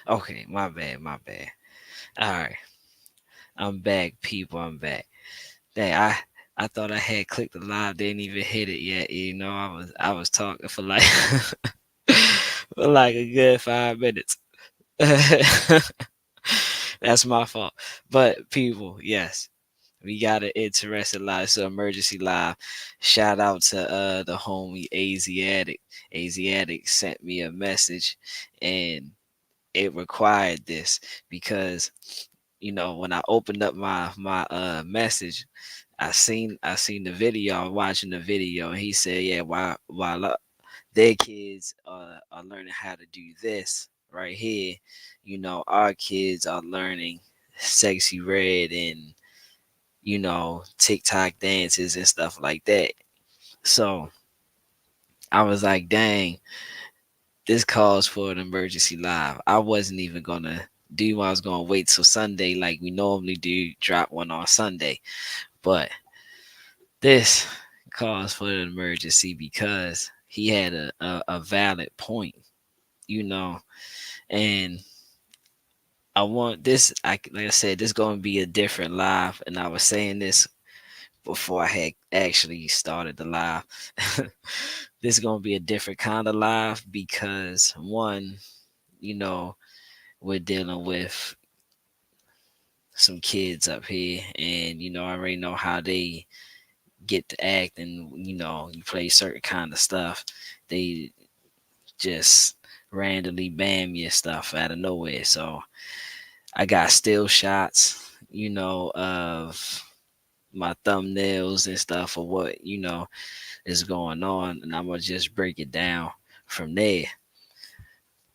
Okay, my bad. All right, I'm back, people. I'm back. Dang, I thought I had clicked the live, didn't even hit it yet. I was talking for like for like a good 5 minutes. That's my fault. But people, yes, we got an interesting live, so emergency live. Shout out to the homie Asiatic. Asiatic sent me a message, and it required this because when I opened up my message, I seen the video. I was watching the video, and he said, "Yeah, while their kids are learning how to do this right here, our kids are learning sexy red and TikTok dances and stuff like that." So I was like, "Dang, this calls for an emergency live." I wasn't even gonna do. I was gonna wait till Sunday, like we normally do, drop one on Sunday, but this calls for an emergency because he had a valid point, you know, and I want this. Like I said, this going to be a different live, and I was saying this before I had actually started the live. This is going to be a different kind of live because one, you know, we're dealing with some kids up here, and I already know how they get to act, and you play certain kind of stuff, they just randomly ban your stuff out of nowhere. So I got still shots, of my thumbnails and stuff of what is going on, and I'm gonna just break it down from there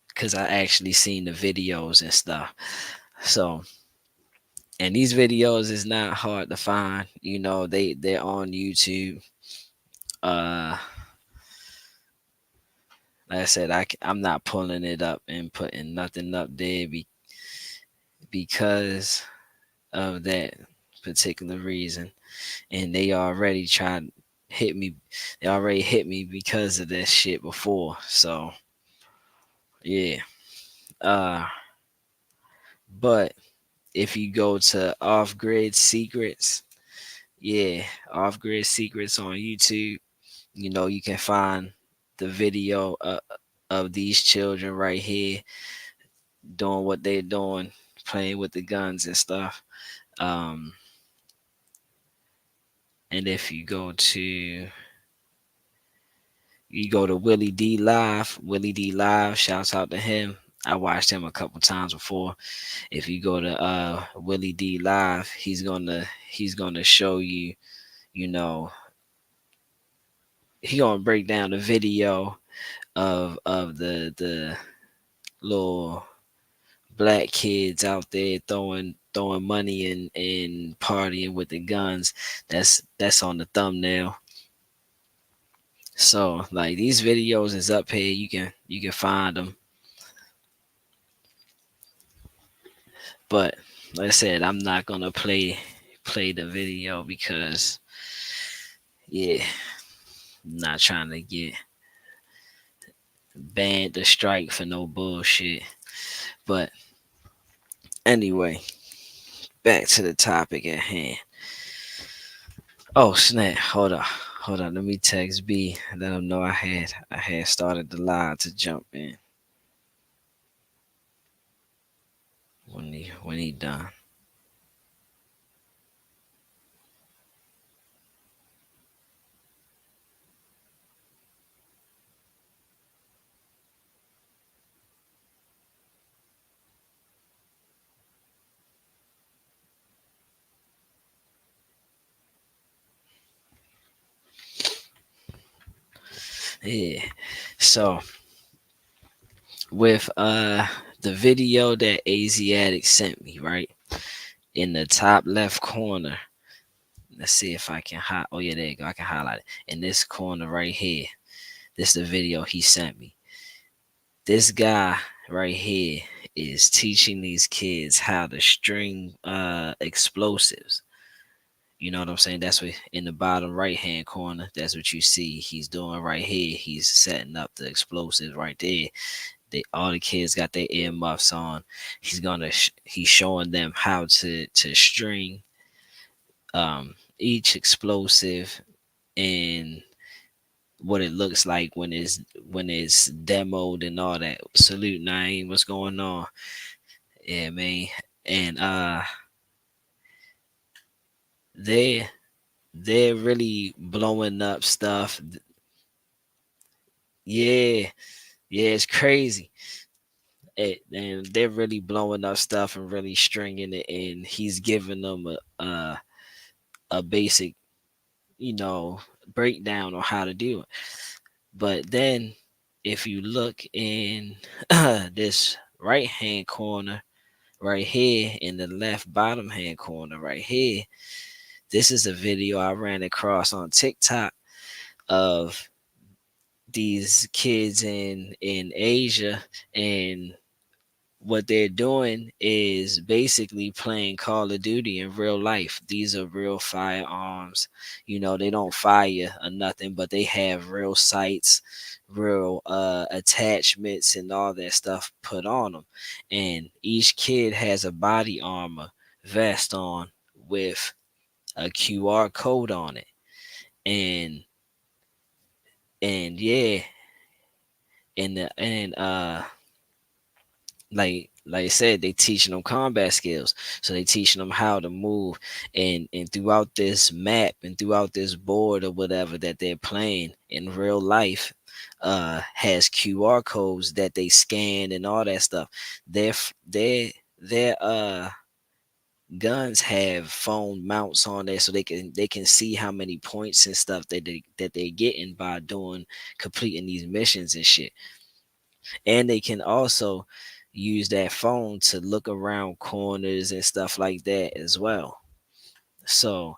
because I actually seen the videos and stuff. So, and these videos is not hard to find. They're on YouTube. Uh, like I said, I'm not pulling it up and putting nothing up there because of that particular reason. And they already tried hit me. They already hit me because of that shit before. So yeah. Uh, but if you go to Off Grid Secrets, yeah, Off Grid Secrets on YouTube, you can find the video of these children right here doing what they're doing, playing with the guns and stuff. Um, and if you go to Willie D Live, Willie D Live, shouts out to him. I watched him a couple times before. If you go to Willie D Live, he's gonna show you, you know, he gonna break down the video of the little black kids out there throwing money and partying with the guns. That's on the thumbnail. So like these videos is up here. You can find them. But like I said, I'm not gonna play the video because yeah, I'm not trying to get banned to strike for no bullshit. But anyway, back to the topic at hand. Oh snap! Hold on. Let me text B. Let him know I had started the live to jump in when he done. Yeah. So with the video that Asiatic sent me, right? In the top left corner. Let's see if I can oh yeah, there you go. I can highlight it. In this corner right here. This is the video he sent me. This guy right here is teaching these kids how to string explosives. You know what I'm saying? That's what in the bottom right hand corner, that's what you see he's doing right here. He's setting up the explosives right there. all the kids got their earmuffs on. He's showing them how to string each explosive and what it looks like when it's demoed and all that. Salute Naeem, what's going on? Yeah, man. And they they're really blowing up stuff. Yeah, yeah, it's crazy. And they're really blowing up stuff and really stringing it, and he's giving them a basic, you know, breakdown on how to do it. But then, if you look in this right hand corner, right here in the left bottom hand corner, right here, this is a video I ran across on TikTok of these kids in Asia, and what they're doing is basically playing Call of Duty in real life. These are real firearms. You know, they don't fire or nothing, but they have real sights, real attachments, and all that stuff put on them. And each kid has a body armor vest on with a QR code on it. And yeah, and like I said, they teaching them combat skills. So they teaching them how to move, and throughout this map and throughout this board or whatever that they're playing in real life, has QR codes that they scan and all that stuff. Their guns have phone mounts on there, so they can see how many points and stuff that they're getting by doing completing these missions and shit. And they can also use that phone to look around corners and stuff like that as well. So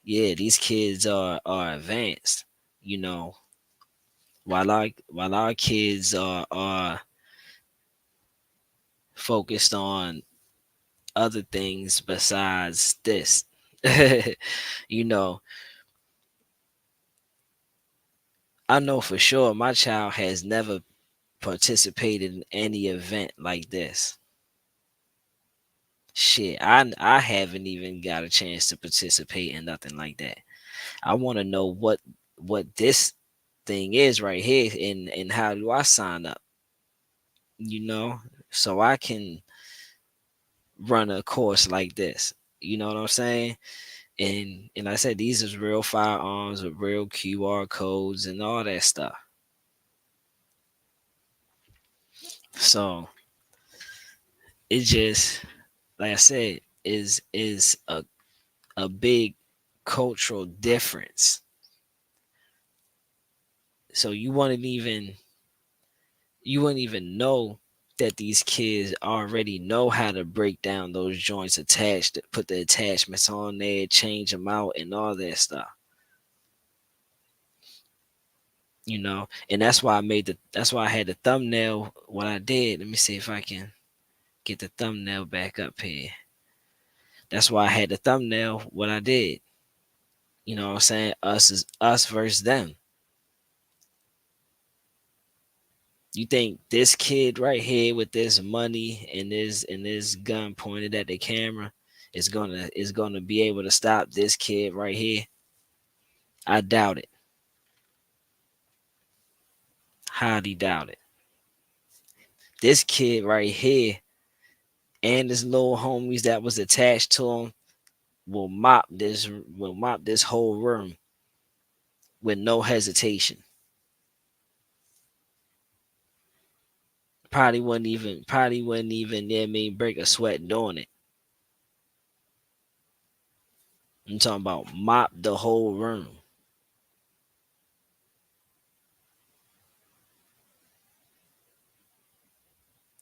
yeah, these kids are advanced, you know, while our kids are focused on other things besides this. You know, I know for sure my child has never participated in any event like this. Shit, I haven't even got a chance to participate in nothing like that. I want to know what this thing is right here, and how do I sign up, you know, so I can run a course like this. You know what I'm saying? And I said these is real firearms with real QR codes and all that stuff. So it just, like I said, is a big cultural difference. So you wouldn't even know that these kids already know how to break down those joints attached, put the attachments on there, change them out, and all that stuff. You know, and that's why I had the thumbnail. What I did, let me see if I can get the thumbnail back up here. That's why I had the thumbnail. What I did, you know, what I'm saying, us is us versus them. You think this kid right here with this money and this gun pointed at the camera is gonna be able to stop this kid right here? I doubt it. Highly doubt it. This kid right here and his little homies that was attached to him will mop this whole room with no hesitation. Probably wouldn't even yeah, I mean break a sweat doing it. I'm talking about mop the whole room.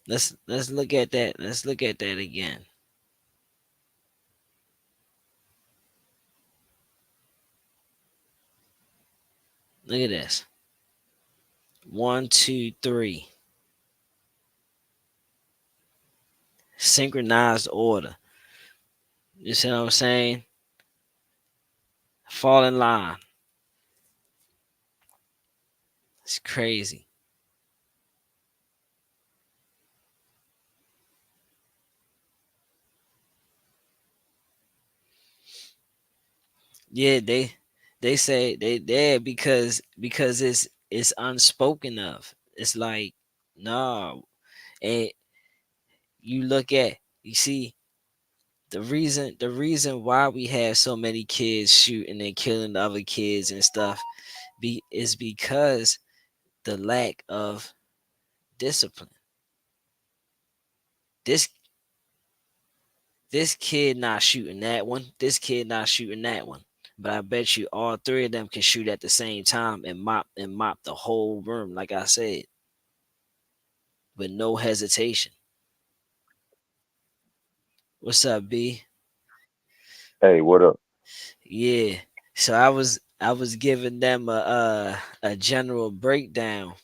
Let's look at that. Let's look at that again. Look at this. One, two, three. Synchronized order. You see what I'm saying? Fall in line. It's crazy. Yeah, they say they there because it's unspoken of. It's like no, and you look at you see the reason why we have so many kids shooting and killing other kids and stuff is because the lack of discipline. This this kid not shooting that one. This kid not shooting that one. But I bet you all three of them can shoot at the same time and mop the whole room, like I said, with no hesitation. What's up, B? Hey, what up? Yeah. So I was giving them a general breakdown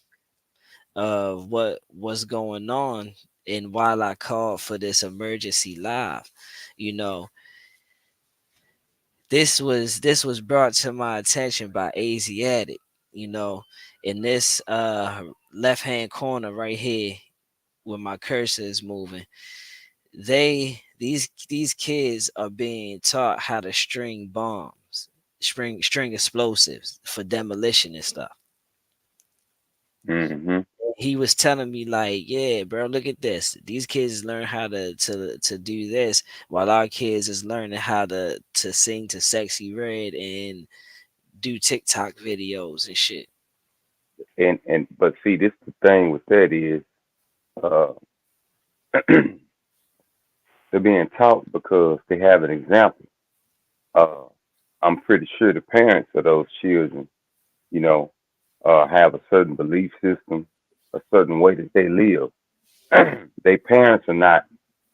of what was going on and while I called for this emergency live. You know, this was brought to my attention by Asiatic, you know, in this left hand corner right here where my cursor is moving. These kids are being taught how to string bombs, string explosives for demolition and stuff. Hmm. He was telling me like, yeah, bro, look at this. These kids learn how to do this, while our kids is learning how to sing to Sexy Red and do TikTok videos and shit. And but see, this the thing with that is, uh, they're being taught because they have an example. Uh, I'm pretty sure the parents of those children, you know, have a certain belief system, a certain way that they live. Their parents are not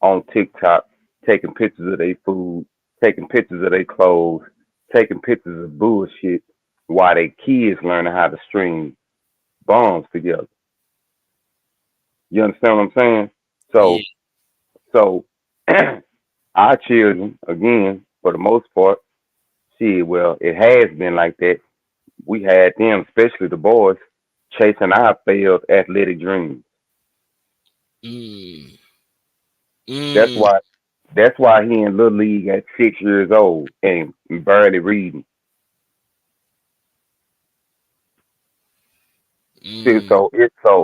on TikTok taking pictures of their food, taking pictures of their clothes, taking pictures of bullshit while their kids learning how to string bombs together. You understand what I'm saying? Yeah. So our children, again, for the most part, see, well, it has been like that. We had them, especially the boys, chasing our failed athletic dreams. Mm. That's Mm. why that's why he in little league at 6 years old and barely reading. See, Mm.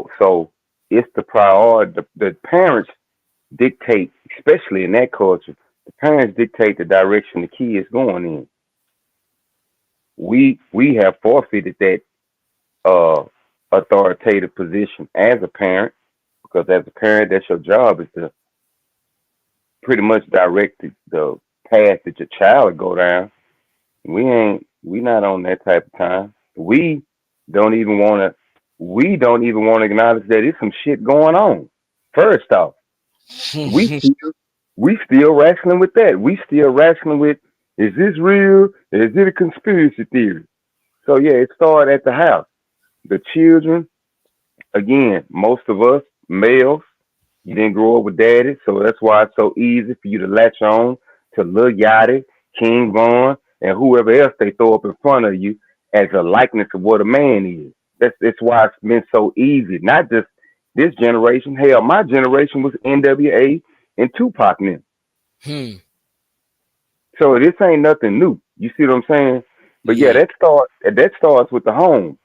so it's the priority. The parents dictate, especially in that culture. The parents dictate the direction the kids going in. We have forfeited that uh authoritative position as a parent, because as a parent, that's your job, is to pretty much direct the path that your child will go down. We not on that type of time. Don't even want to we don't even want to acknowledge that there's some shit going on. First off, we still we still wrestling with that. We still wrestling with, is this real? Is it a conspiracy theory? So yeah, it started at the house. The children, again, most of us males, you didn't grow up with daddy, so that's why it's so easy for you to latch on to Lil Yachty, King Von, and whoever else they throw up in front of you as a likeness of what a man is. That's why it's been so easy. Not just this generation. Hell, my generation was NWA and Tupac now. Hmm. So this ain't nothing new. You see what I'm saying? But yeah, Yeah. that starts with the home.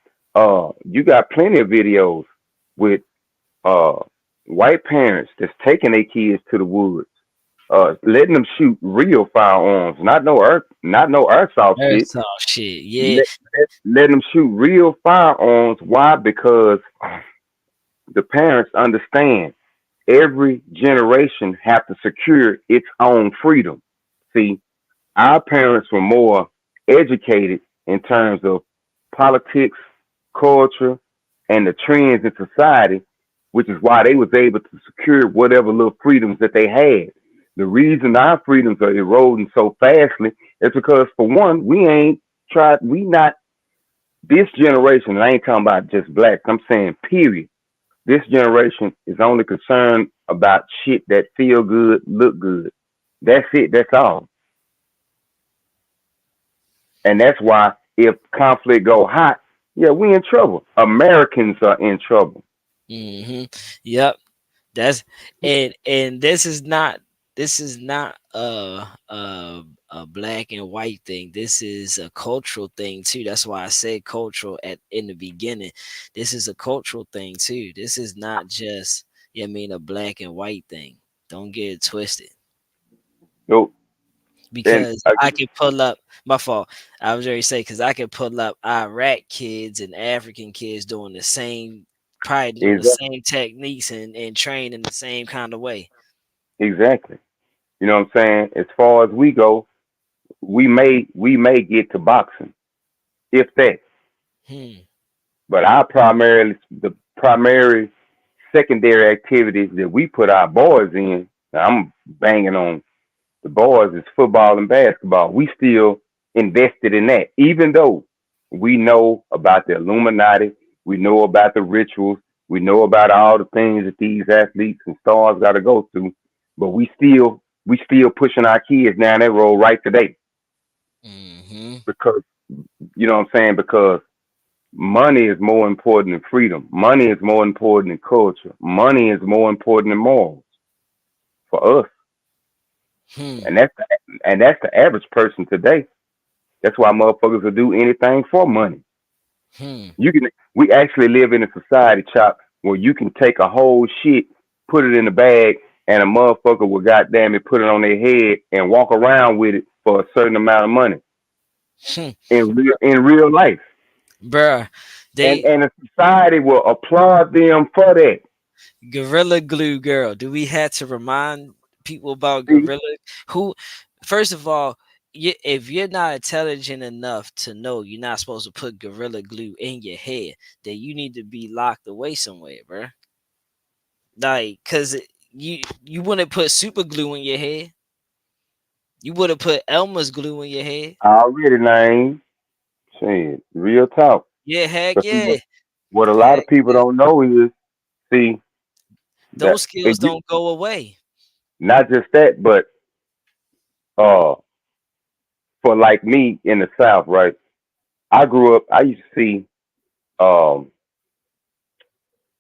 You got plenty of videos with uh white parents that's taking their kids to the woods, letting them shoot real firearms, not no airsoft shit. That's all shit. Yeah. Letting them shoot real firearms. Why? Because the parents understand every generation have to secure its own freedom. See, our parents were more educated in terms of politics, culture, and the trends in society, which is why they was able to secure whatever little freedoms that they had. The reason our freedoms are eroding so fastly is because, for one, we not, this generation, and I ain't talking about just blacks, I'm saying period. This generation is only concerned about shit that feel good, look good. That's it, that's all. And that's why if conflict go hot, yeah, we in trouble. Americans are in trouble. Hmm. Yep. That's and this is not. this is not a black and white thing. This is a cultural thing too. That's why I said cultural at in the beginning. This is a cultural thing too. This is not just, I mean, a black and white thing. Don't get it twisted. So, and Because I can pull up my fault. I was already say because I can pull up Iraq kids and African kids doing the same, probably doing the exactly, same techniques and train in the same kind of way. exactly. You know what I'm saying? As far as we go, we may get to boxing, if that. Hmm. But the primary secondary activities that we put our boys in, now I'm banging on the boys, is football and basketball. We still invested in that, even though we know about the Illuminati, we know about the rituals, we know about all the things that these athletes and stars got to go through. But we still pushing our kids down that road right today, Hmm. because you know what I'm saying? Because money is more important than freedom. Money is more important than culture. Money is more important than morals for us. Hmm. And that's the average person today. That's why motherfuckers will do anything for money. Hmm. You can we actually live in a society, chop, where you can take a whole shit, put it in a bag, and a motherfucker will goddamn it put it on their head and walk around with it for a certain amount of money Hmm. in real life. Bruh, And they and a society will applaud them for that. Gorilla Glue girl. Do we have to remind people about See, Gorilla? Who, first of all, if you're not intelligent enough to know you're not supposed to put Gorilla Glue in your head, then you need to be locked away somewhere, bruh. Like, cause you wouldn't put super glue in your head. You would have put Elmer's glue in your head. already name, shit, real talk. Yeah, heck But see, yeah, what a lot of heck people yeah. don't know is, see, that Those skills don't go away. not just that, but uh, for like me in the South, right? I grew up. I used to see um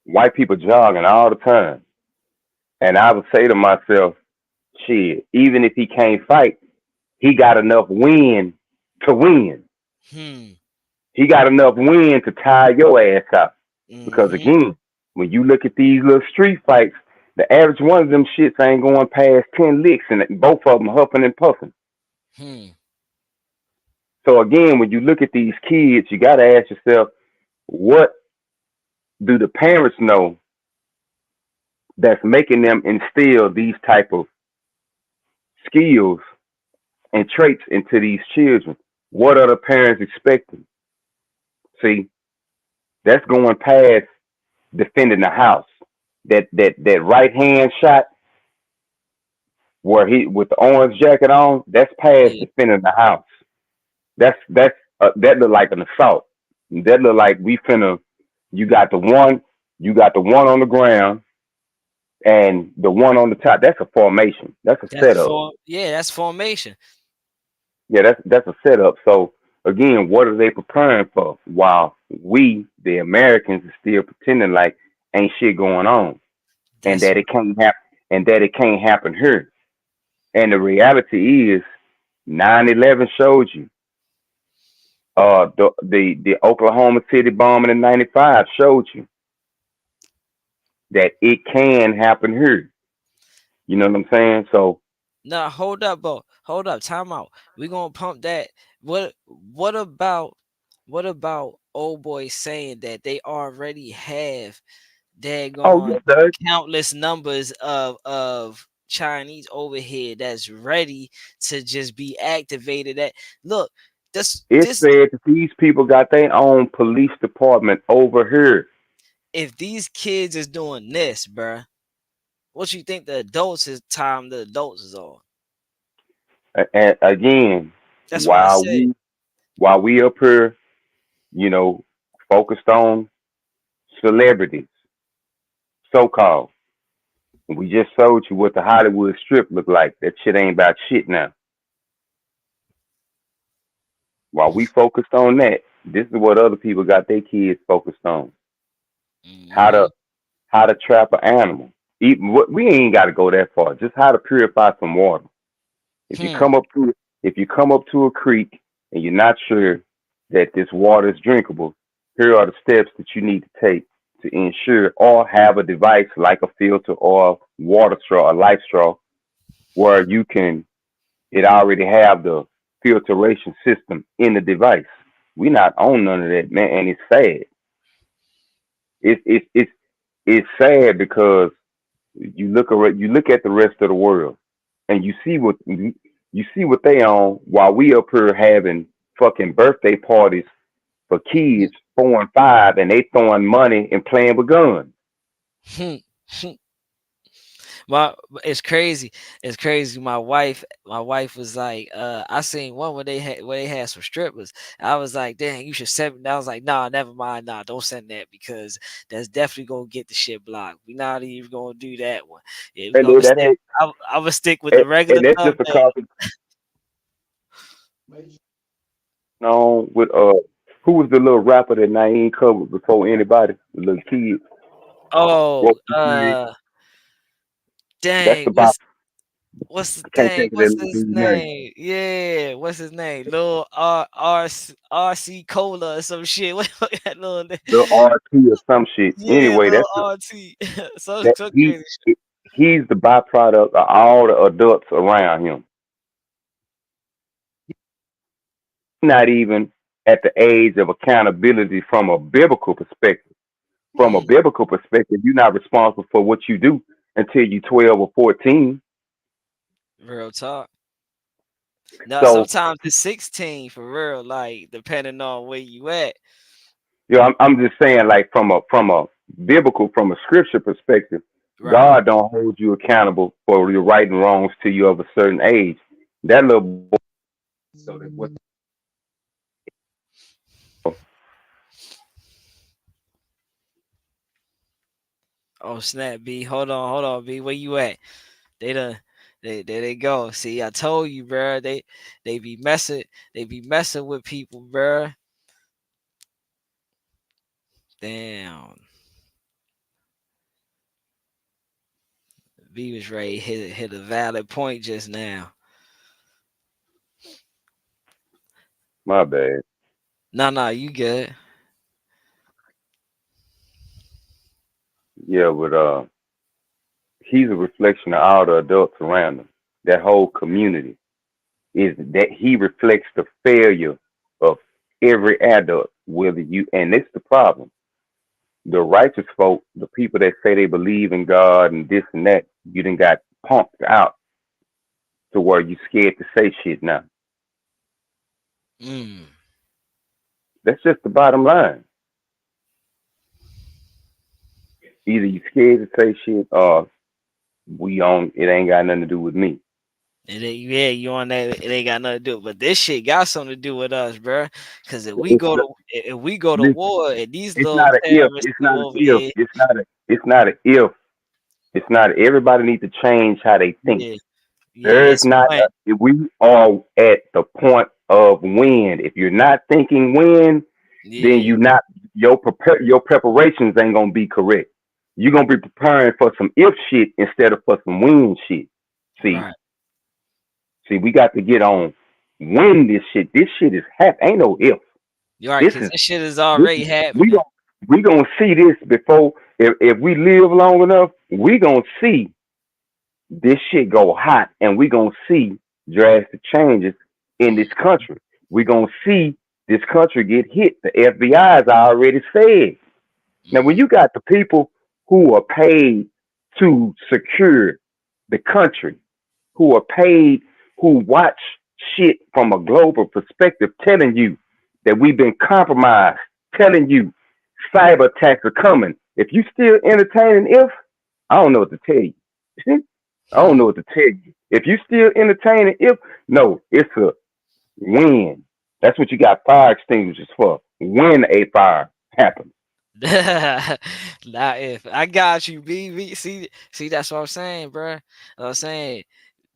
white people jogging all the time, and I would say to myself, "Shit, even if he can't fight, he got enough wind to win. Hmm. He got enough wind to tire your ass out." Because Mm-hmm. again, when you look at these little street fights, the average one of them shits ain't going past 10 licks, and both of them huffing and puffing. Hmm. So again, when you look at these kids, you got to ask yourself, what do the parents know that's making them instill these type of skills and traits into these children? What are the parents expecting? See, that's going past defending the house. That right hand shot where he with the orange jacket on, that's past Yeah, defending the house. That look like an assault. That look like we finna. You got the one, you got the one on the ground, and the one on the top. That's a formation. That's a that's setup. for yeah, that's formation. Yeah, that's a setup. So again, what are they preparing for? While we, the Americans, are still pretending like ain't shit going on, and That's that it can't happen, and that it can't happen here. And the reality is, 9/11 showed you. The Oklahoma City bombing in '95 showed you that it can happen here. You know what I'm saying? So, Nah, hold up, bro. Hold up. Time out. We gonna pump that. What about old boys saying that they already have oh yeah, daggone Doug, countless numbers of Chinese over here that's ready to just be activated? That look, it this said that these people got their own police department over here. if these kids is doing this, bruh, what you think the adults is time the adults is on? And again, That's why I said. while we up here, you know, focused on celebrities, so called. We just showed you what the Hollywood strip looked like. That shit ain't about shit now. While we focused on that, this is what other people got their kids focused on. How Hmm. to how to trap an animal. Even we ain't got to go that far. Just how to purify some water. If you Hmm. come up to if you come up to a creek and you're not sure that this water is drinkable, here are the steps that you need to take to ensure, or have a device like a filter or water straw, a life straw, where you can it already have the filtration system in the device. We not on none of that, man, and it's sad. It's sad because you look at the rest of the world and you see what they on while we up here having fucking birthday parties for kids 4 and 5, and they throwing money and playing with guns. My it's crazy. It's crazy. My wife was like, I seen one where they had some strippers. I was like, dang, you should send me. I was like, nah, never mind, nah, don't send that because that's definitely gonna get the shit blocked. We not even gonna do that one. Yeah, we And gonna that stick. ain't I'm gonna stick with the regular and that's just a thumbnail. copy on with who was the little rapper that Naeem covered before anybody, the little kid. Oh, What was his name? That's dang, the bop. what's the I can't dang? think of that What's little his dude's name. name? Yeah, what's his name? Lil RC Cola or some shit. What that little name? The RT or some shit. Yeah, Anyway, Lil that's the RT. So that so he crazy shit. he's the byproduct of all the adults around him. Not even at the age of accountability from a biblical perspective. From a Mm, biblical perspective, you're not responsible for what you do until you're 12 or 14. real talk. Now So, sometimes it's 16 for real, like depending on where you at. you know, I'm just saying, like from a biblical, from a scripture perspective, Right. God don't hold you accountable for your right and wrongs till you of a certain age. That little boy, so that what Oh snap, B. Hold on, B. Where you at? They done there they go. See, I told you, bruh. They be messing with people, bruh. Damn. B was ready to hit a valid point just now. my bad. Nah, you good. Yeah, but he's a reflection of all the adults around him. That whole community is that he reflects the failure of every adult. Whether you and it's the problem. The righteous folk, the people that say they believe in God and this and that, you done got punked out to where you scared to say shit now. Mm. That's just the bottom line. Either you scared to say shit or we on it ain't got nothing to do with me. Yeah, you on that? It ain't got nothing to do. But this shit got something to do with us, bruh. Cause It's not, if we go to listen, war and these it's little not a if, terrorists it's come not an over if, here, it's not a if, it's not everybody needs to change how they think. yeah, yeah, There's it's not when, we are at the point of when. If you're not thinking when, then yeah, you not your preparations ain't gonna be correct. You're gonna be preparing for some if shit instead of for some when shit. See, right. we got to get on when this shit. This shit is happening. Ain't no if. You're right, This cause is this shit is this already is we happening. gonna we gonna see this before if we live long enough. We gonna see this shit go hot, and we gonna see drastic changes in this country. We gonna see this country get hit. The FBI has already said. Now, when Mm-hmm. you got the people who are paid to secure the country, who are paid, who watch shit from a global perspective, telling you that we've been compromised, telling you cyber attacks are coming. If you still entertaining if, I don't know what to tell you. I don't know what to tell you. If you still entertaining if, no, it's a when. That's what you got fire extinguishers for. When a fire happens. Not if I got you, BB. See, that's what I'm saying, bro. I'm saying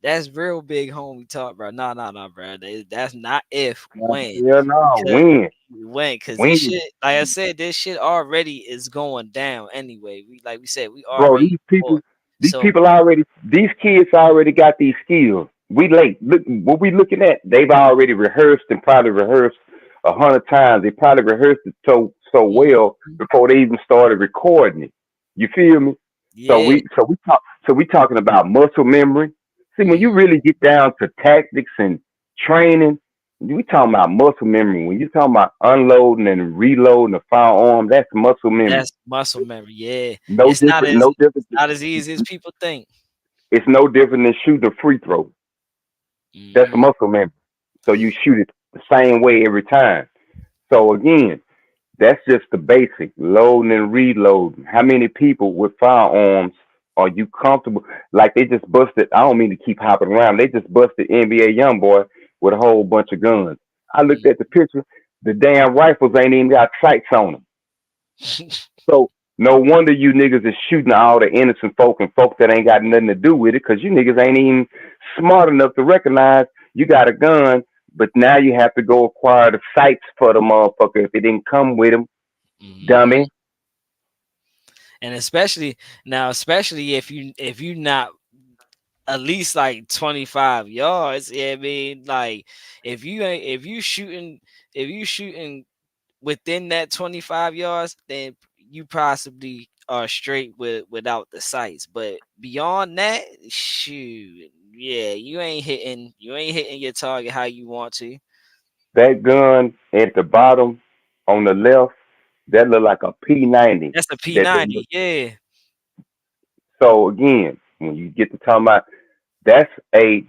that's real big homie talk, bro. No, bro. That's not if when. Yeah, no, Cause when. when, cause this When. shit, like I said, this shit already is going down anyway. We said we Bro, already these people, war. These So people already, these kids already got these skills. We late. Look, what we looking at? They've already rehearsed and probably rehearsed 100 times. They probably rehearsed it so well mhm, before they even started recording it. You feel me? So yeah, we talking about muscle memory. See, when you mhm. really get down to tactics and training, we talking about muscle memory. When you talking about unloading and reloading a firearm, that's muscle memory. That's muscle memory. Yeah, No it's not different. as No different. easy as people think. It's no different than shooting a free throw. That's Hmm. muscle memory. So you shoot it the same way every time. So again, that's just the basic loading and reloading. How many people with firearms are you comfortable? Like they just busted. I don't mean to keep hopping around. They just busted NBA young boy with a whole bunch of guns. I looked at the picture. The damn rifles ain't even got sights on them. So no wonder you niggas is shooting all the innocent folk and folks that ain't got nothing to do with it, because you niggas ain't even smart enough to recognize you got a gun, but now you have to go acquire the sights for the motherfucker if it didn't come with him, Hmm. dummy. And especially if you not at least like 25 yards. Yeah, I mean, like if you shooting within that 25 yards, then you possibly are straight without the sights. But beyond that, shoot, yeah, you ain't hitting your target how you want to. That gun at the bottom on the left, that look like a P90. That's a That they P90, look. yeah. So again, when you get to talking about, that's a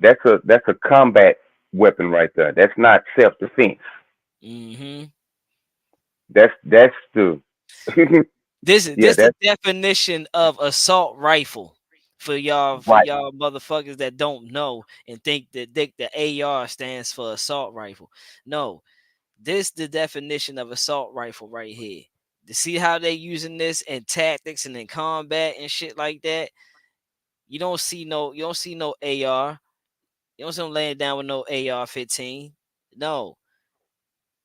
combat weapon right there. That's not self defense. Hmm. That's the yeah, This the that's definition of assault rifle for right. y'all motherfuckers that don't know and think the AR stands for assault rifle. No, this the definition of assault rifle right here. To see how they using this in tactics and in combat and shit like that. You don't see no AR. You don't see them laying down with no AR-15. No,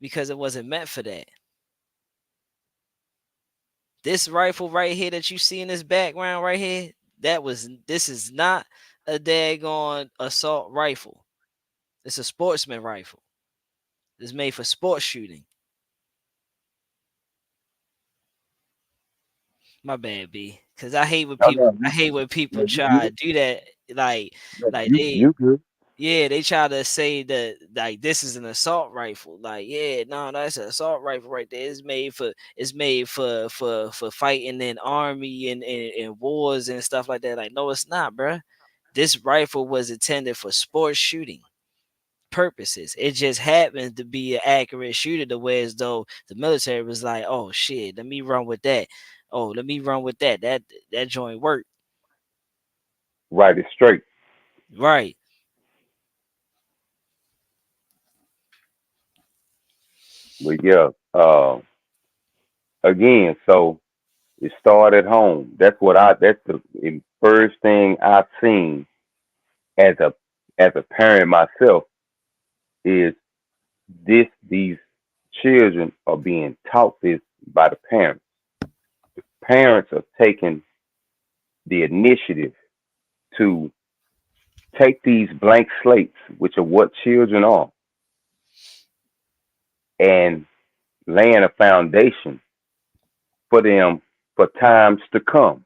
because it wasn't meant for that. This rifle right here that you see in this background right here, this is not a daggone assault rifle. It's a sportsman rifle. It's made for sports shooting. My bad, B. Cause No, no, I hate when no, people you try good. to do that. Like No, like you they you good. yeah, they try to say that like this is an assault rifle. Like, yeah, no, that's an assault rifle right there. It's made for fighting in army and wars and stuff like that. Like, no, it's not, bruh. This rifle was intended for sports shooting purposes. It just happened to be an accurate shooter the way as though the military was like, oh shit, let me run with that. Oh, let me run with that. That joint worked. Right, it's straight. Right. But yeah, again, so it started at home. That's the first thing I've seen as a parent myself is these children are being taught this by the parents. Parents are taking the initiative to take these blank slates, which are what children are, and laying a foundation for them for times to come.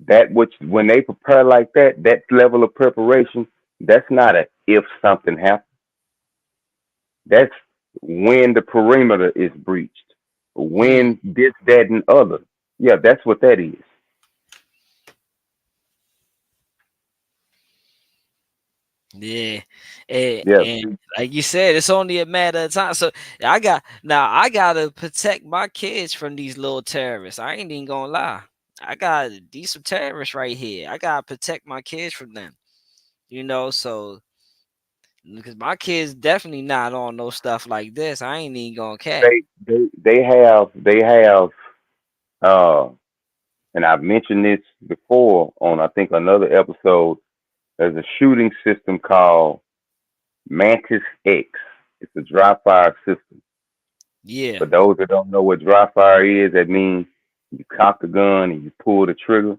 That which when they prepare like that, that level of preparation, that's not a if something happens. That's when the perimeter is breached, Hmm. when this, that, and other. Yeah, that's what that is. Yeah, Yeah, and like you said, it's only a matter of time. So I gotta protect my kids from these little terrorists. I ain't even gonna lie. I got these some terrorists right here. I gotta protect my kids from them. So because my kids definitely not on no stuff like this. I ain't even gonna cap. they have uh and I've mentioned this before on I think another episode. There's a shooting system called Mantis X. It's a dry fire system. Yeah. For those that don't know what dry fire is, that means You cock the gun and you pull the trigger.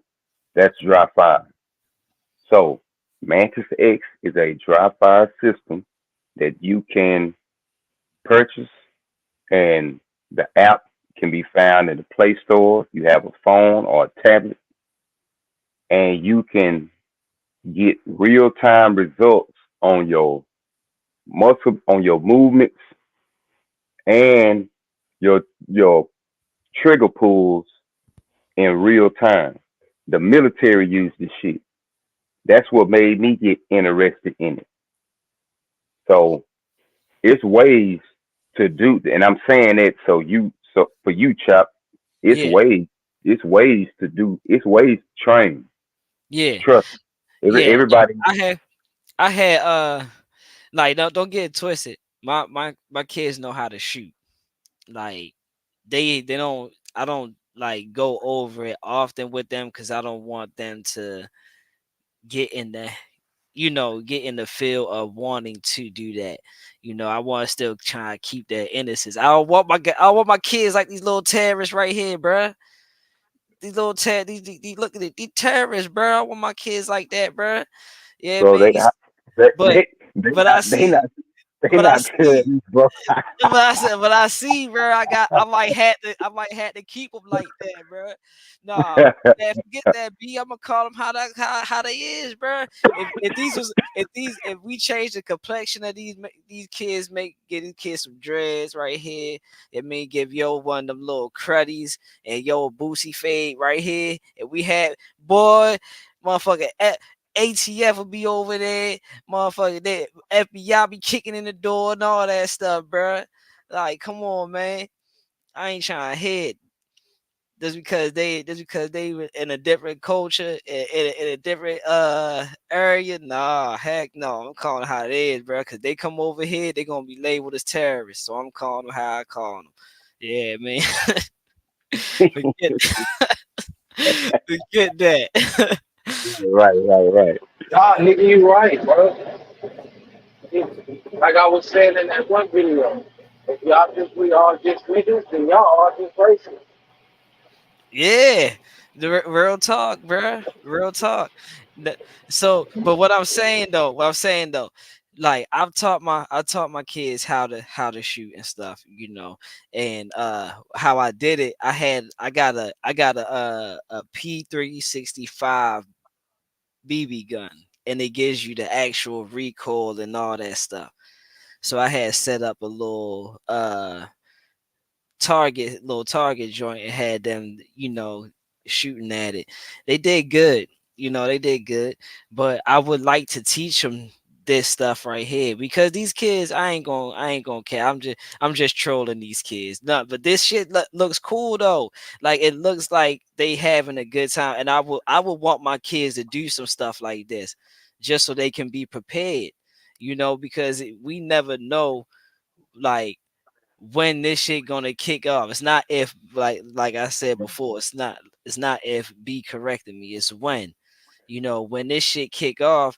That's dry fire. So Mantis X is a dry fire system that you can purchase, and the app can be found in the Play Store. If you have a phone or a tablet, and you can get real time results on your muscle, on your movements, and your trigger pulls in real time. The military used this shit. That's what made me get interested in it. So it's ways to do, and I'm saying that so for you, Chop, it's Yeah, ways, it's ways to do, it's ways to train. yeah, Trust me. yeah. No, Everybody. I had like don't get it twisted. My kids know how to shoot. Like they don't I don't like go over it often with them because I don't want them to get in the get in the feel of wanting to do that. I want to still try to keep their innocence. I don't want my kids like these little terrorists right here, bruh. These little these look at it, these terrorists, bruh. I want my kids like that, bruh. Yeah, So man. they But they but I not they see not they but I not see telling you, bro. but I see, bro. I might have to keep them like that, bro. Nah, man, forget that. I'm gonna call them how they is, bro. If we change the complexion of these kids, get these kids some dreads right here. It may give yo one of them little cruddies and yo boosie fade right here. And we had boy, motherfucker. ATF will be over there, motherfucker. That FBI be kicking in the door and all that stuff, bro. Like, come on, man. I ain't trying to hit just because they were in a different culture in a different area. Nah, heck no. I'm calling it how it is, bro. Cause they come over here, they gonna be labeled as terrorists. So I'm calling them how I call them. Yeah, man. forget forget that. Right, right, right. Nah, nigga, you right, bro. Like I was saying in that one video, if y'all think we all just niggas, then y'all all just racist. Yeah, real talk, bruh. Real talk. Th- So, but what I'm saying though, like I taught my kids how to shoot and stuff, and how I did it. I got a P365 BB gun, and it gives you the actual recoil and all that stuff. So I had set up a little target joint and had them, shooting at it. They did good. They did good. But I would like to teach them this stuff right here because these kids, I ain't gonna care. I'm just trolling these kids. No, but this shit looks cool though. Like it looks like they having a good time, and I would want my kids to do some stuff like this, just so they can be prepared. Because we never know, like when this shit gonna kick off. It's not if, like I said before, it's not if, be correcting me. It's when. When this shit kick off,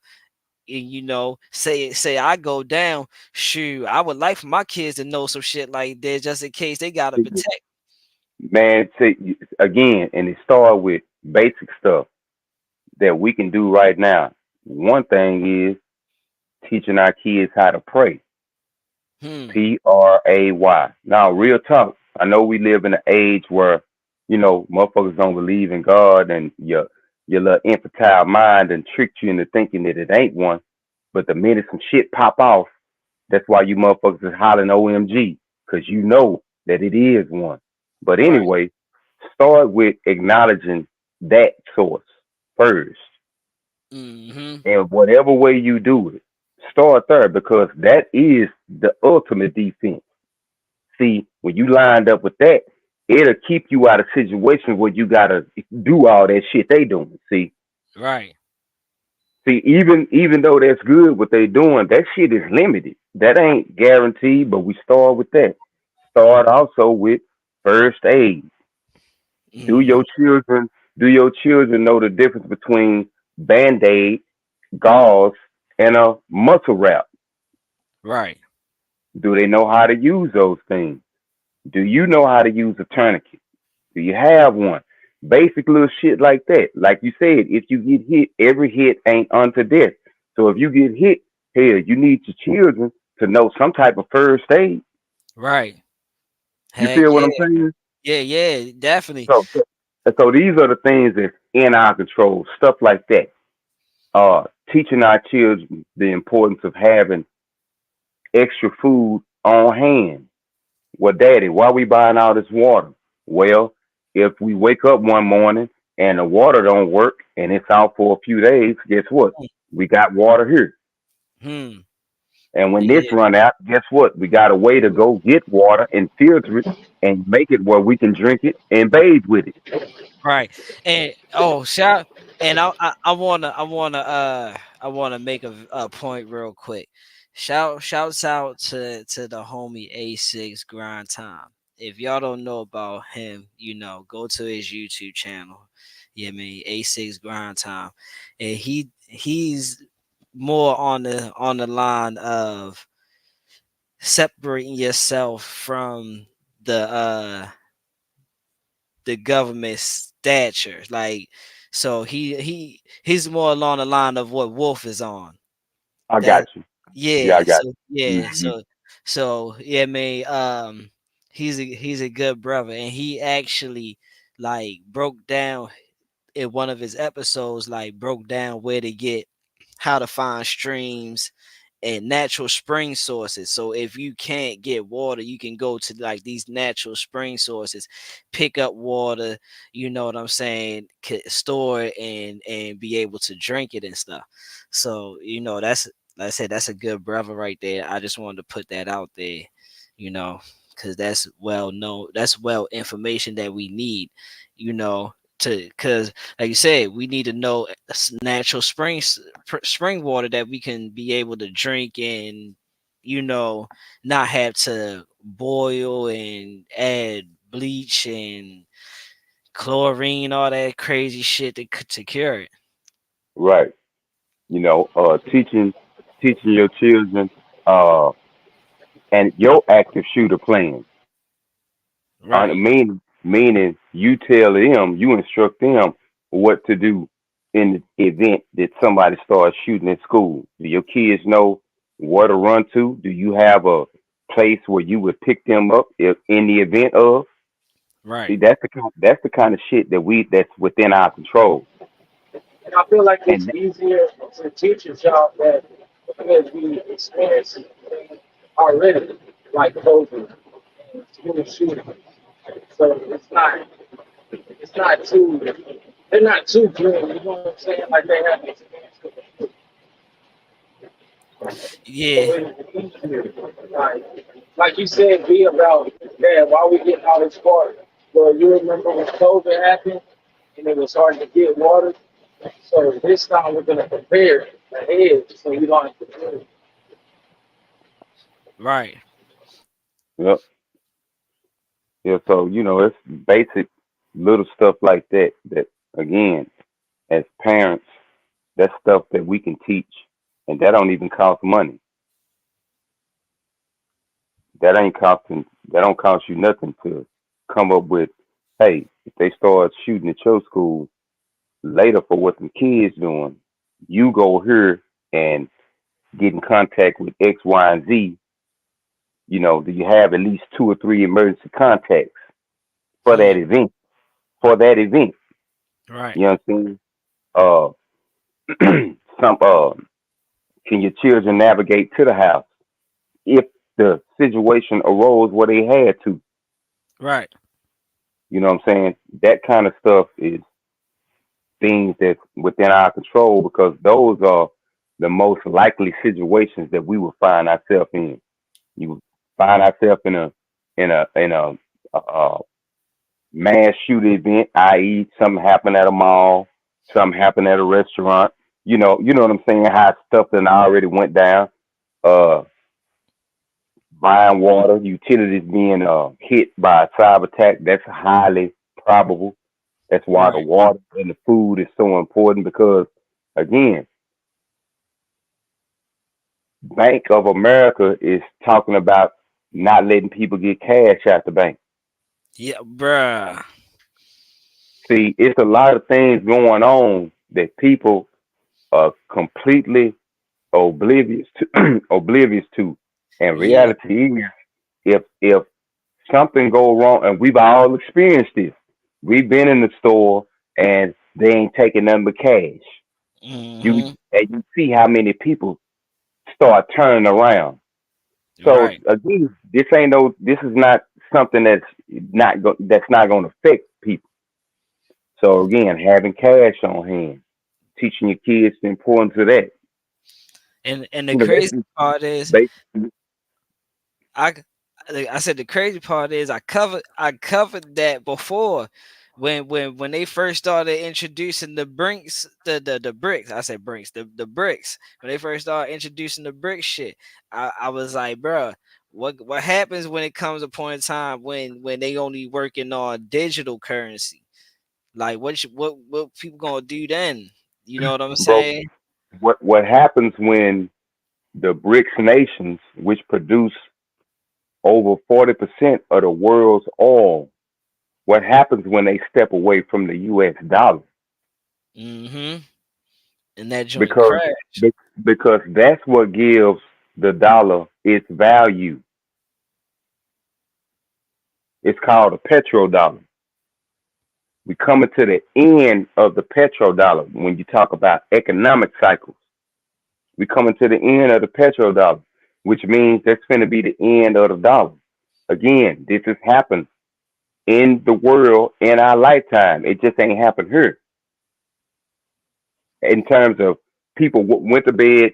and say I go down, shoot, I would like for my kids to know some shit like this just in case they gotta protect. Man, again, and it started with basic stuff that we can do right now. One thing is teaching our kids how to pray. Hmm. Pray. Now, real talk. I know we live in an age where, motherfuckers don't believe in God, and your little infantile mind and tricked you into thinking that it ain't one. But the minute some shit pop off, that's why you motherfuckers is hollering OMG, because you know that it is one. But Right. anyway, start with acknowledging that source first. Mm-hmm. And whatever way you do it, start there because that is the ultimate defense. See, when you lined up with that, it'll keep you out of situations where you gotta do all that shit they doing. Right. Even though that's good what they doing, that shit is limited. That ain't guaranteed, but we start with that. Start also with first aid. Do Mm-hmm. your children know the difference between band-aid, gauze, and a muscle wrap? Right. Do they know how to use those things? Do you know how to use a tourniquet? Do you have one? Basic little shit like that. Like you said, if you get hit, every hit ain't unto death. So if you get hit, hell, you need your children to know some type of first aid. Right. You Heck feel what yeah. I'm saying? Yeah, yeah, definitely. So these are the things that's in our control, stuff like that. Teaching our children the importance of having extra food on hand. Well, Daddy, why we buying all this water? Well, if we wake up one morning and the water don't work and it's out for a few days, guess what? We got water here. Hmm. And when this Yeah. run out, guess what? We got a way to go get water and filter it and make it where we can drink it and bathe with it. Right. And oh, shout and I wanna make a point real quick. Shouts out to the homie A6 Grind Time. If y'all don't know about him, go to his YouTube channel. Yeah, I mean A6 Grind Time. And he's more on the line of separating yourself from the government stature. Like, so he's more along the line of what Wolf is on. I That got you. Yeah, I yeah, got so you. yeah, so yeah, man. He's a good brother, and he actually like broke down in one of his episodes, like broke down where to get how to find streams and natural spring sources. So if you can't get water, you can go to like these natural spring sources, pick up water, you know what I'm saying, store it and be able to drink it and stuff. So, that's like I said, that's a good brother right there. I just wanted to put that out there, you know, because that's well known, that's well information that we need, to because like you said, we need to know natural spring water that we can be able to drink and you know not have to boil and add bleach and chlorine, all that crazy shit to cure it. Right. Teaching your children uh and your active shooter plan. Right, Meaning you tell them, you instruct them what to do in the event that somebody starts shooting at school. Do your kids know where to run to? Do you have a place where you would pick them up if in the event of? See, right, that's the kind of shit that's within our control. And I feel like it's And easier to teach a job that because we experience it already, like COVID and school shooting. So it's not too they're not too good, you know what I'm saying? Like they have experience with it. So yeah, it's easier. Like you said, be about man, why we getting all this water? Well, you remember when COVID happened and it was hard to get water? So this time we're gonna prepare ahead so we don't have to do it. right, yep, yeah, so it's basic little stuff like that. That again, as parents, that's stuff that we can teach, and that don't even cost money. That ain't costing. That don't cost you nothing to come up with. Hey, if they start shooting at your school later for what the kids doing, you go here and get in contact with X, Y, and Z. Do you have at least two or three emergency contacts for that hmm, event? For that event, right, you know what I'm saying? Some can your children navigate to the house if the situation arose where they had to? right, You know what I'm saying? That kind of stuff is things that's within our control because those are the most likely situations that we will find ourselves in. You will find ourselves in a mass shooting event, i.e., something happened at a mall, something happened at a restaurant. You know what I'm saying? How stuff that already went down. Uh, Buying water, utilities being hit by a cyber attack. That's highly probable. That's why the right. water and the food is so important because, again, Bank of America is talking about not letting people get cash out the bank. Yeah, bruh. See, it's a lot of things going on that people are completely oblivious to. Oblivious to. And Yeah. reality is, if something go wrong, and we've all experienced this. We've been in the store and they ain't taking nothing but cash. You Hmm. and you see how many people start turning around. So Right. again, this ain't no. This is not something that's not going to affect people. So again, having cash on hand, teaching your kids the importance of that. And the You know, crazy part is basically, I like I said the crazy part is I covered that before when they first started introducing the brinks the bricks. I said brinks, the bricks. When they first started introducing the brick shit, I was like, bruh, what happens when it comes a point in time when they only working on digital currency? Like what people gonna do then? You know what I'm bro, saying? what happens when the BRICS nations, which produce over 40% of the world's oil, what happens when they step away from the U.S. dollar? Mm-hmm. And that joint Because crash. because that's what gives the dollar its value. It's called a petrodollar. We coming to the end of the petrodollar when you talk about economic cycles. We coming to the end of the petrodollar, which means that's going to be the end of the dollar. Again, this has happened in the world in our lifetime. It just ain't happened here. In terms of people went to bed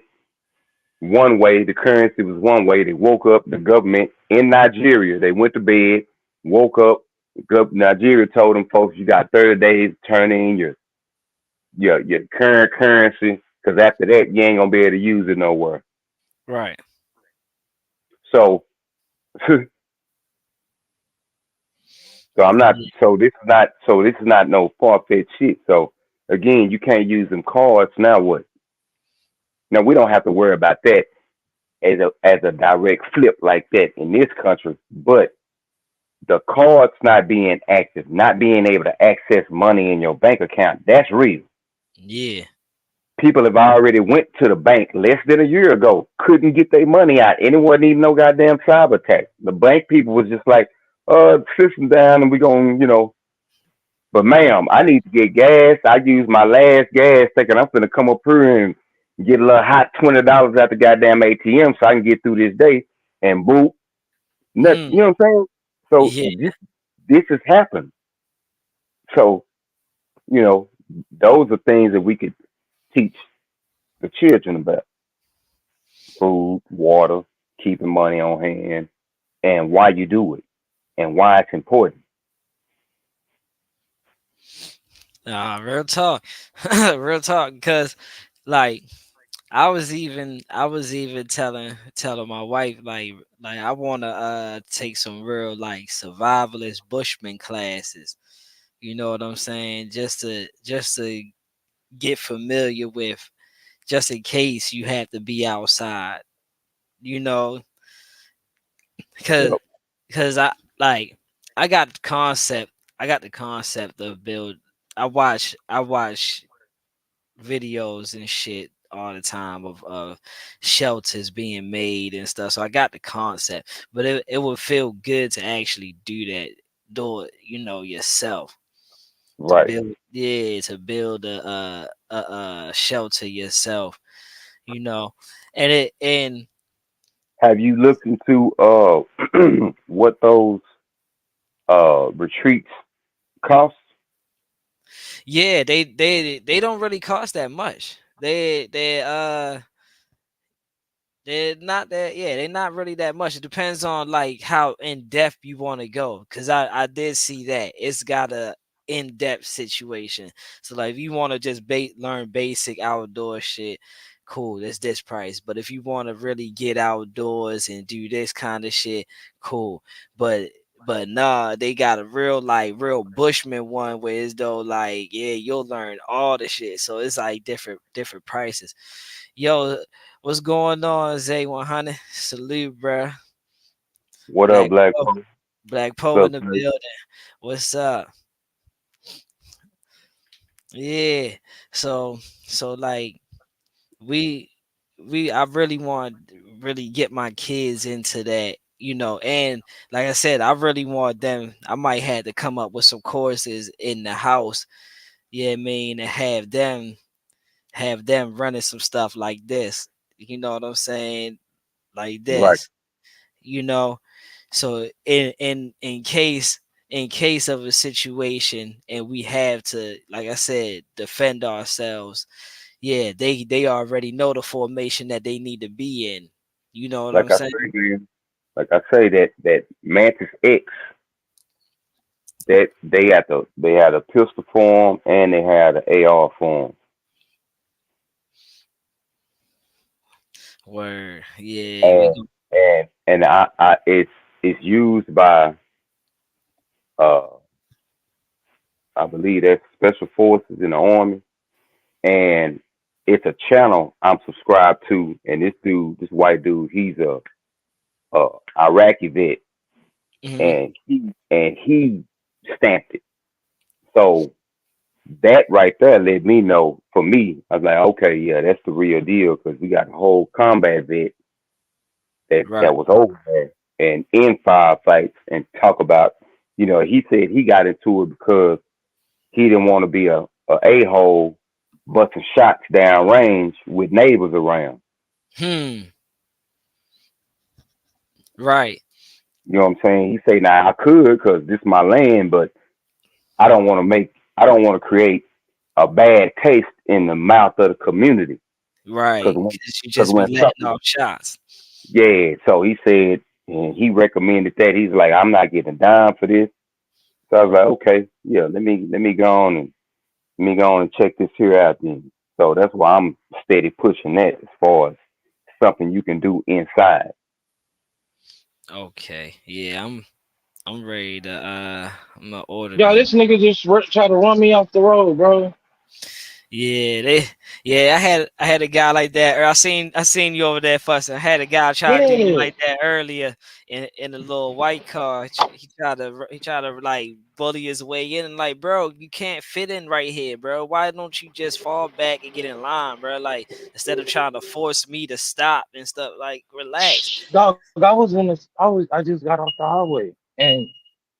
one way, the currency was one way. They woke up, the government in Nigeria, they went to bed, woke up. Nigeria told them folks, you got 30 days to turn in your current currency, because after that, you ain't gonna be able to use it nowhere. Right. So, so I'm not. Yeah. This is not no far fetched shit. So again, you can't use them cards. Now what? Now we don't have to worry about that as a direct flip like that in this country, but the cards not being active, not being able to access money in your bank account, that's real. Yeah. People have already went to the bank less than a year ago, couldn't get their money out. Anyone need no goddamn cyber attack. The bank people was just like, system down and we gonna. But ma'am, I need to get gas. I use my last gas thinking I'm gonna come up here and get a little hot $20 out the goddamn ATM so I can get through this day and boot. Nothing, Mm. you know what I'm saying? So Yeah. this has happened. So, you know, those are things that we could teach the children about: food, water, keeping money on hand, and why you do it and why it's important. Real talk. Real talk. Because like I was even telling my wife like I wanna take some real like survivalist bushman classes. You know what I'm saying? Just to get familiar with just in case you have to be outside, you know, because Yep. because I got the concept. I got the concept of build. I watch videos and shit all the time of shelters being made and stuff. So I got the concept, but it would feel good to actually do that, do it, yourself. To Right. build, yeah, to build a shelter yourself, you know, and Have you looked into what those retreats cost? yeah, they don't really cost that much. They're not that, yeah, they're not really that much. It depends on like how in depth you want to go. Cause I did see that. It's got a in depth situation. So like if you want to just learn basic outdoor shit, cool, that's this price. But if you want to really get outdoors and do this kind of shit, cool. But nah, they got a real bushman one where it's though like, yeah, you'll learn all the shit. So it's like different prices. Yo, what's going on, Zay 100? Salute, bruh. What up, Black Black Poe. folks? Black Poe What's in the up, man? building. What's up? Yeah. So like we I really want really get my kids into that, and like I said, I really want them. I might have to come up with some courses in the house, yeah, I mean, and have them running some stuff like this. You know what I'm saying? Like Right. this, you know. So in case of a situation and we have to, like I said, defend ourselves, yeah, they already know the formation that they need to be in. You know what I'm Like I saying? say, man. Like I say, that Mantis X, that they had a pistol form and they had an AR form, Where yeah, we and go. I it's used by uh I believe that's special forces in the army, and it's a channel I'm subscribed to, and this white dude, he's a Iraqi vet, Hmm. and he stamped it. So that right there let me know. For me, I was like, okay, yeah, that's the real deal because we got a whole combat vet that Right. was over there and in firefights and talk about. He said he got into it because he didn't want to be a hole busting shots down range with neighbors around. Hmm. Right. You know what I'm saying? He say, now I could because this is my land, but I don't want to create a bad taste in the mouth of the community. Because Right. when, 'Cause you cause just be when letting something, off shots. yeah. So he said, and he recommended that. He's like, I'm not getting down for this. So I was like, okay, yeah, let me go on and let me go on and check this here out then. So that's why I'm steady pushing that as far as something you can do inside. Okay. Yeah, I'm ready to I'm gonna order Yo, them. this nigga just try to run me off the road, bro. Yeah, yeah, I had a guy like that. Or I seen you over there fussing. I had a guy try to do you Yeah. like that earlier in a little white car. He tried to like bully his way in, and like, bro, you can't fit in right here, bro. Why don't you just fall back and get in line, bro? Like, instead of trying to force me to stop and stuff, like, relax. Dog, I just got off the highway and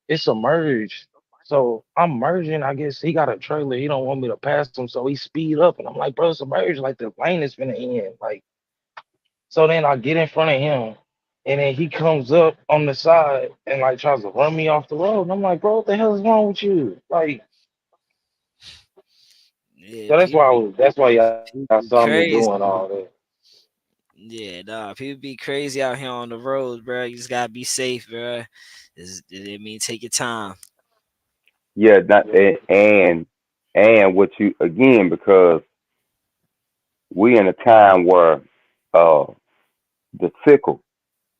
it's a merge. So I'm merging. I guess he got a trailer. He don't want me to pass him, so he speed up, and I'm like, bro, it's a merge. Like the lane is finna end. Like, so then I get in front of him, and then he comes up on the side and like tries to run me off the road. And I'm like, bro, what the hell is wrong with you? Like, Yeah, so people be that's why y'all saw people me be doing all crazy. that. Yeah, nah, people be crazy out here on the roads, bro. You just gotta be safe, bro. I mean, take your time. Yeah, and what you again because we in a time where uh the sickle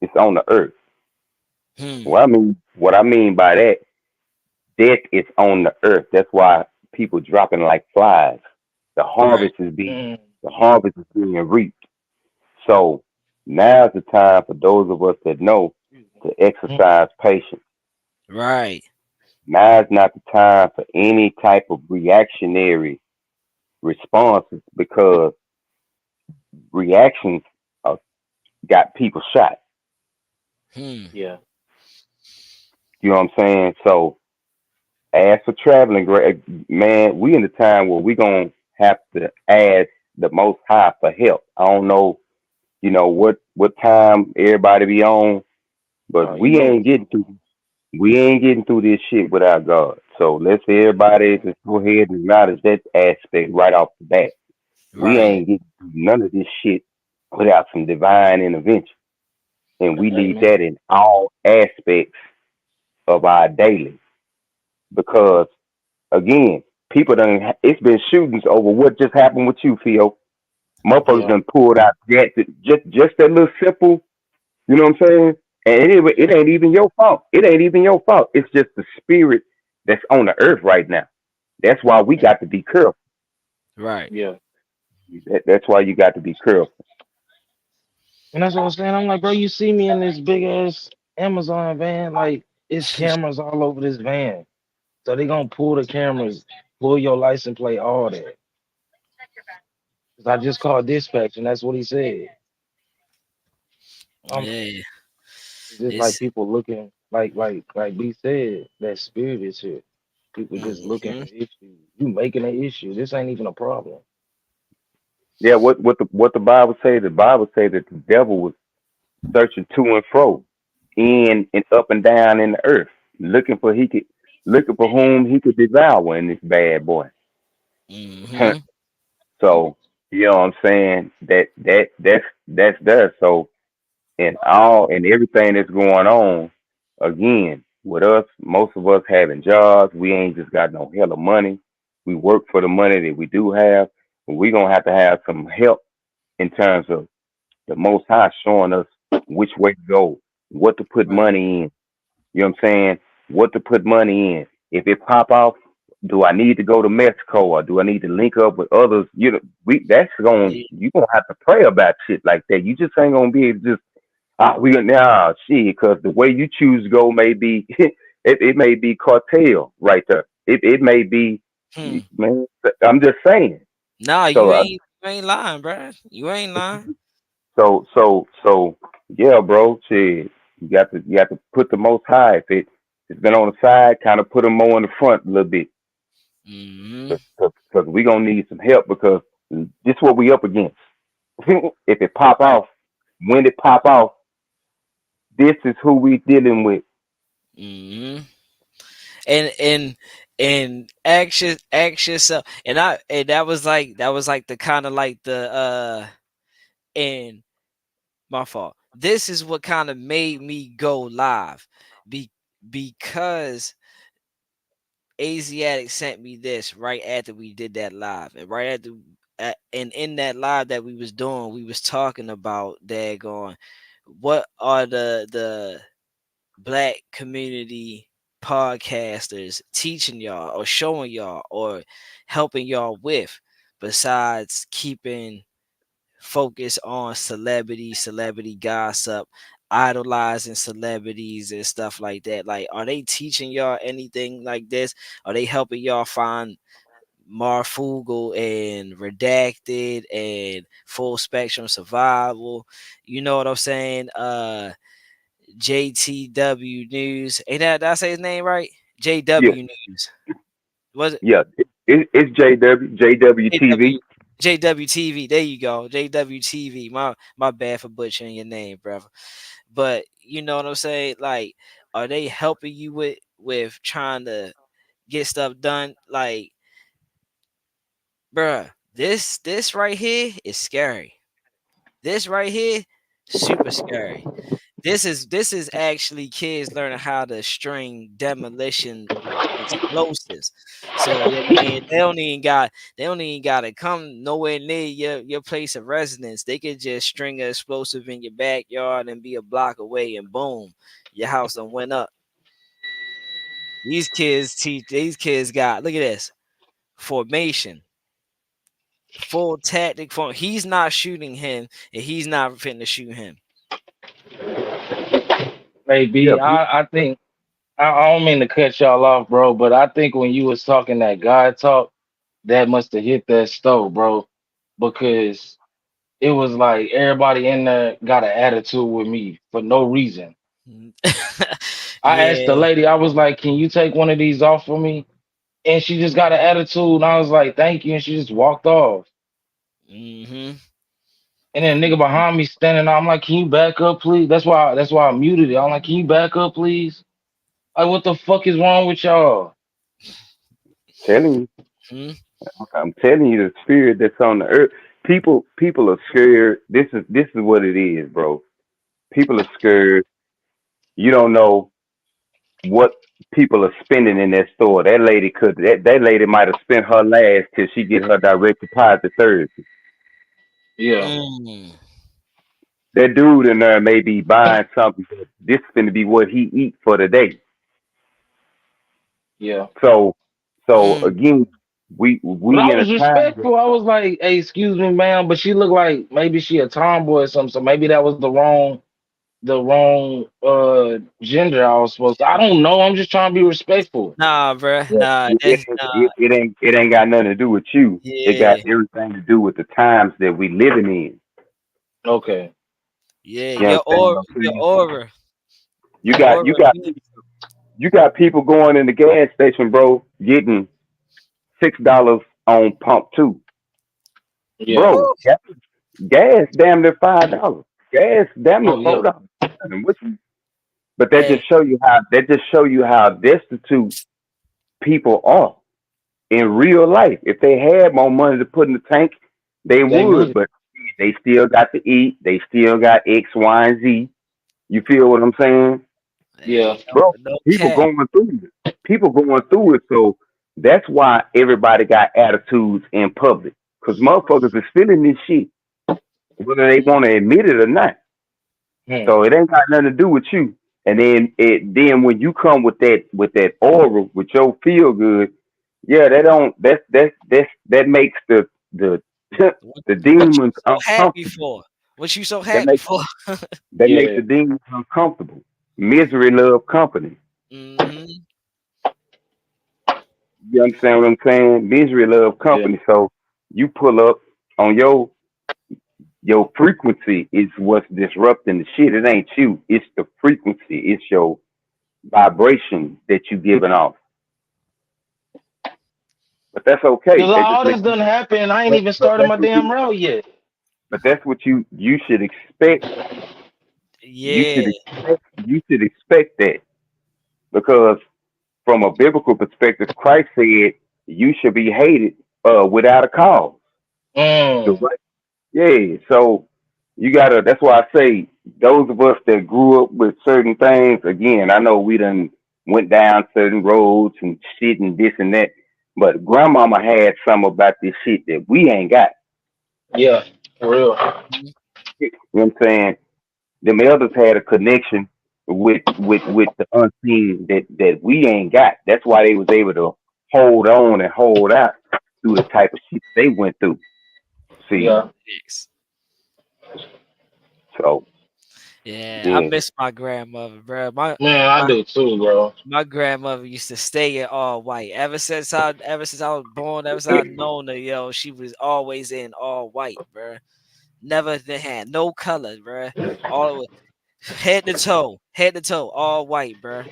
is on the earth. Hmm. What I mean by that, death is on the earth. That's why people dropping like flies. The Right. harvest is being Mm, the harvest is being reaped. So now's the time for those of us that know to mm, exercise patience. Right. Now's not the time for any type of reactionary responses because reactions uh, got people shot. Hmm. yeah, You know what I'm saying? So as for traveling, man, we in the time where we gonna have to ask the Most High for help. I don't know, what time everybody be on, but you know what's up. we ain't getting through this shit without God. So let's everybody just go ahead and acknowledge that aspect right off the bat. We Right. ain't getting through none of this shit without some divine intervention, and we need Amen. that in all aspects of our daily because again, people done. It's been shootings over what just happened with you, Theo. Motherfuckers Yeah, done pulled out just that little simple. You know what I'm saying? And it yeah, ain't even your fault. It ain't even your fault. It's just the spirit that's on the earth right now. That's why we got to be careful. Right. yeah. That's why you got to be careful. And that's what I'm saying. I'm like, bro, you see me in this big ass Amazon van, like it's cameras all over this van. So they gonna pull the cameras. pull your license plate, all that. 'Cause I just called dispatch, and that's what he said. I'm Yeah, it's just like it's people looking, like B said, that spirit is here. People just looking hmm for issues. You making an issue. This ain't even a problem. Yeah, what the Bible say? The Bible say that the devil was searching to and fro, in and up and down in the earth, looking for whom he could devour in this bad boy. hmm So you know what I'm saying? That's there. So and all and everything that's going on, again, with us, most of us having jobs, we ain't just got no hell of money. We work for the money that we do have. We gonna have to have some help in terms of the Most High showing us which way to go, what to put right. money in. You know what I'm saying? What to put money in. If it pop off, do I need to go to Mexico or do I need to link up with others? You know, Yeah. you gonna have to pray about shit like that. You just ain't gonna be able to just we gonna nah shit because the way you choose to go may be it may be cartel right there. It may be Hmm. man. I'm just saying. Nah, So you ain't lying, bruh. You ain't lying. so yeah, bro. Shit, you got to put the Most High. If it's been on the side, kind of put them more in the front a little bit, Hmm because we gonna need some help because this what we up against. If it pop Right. off, when it pop off, this is who we dealing with. hmm and ask yourself, and that was like the kind of like the and my fault. This is what kind of made me go live, be because Asiatic sent me this right after we did that live, and right after. And in that live that we was doing, we was talking about daggone what are the black community podcasters teaching y'all or showing y'all or helping y'all with, besides keeping focus on celebrity gossip, idolizing celebrities and stuff like that? Like, are they teaching y'all anything like this? Are they helping y'all find Marfugal and Redacted and Full Spectrum Survival? You know what I'm saying? JTW News. Ain't that, did I say his name right? Yeah, JW News. Was it yeah. It's JWTV. JW JWTV? There you go. JWTV. My bad for butchering your name, brother. But you know what I'm saying? Like, are they helping you with trying to get stuff done? Like, bruh, this right here is scary. This right here, super scary. This is actually kids learning how to string demolition explosives. So yeah, I mean they don't even got to come nowhere near your place of residence. They could just string an explosive in your backyard and be a block away, and boom, your house done went up. These kids got, look at this, formation, full tactic form. He's not shooting him, and he's not finna shoot him. Yeah, Maybe I think I don't mean to cut y'all off, bro, but I think when you was talking that God talk, that must have hit that stove, bro, because it was like everybody in there got an attitude with me for no reason. I asked the Yeah. lady, I was like, "Can you take one of these off for me?" And she just got an attitude, and I was like, "Thank you," and she just walked off. hmm And then a nigga behind me standing there, I'm like, "Can you back up, please?" That's why I muted it. I'm like, "Can you back up, please?" Like, what the fuck is wrong with y'all? telling you. hmm I'm telling you, the spirit that's on the earth. People are scared. This is what it is, bro. People are scared. You don't know what people are spending in that store. That lady might have spent her last till she get her direct deposit Thursday. Yeah, Mm. That dude in there may be buying something. This is going to be what he eat for the day. yeah. So Mm. again, But I we in a was time. respectful. I was like, "Hey, excuse me, ma'am," but she looked like maybe she a tomboy or something. So maybe that was the wrong. the wrong gender I was supposed to. I don't know. I'm just trying to be respectful. Nah, bruh. Yeah, Nah, it, that's it, nah. it, it ain't it ain't got nothing to do with you. It got Yeah, everything to do with the times that we living in. Okay. yeah. You understand what I'm Your saying? aura, You your got aura. you got you got people going in the gas station, bro, getting $6 on pump two. Yeah. Bro, Woo. gas damn near $5. Gas damn near Oh yeah. $4. But Hey, that just show you how destitute people are in real life. If they had more money to put in the tank, they They would. would. But they still got to eat. They still got X, Y, and Z. You feel what I'm saying, Yeah. hey, bro? no People cap. going through it. People going through it. So that's why everybody got attitudes in public. Cause motherfuckers is feeling this shit, whether they want to admit it or not. Hmm. So it ain't got nothing to do with you. And then when you come with that aura, with your feel good, yeah, that makes the What, the what you demons so happy uncomfortable. for? What you so That happy makes for? that makes Yeah. the demons uncomfortable. Misery love company. Mm-hmm. You understand what I'm saying? Misery love Yeah. company. So you pull up on your frequency is what's disrupting the shit. It ain't you. It's the frequency. It's your vibration that you giving off. But that's okay. Cause That just all makes this done happened. I ain't but, even but started that's my what damn you route yet. but that's what you should expect. You Yeah, should expect that because from a biblical perspective, Christ said you should be hated without a cause. The Mm. right, yeah. So you gotta. That's why I say those of us that grew up with certain things. Again, I know we done went down certain roads and shit and this and that, but grandmama had some about this shit that we ain't got. Yeah. For real. mhm, You know what I'm saying? Them elders had a connection with the unseen that we ain't got. That's why they was able to hold on and hold out through the type of shit they went through. See, Yeah. yes. so Yeah, I yeah, miss my grandmother, bro. Man, I My do too, bro. my grandmother used to stay in all white. Ever since I was born, ever since I known her, yo, she was always in all white, bro. Never had no color, bro. All head to toe, all white, bro.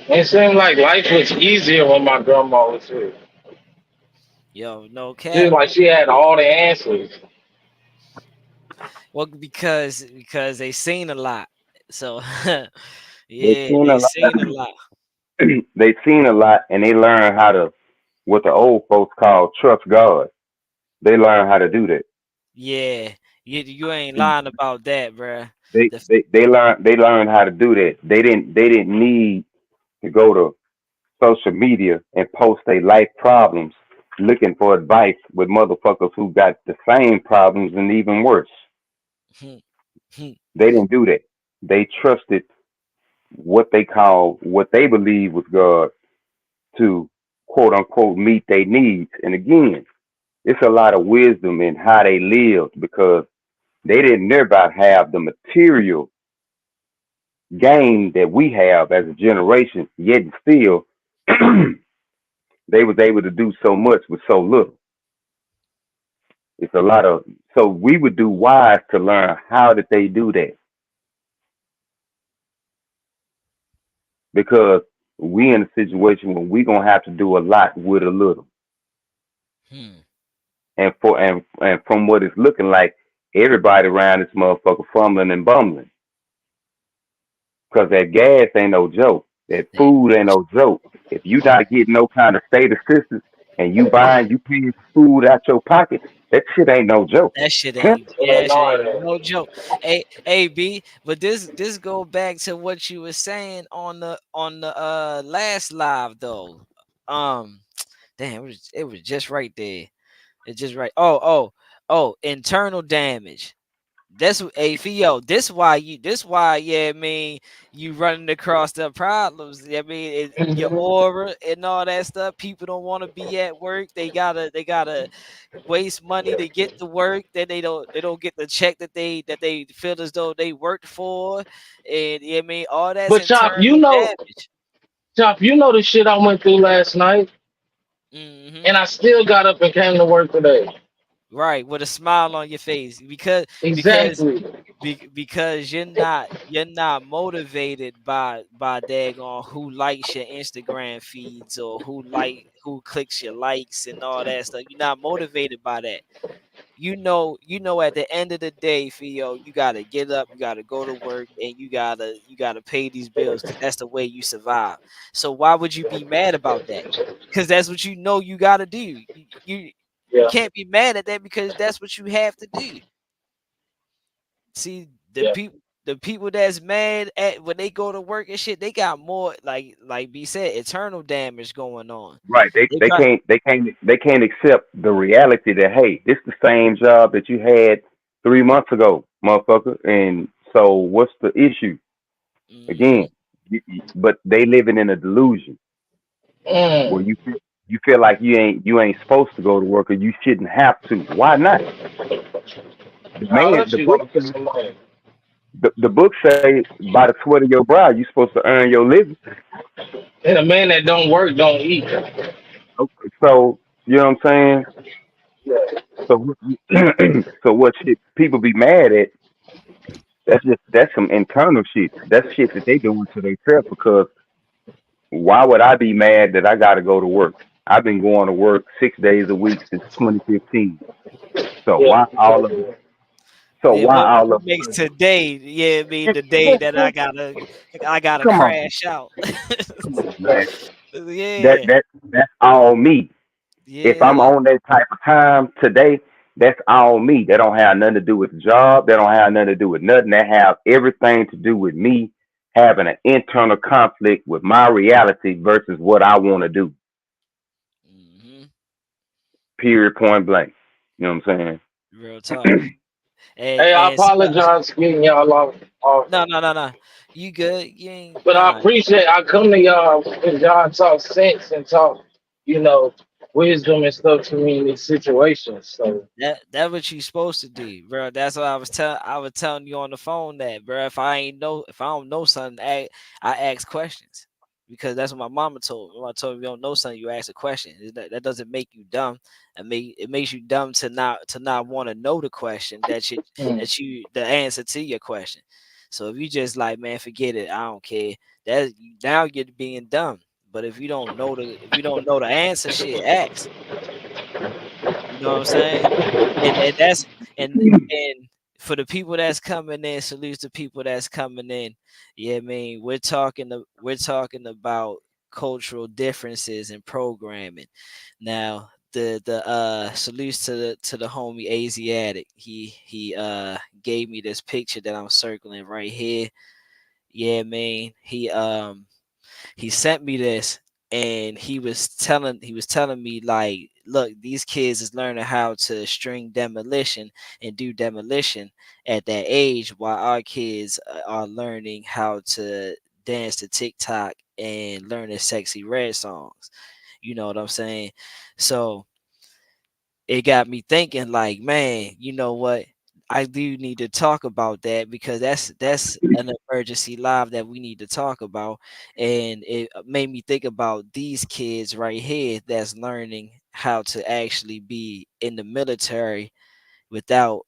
It seemed like life was easier when my grandma was here. Yo, no Seemed cap. like she had all the answers. Well, because they seen a lot. So they yeah, seen they a lot. seen a lot. They seen a lot, and they learn how to what the old folks call trust God. They learn how to do that. Yeah, you ain't lying about that, bruh. The They learn how to do that. They didn't need to go to social media and post their life problems looking for advice with motherfuckers who got the same problems and even worse. They didn't do that. They trusted what they believe was God to quote unquote meet their needs. And again, it's a lot of wisdom in how they lived because they didn't nearby have the material gain that we have as a generation, yet and still they was able to do so much with so little. It's a lot of so we would do wise to learn how did they do that because we in a situation where we gonna have to do a lot with a little. hmm. And from what it's looking like, everybody around this motherfucker fumbling and bumbling. Cause that gas ain't no joke. That Hey, food ain't no joke. If you not getting no kind of state assistance and you paying for food out your pocket, that shit ain't no joke. yeah, that shit Lord, ain't no joke. Hey, B, but this go back to what you were saying on the last live though. Um, damn, it was just right there. It's just right. Oh, internal damage. That's a Theo. This why yeah, I mean you running across the problems. I mean your Mhm. aura and all that stuff. People don't want to be at work. They gotta waste money to get to work. Then they don't get the check that they feel as though they worked for. And yeah, I mean all that's But internal damage. Chop, you know the shit I went through last night, Hmm. and I still got up and came to work today. Right, with a smile on your face because Exactly. because you're not motivated by daggone who likes your Instagram feeds or who clicks your likes and all that stuff. You're not motivated by that. You know at the end of the day, Theo, you gotta get up, you gotta go to work, and you gotta pay these bills because that's the way you survive. So why would you be mad about that? Because that's what you know you gotta do. You Yeah, can't be mad at that because that's what you have to do. See, yeah. the people that's mad at when they go to work and shit, they got more like B said, eternal damage going on. Right. They They they got can't they can't they can't accept the reality that hey, this the same job that you had 3 months ago, motherfucker. And so what's the issue? hmm Again, but they living in a delusion where Mm. you feel like you ain't supposed to go to work or you shouldn't have to. Why not? The man, Unless the you book gonna get says some money. the book say by the sweat of your brow you supposed to earn your living. And a man that don't work don't eat. Okay, so you know what I'm saying. Yeah, So so what shit people be mad at? That's some internal shit. That's shit that they doing to themselves because why would I be mad that I got to go to work? I've been going to work 6 days a week since 2015. So yeah, why all of it? So yeah, why what all of makes a today, yeah, I mean the day that I gotta come on, crash out. come on, man. That Yeah, that that's all me. If I'm yeah. on that type of time today, that's all me. That don't have nothing to do with the job. That don't have nothing to do with nothing. That have everything to do with me having an internal conflict with my reality versus what I want to do. Hmm. Period. Point blank. You know what I'm Real talk. And Hey, I and apologize for getting y'all off. no, no, no, no. You good? You ain't But I nah. appreciate I come to y'all because y'all talk sense and talk, you know, wisdom and stuff to me in these situations. So That what you supposed to do, bro. That's what I was telling you on the phone that, bro. If I don't know something, I ask questions because that's what my mama told me. My mama told me, you don't know something, you ask a question. That doesn't make you dumb. It makes you dumb to not want to know the question mm, the answer to your question. So if you just like, man, forget it, I don't care. That now you're being dumb. But if you don't know the answer, shit, ask. You know what I'm saying? And that's and for the people that's coming in, salutes to people that's coming in. Yeah, I mean, we're talking about cultural differences in programming. Now, the salutes to the homie Asiatic. He gave me this picture that I'm circling right here. Yeah, man. He sent me this and he was telling me like, look, these kids is learning how to string demolition and do demolition at that age while our kids are learning how to dance to TikTok and learning sexy red songs. You know what I'm saying? So it got me thinking like, man, you know what, I do need to talk about that because that's an emergency live that we need to talk about. And it made me think about these kids right here that's learning how to actually be in the military without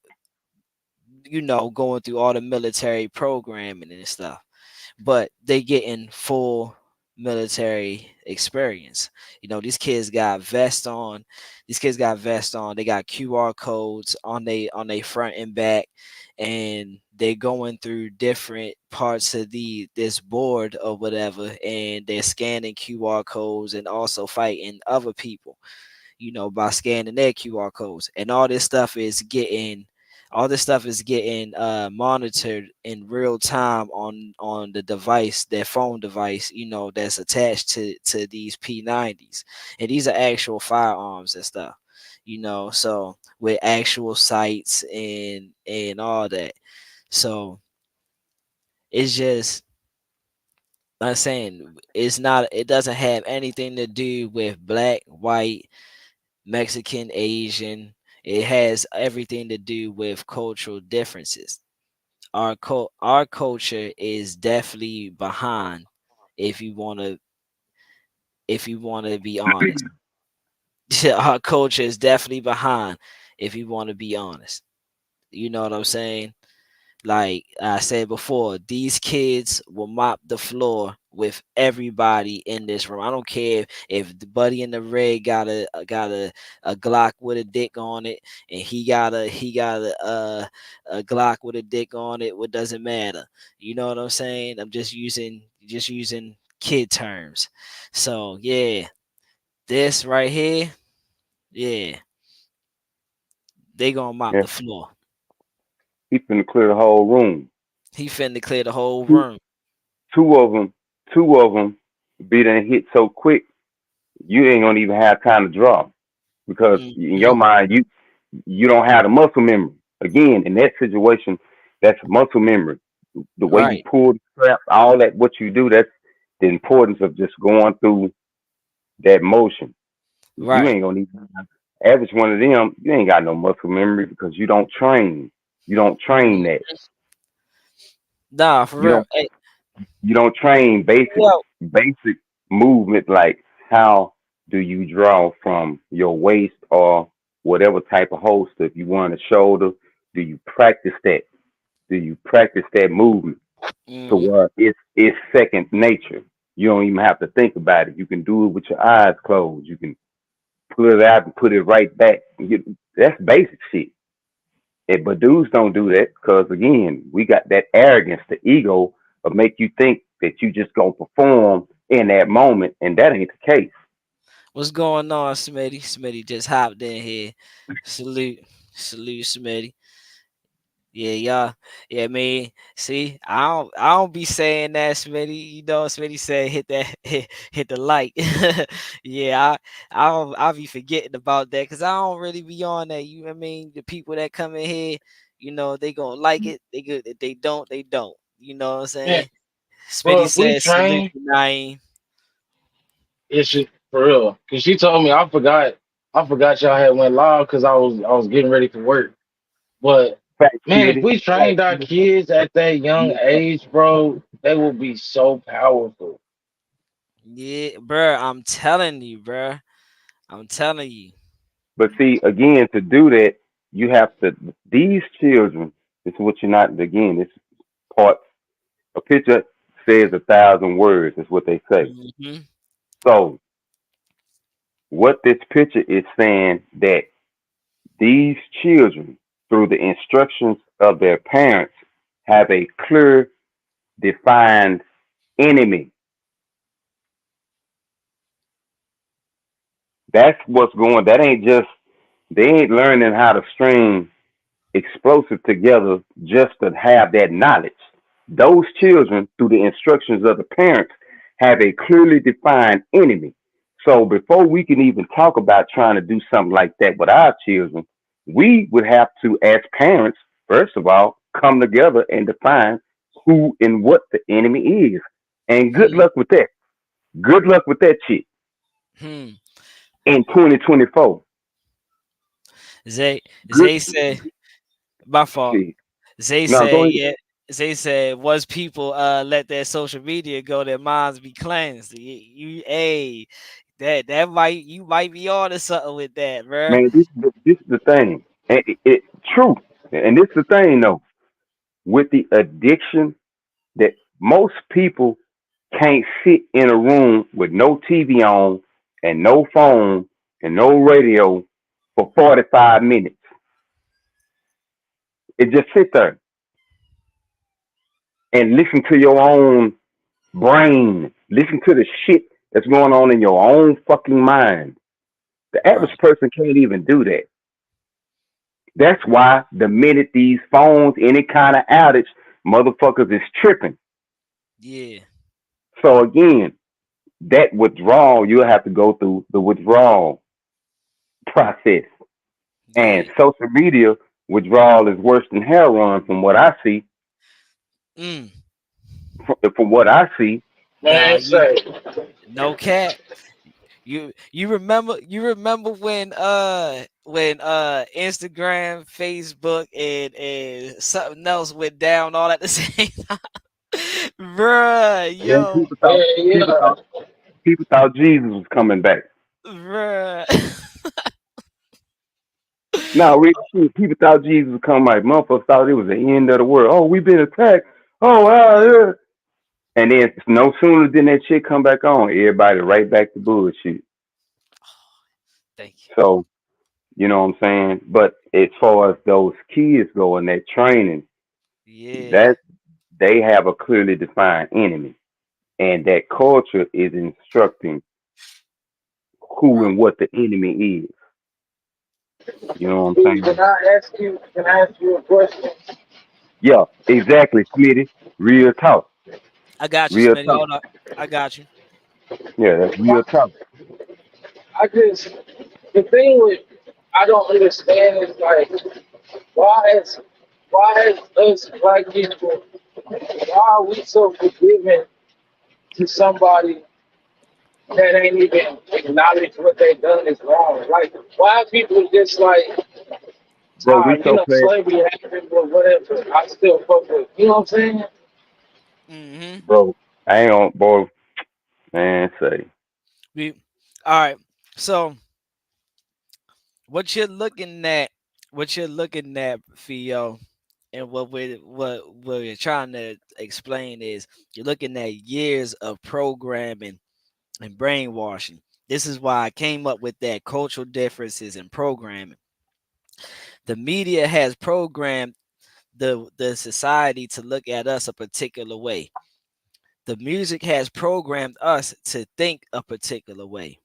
going through all the military programming and stuff, but they getting full military experience. These kids got vests on. They got QR codes on they front and back, and they're going through different parts of this board or whatever, and they're scanning QR codes and also fighting other people, by scanning their QR codes. And all this stuff is getting All this stuff is getting monitored in real time on the device, their phone device, that's attached to these P90s, and these are actual firearms and stuff, so with actual sights and all that. So it's just, I'm saying, it doesn't have anything to do with black, white, Mexican, Asian. It has everything to do with cultural differences. Our culture is definitely behind, if you want to be honest. Our culture is definitely behind, if you want to be honest. You know what I'm saying? Like I said before, these kids will mop the floor with everybody in this room. I don't care if the buddy in the red got a Glock with a dick on it, and he got a Glock with a dick on it. What doesn't matter? You know what I'm saying? I'm just using kid terms. So yeah, this right here, yeah, they gonna mop Yeah, the floor. he finna clear the whole room. He finna clear the whole Two, room. two of them, two of them, be done hit so quick you ain't gonna even have time to draw because in Hmm. your mind you don't have the muscle memory. Again, in that situation, that's muscle memory. The way you Right. pull the strap, all that, what you do, that's the importance of just going through that motion. You Right. ain't gonna need average one of them. You ain't got no muscle memory because you don't train. You don't train Mhm. that. Nah, for You real. don't. Hey, You don't train yo, basic movement like how do you draw from your waist or whatever type of holster. If you want a shoulder, do you practice that? Do you practice that movement to hmm where it's second nature? You don't even have to think about it. You can do it with your eyes closed. You can pull it out and put it right back. That's basic shit. But dudes don't do that because again, we got that arrogance, the ego of make you think that you just gonna perform in that moment, and that ain't the case. what's going on, Smitty? Smitty just hopped in here. Salute, salute, Smitty. Yeah, y'all. Yeah, see, I don't be saying that, Smitty. Smitty said hit that, hit the like. Yeah, I'll be forgetting about that because I don't really be on that. You know what I mean? The people that come in here, they gonna like it. They good. If they don't, they don't. You know what I'm Yeah, saying? bro. Smitty If we said salute train, to Naeem. it should for real. Cause she told me I forgot y'all had went live because I was getting ready for work. But Fact, man, if Smitty. we Fact, trained our Smitty. kids at that young age, bro, they will be so powerful. Yeah, bruh, I'm telling you, bruh. I'm telling you. But see, again, to do that, you have to. These children. This is what you're not. Again, this part. A picture says 1,000 words. Is what they say. Hmm. So, what this picture is saying that these children, through the instructions of their parents, have a clear, defined enemy. That's what's going. That ain't just they ain't learning how to string explosive together just to have that knowledge. Those children, through the instructions of the parents, have a clearly defined enemy. So before we can even talk about trying to do something like that with our children, we would have to, as parents, first of all, come together and define who and what the enemy is. And good Hmm. luck with that. Good luck with that shit Hmm. in 2024. Zay Good Zay said, my fault. shit. Zay No, go said, ahead. yeah. Zay said, once people let their social media go, their minds be cleansed. Hey, that might you might be on to something with that, bruh. Man, this is the thing. And it true. And this is the thing though. With the addiction that most people can't sit in a room with no TV on and no phone and no radio for 45 minutes. It just sit there and listen to your own brain. Listen to the shit that's going on in your own fucking mind. The average Right. person can't even do that. That's why the minute these phones, any kind of outage, motherfuckers is tripping. Yeah. So again, that withdrawal, you'll have to go through the withdrawal process. And Yeah. social media withdrawal is worse than heroin from what I see. Mm. From what I see, Nah, Man, you say, no cap. You remember when Instagram, Facebook, and something else went down all at the same time? Bruh, yeah, yo, people yeah. thought people thought Jesus was coming back. bruh. Now, real shit, people thought Jesus was coming back. Motherfuckers thought it was the end of the world. Oh, we've been attacked. Oh, yeah. And then no sooner than that shit come back on, everybody right back to bullshit. Thank you. So, you know what I'm saying? But as far as those kids go in that training, Yeah. that they have a clearly defined enemy. And that culture is instructing who Right. and what the enemy is. You know what I'm Can saying? I ask you a question? Yeah, exactly, Smitty. Real talk. I got you, Real Smitty. talk. Hold up. I got you. Yeah, that's real Why- talk. I just the thing with I don't understand is like why is why is us black people why are we so forgiving to somebody that ain't even acknowledge what they done is wrong? Like why are people just like Bro, we so fast. slavery happened or whatever, I still fuck with. You know what I'm saying? Mm-hmm. Bro, I ain't on, boy, man, say. We, all right. So what you're looking at, what you're looking at, Theo, and what we're trying to explain is you're looking at years of programming and brainwashing. This is why I came up with that cultural differences in programming. The media has programmed the society to look at us a particular way. The music has programmed us to think a particular way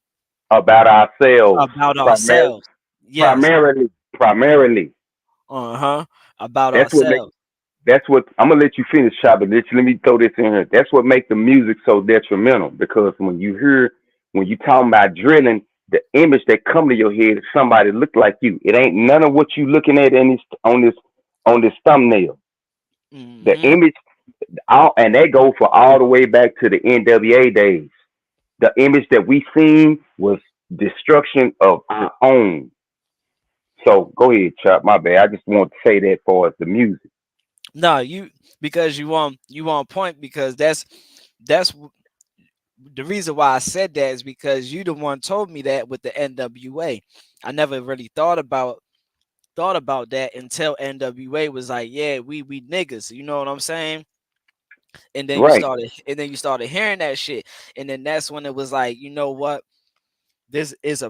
About ourselves, about primarily, ourselves. Yes. primarily, primarily. Uh-huh. About That's what make. ourselves. That's what I'm gonna let you finish, shop, but let me throw this in here. That's what make the music so detrimental because when you talking about drilling, the image that come to your head is somebody look like you. It ain't none of what you looking at in this thumbnail. The Mm-hmm. image, all and that go for all the way back to the NWA days. The image that we seen was destruction of our own. So go ahead, Chop. My bad. I just want to say that for us, the music. No, because you want point because the reason why I said that is because you the one told me that with the NWA. I never really thought about that until NWA was like, yeah, we niggas, you know what I'm saying? And then you Right. started and then you started hearing that shit. And then that's when it was like, you know what? This is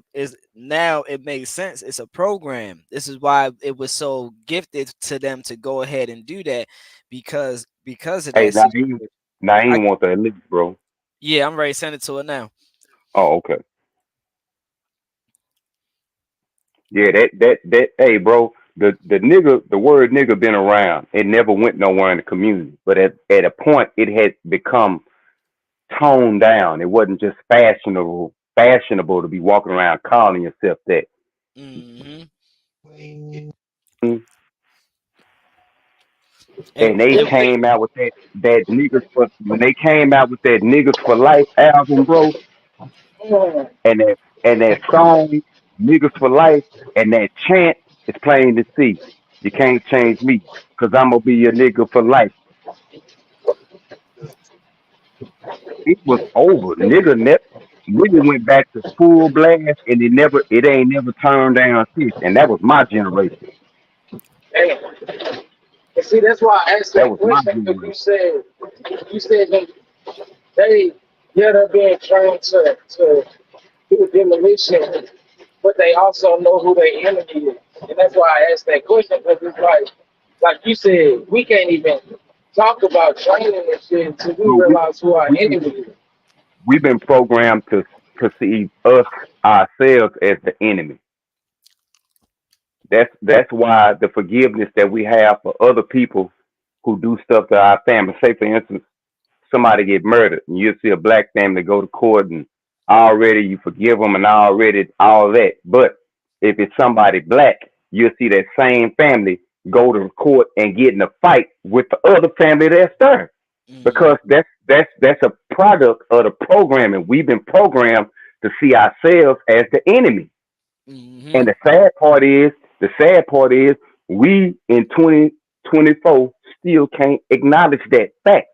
now it makes sense. It's a program. This is why it was so gifted to them to go ahead and do that because of Hey, that situation. now I I ain't want the elite, bro. Yeah, I'm ready to send it to her now. Oh, okay. Yeah, hey, bro, the word nigga been around. It never went nowhere in the community. But at a point, it had become toned down. It wasn't just fashionable to be walking around calling yourself that. Hmm. Mm. And And they it, came out with that niggas for when they came out with that niggas for life album, bro, Mm. and that song niggas for life and that chant is plain to see. You can't change me because I'm gonna be your nigga for life. It was over. Nigga went back to full blast and it ain't never turned down since. And that was my generation. Damn. And see, that's why I asked That that was my question because generation. you said that they yeah they're being trained to do demolition, but they also know who their enemy is, and that's why I asked that question because it's like you said, we can't even talk about training and shit until we So realize who our we enemy is. we've been programmed to perceive us ourselves as the enemy. That's why the forgiveness that we have for other people who do stuff to our family. Say for instance, somebody get murdered, and you see a black family go to court, and already you forgive them, and already all that. But if it's somebody black, you'll see that same family go to court and get in a fight with the other family that's there, Mm-hmm. because that's a product of the programming. We've been programmed to see ourselves as the enemy. Mm-hmm. And the sad part is, we in 2024 still can't acknowledge that fact.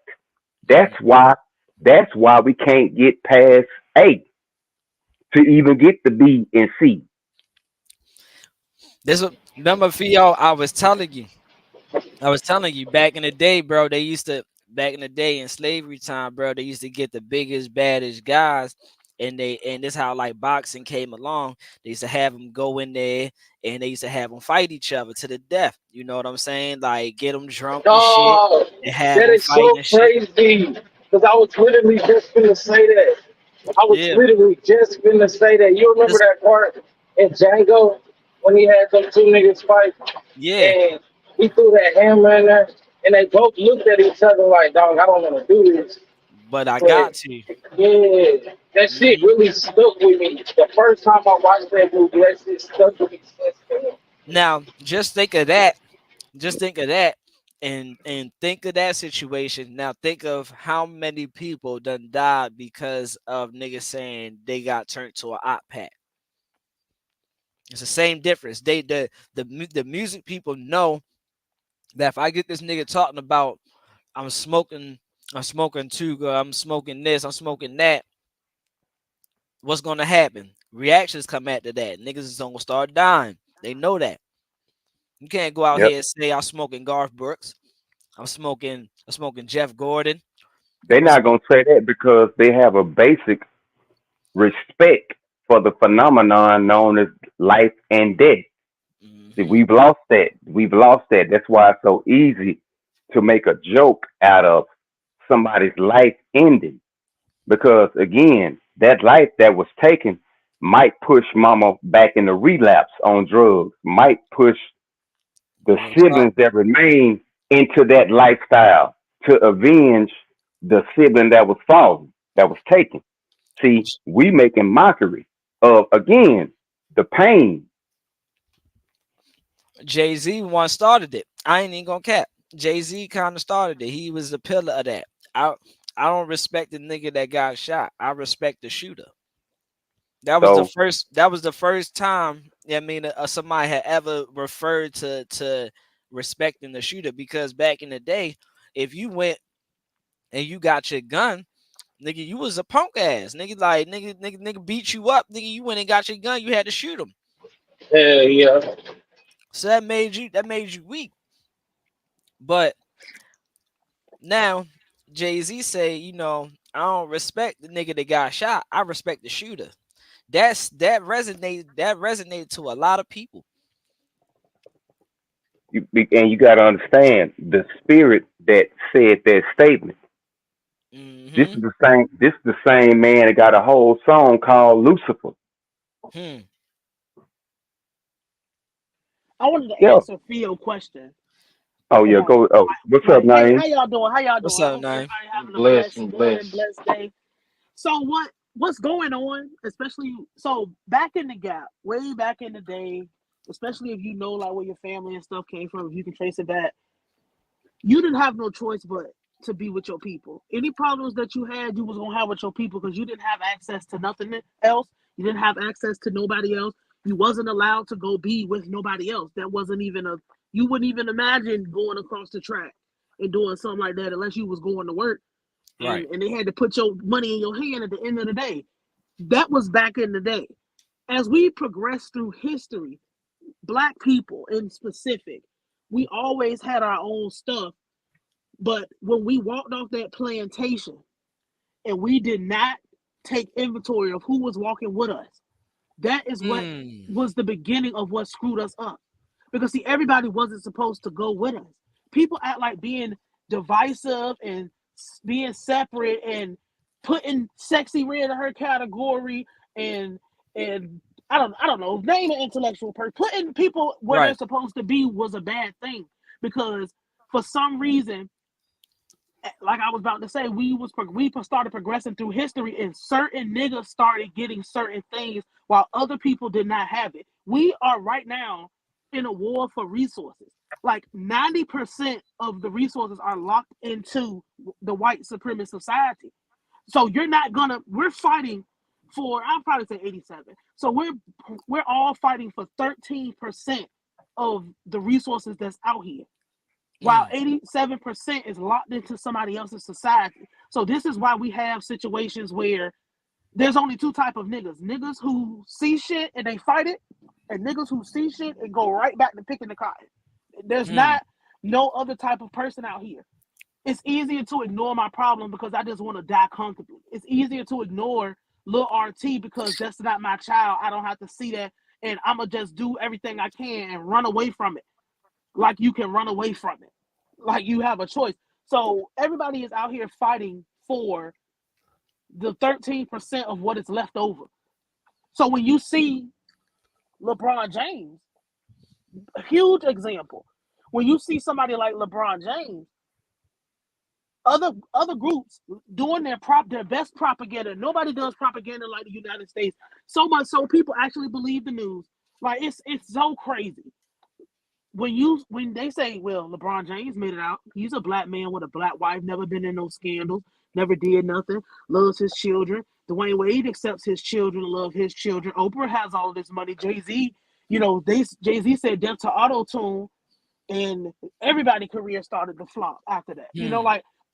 That's Mm-hmm. why that's why we can't get past A to even get the B and C. This what remember for y'all. I was telling you back in the day, bro. They used to back in the day in slavery time, bro. They used to get the biggest, baddest guys, and this how like boxing came along. They used to have them go in there, and they used to have them fight each other to the death. You know what I'm saying? Like get them drunk and shit, Dog, and have that them is so fighting and shit. crazy. Because I was literally just finna say that. I was Yeah, literally just finna say that. You remember this, that part in Django when he had them two niggas fight yeah. and he threw that hammer in there and they both looked at each other like, dog, I don't want to do this. But I got But to. yeah, that shit Mhm. really stuck with me. The first time I watched that movie, that shit stuck with me since then. Now just think of that. Just think of that, and think of that situation. Now think of how many people done died because of niggas saying they got turned to an op pack. It's the same difference. The music people know that if I get this nigga talking about I'm smoking, I'm smoking too, I'm smoking this, I'm smoking that, what's gonna happen? Reactions come after that. Niggas is gonna start dying. They know that. You can't go out Yep. here and say I'm smoking Garth Brooks. I'm smoking Jeff Gordon. They're I'm not smoking. gonna say that because they have a basic respect for the phenomenon known as life and death. See, Hmm. we've lost that. We've lost that. That's why it's so easy to make a joke out of somebody's life ending. Because again, that life that was taken might push mama back into relapse on drugs, might push the Real talk. siblings that remain into that lifestyle to avenge the sibling that was fallen, that was taken. See, we making mockery of, again, the pain. Jay Z once started it. I ain't even gonna cap. Jay Z kind of started it. He was the pillar of that. I I don't respect the nigga that got shot. I respect the shooter. That was the So first. That was the first time. I mean, somebody had ever referred to respecting the shooter because back in the day, if you went and you got your gun, nigga, you was a punk ass nigga. Like nigga beat you up, nigga. You went and got your gun. You had to shoot him. Hell yeah. So that made you weak. But now Jay Z say, I don't respect the nigga that got shot. I respect the shooter. That resonated to a lot of people. and you got to understand the spirit that said that statement. This Hmm. is the same. This is the same man that got a whole song called Lucifer. Hmm. I wanted to Yeah. answer Theo question Oh yeah. about Go. Oh, what's up, hey, how Naeem? y'all doing? How y'all What's doing? I up, hope name? everybody I'm having a blessed. blessed I'm morning, blessed. blessed day. So what's going on? Especially so back in the gap, way back in the day, especially if you know like where your family and stuff came from, if you can trace it back, you didn't have no choice but to be with your people. Any problems that you had, you was gonna have with your people because you didn't have access to nothing else. You didn't have access to nobody else. You wasn't allowed to go be with nobody else. That wasn't even a. You wouldn't even imagine going across the track and doing something like that unless you was going to work Right. and they had to put your money in your hand at the end of the day. That was back in the day. As we progress through history, black people in specific, we always had our own stuff, but when we walked off that plantation and we did not take inventory of who was walking with us, that is what Mm. was the beginning of what screwed us up. Because see, everybody wasn't supposed to go with us. People act like being divisive and being separate and putting sexy red in her category and and I don't know, name an intellectual person. Putting people where they're Right. supposed to be was a bad thing because for some reason, like I was about to say, we started progressing through history, and certain niggas started getting certain things while other people did not have it. We are right now in a war for resources. Like 90% of the resources are locked into the white supremacist society. So you're not gonna. We're fighting for. I'll probably say 87. So we're all fighting for 13% of the resources that's out here, while Mm. 87% is locked into somebody else's society. So this is why we have situations where there's only two type of niggas: niggas who see shit and they fight it, and niggas who see shit and go right back to picking the cotton. There's Mm. not no other type of person out here. It's easier to ignore my problem because I just want to die comfortably. It's easier to ignore Lil RT because that's not my child. I don't have to see that, and I'ma just do everything I can and run away from it. Like you can run away from it. Like you have a choice. So everybody is out here fighting for the 13% of what is left over. So when you see LeBron James, a huge example, when you see somebody like LeBron James, other groups doing their best propaganda. Nobody does propaganda like the United States. So much so people actually believe the news. Like it's so crazy. When they say, well, LeBron James made it out, he's a black man with a black wife, never been in no scandals, never did nothing, loves his children. Dwayne Wade accepts his children, love his children. Oprah has all this money. Jay-Z, Jay-Z said death to auto tune, and everybody's career started to flop after that. Mm.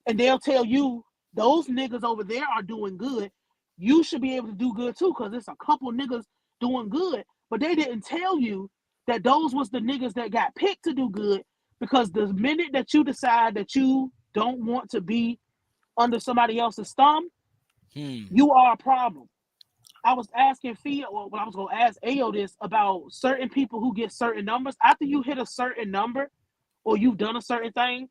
And they'll tell you those niggas over there are doing good. You should be able to do good too, because there's a couple niggas doing good. But they didn't tell you that those was the niggas that got picked to do good, because the minute that you decide that you don't want to be under somebody else's thumb, Mm. you are a problem. I was asking Fia, well, I was gonna ask Ayo this about certain people who get certain numbers. After you hit a certain number or you've done a certain thing,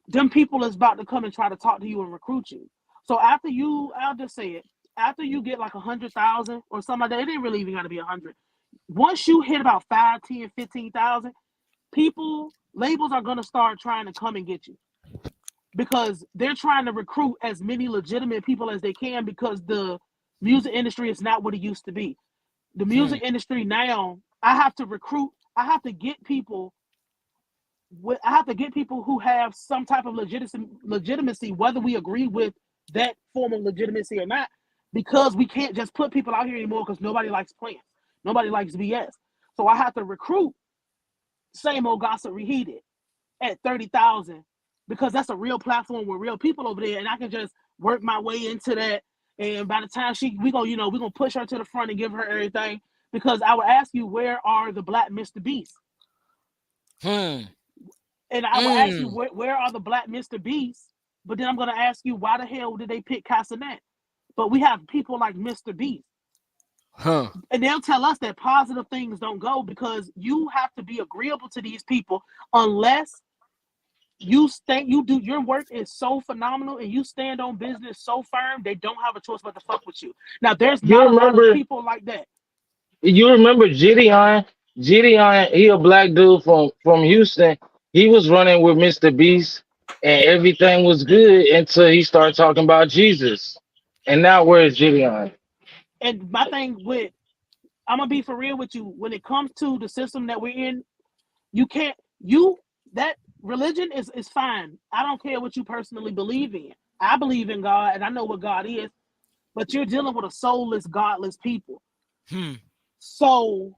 them people is about to come and try to talk to you and recruit you. So I'll just say it, after you get like 100,000 or something like that, it didn't really even got to be 100. Once you hit about 5, 10, 15,000, labels are gonna start trying to come and get you because they're trying to recruit as many legitimate people as they can because the music industry is not what it used to be. The Mm. music industry now, I have to recruit, I have to get people I have to get people who have some type of legitimacy, whether we agree with that form of legitimacy or not, because we can't just put people out here anymore because nobody likes plants. Nobody likes BS. So I have to recruit same old gossip reheated at 30,000 because that's a real platform with real people over there, and I can just work my way into that. And by the time we're gonna push her to the front and give her everything. Because I would ask you, where are the black Mr. Beast? Mm. And I will ask you, Mm. where are the black Mr. Beasts? But then I'm going to ask you, why the hell did they pick Casanet? But we have people like Mr. Beast. Huh. And they'll tell us that positive things don't go because you have to be agreeable to these people unless you do your work is so phenomenal and you stand on business so firm, they don't have a choice but to fuck with you. Now, there's You not a lot of remember? people like that. You remember Gideon? Gideon, he a black dude from Houston. He was running with Mr. Beast, and everything was good until he started talking about Jesus. And now where's Gideon? And my thing with, I'm going to be for real with you, when it comes to the system that we're in, you can't you that religion is fine. I don't care what you personally believe in. I believe in God and I know what God is, but you're dealing with a soulless, godless people. Hmm. So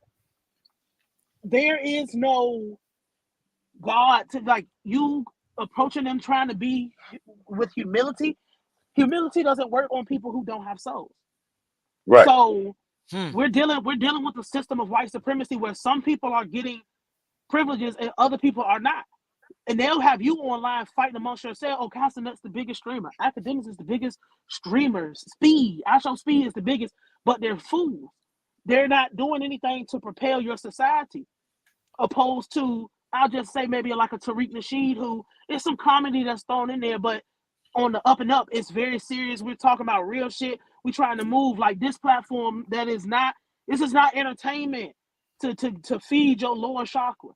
there is no God to, like, you approaching them trying to be with humility. Humility doesn't work on people who don't have souls. Right. So Hmm. we're dealing with a system of white supremacy where some people are getting privileges and other people are not. And they'll have you online fighting amongst yourself. Oh, Castanet's the biggest streamer. Academics is the biggest streamers. Speed, I show Speed is the biggest, but they're fools. They're not doing anything to propel your society. Opposed to, I'll just say maybe like a Tariq Nasheed, who is some comedy that's thrown in there, but on the up and up, it's very serious. We're talking about real shit. We're trying to move like this platform that is not. This is not entertainment to feed your lower chakra.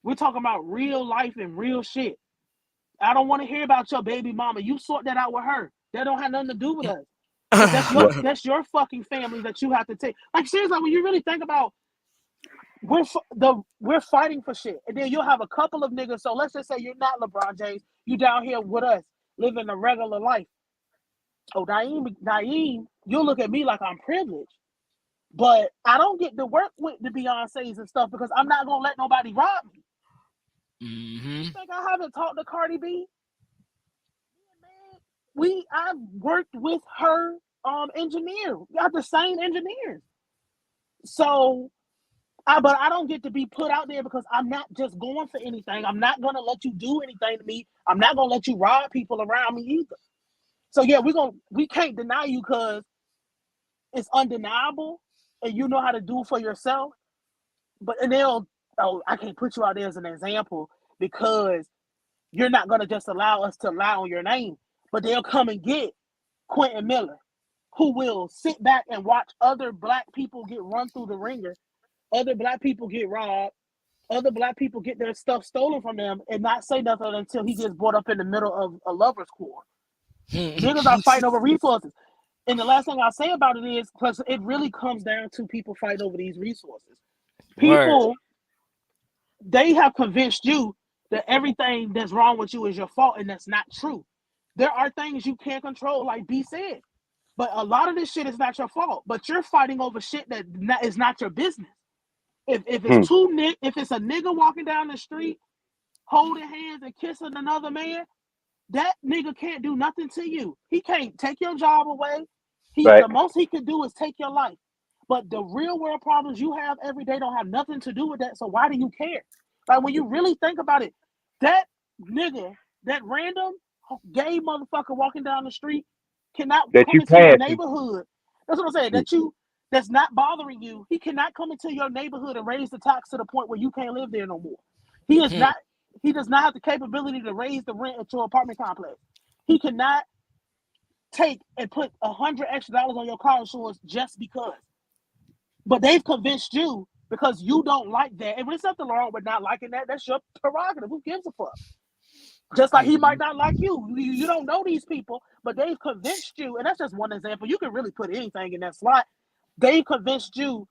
We're talking about real life and real shit. I don't want to hear about your baby mama. You sort that out with her. That don't have nothing to do with us. Because Well, that's your fucking family that you have to take. Like seriously, when you really think about we're fighting for shit, and then you'll have a couple of niggas. So let's just say you're not LeBron James. You down here with us, living a regular life. Oh, Naeem, you'll look at me like I'm privileged, but I don't get to work with the Beyonces and stuff because I'm not gonna let nobody rob me. Mm-hmm. You think I haven't talked to Cardi B? I've worked with her engineer. We got the same engineers. So but I don't get to be put out there because I'm not just going for anything. I'm not gonna let you do anything to me. I'm not gonna let you rob people around me either. So yeah, we can't deny you because it's undeniable and you know how to do for yourself. But and they'll I can't put you out there as an example because you're not gonna just allow us to lie on your name. But they'll come and get Quentin Miller, who will sit back and watch other black people get run through the ringer, other black people get robbed, other black people get their stuff stolen from them, and not say nothing until he gets brought up in the middle of a lover's quarrel. Niggas are fighting over resources. And the last thing I'll say about it is, because it really comes down to people fighting over these resources. Word. People, they have convinced you that everything that's wrong with you is your fault, and that's not true. There are things you can't control, like B said. But a lot of this shit is not your fault. But you're fighting over shit that is not your business. hmm, If it's a nigga walking down the street holding hands and kissing another man, that nigga can't do nothing to you. He can't take your job away. right. The most he can do is take your life. But the real world problems you have every day don't have nothing to do with that. So why do you care? Like when you really think about it, that nigga, that random gay motherfucker walking down the street cannot That come you into your passing. neighborhood. That's what I'm saying. Hmm, That's not bothering you. He cannot come into your neighborhood and raise the tax to the point where you can't live there no more. He is not. He does not have the capability to raise the rent at your apartment complex. He cannot take and put $100 extra on your car insurance just because. But they've convinced you because you don't like that. And there's nothing wrong with not liking that. That's your prerogative. Who gives a fuck? Just like he might not like you. You don't know these people, but they've convinced you. And that's just one example. You can really put anything in that slot. They've convinced you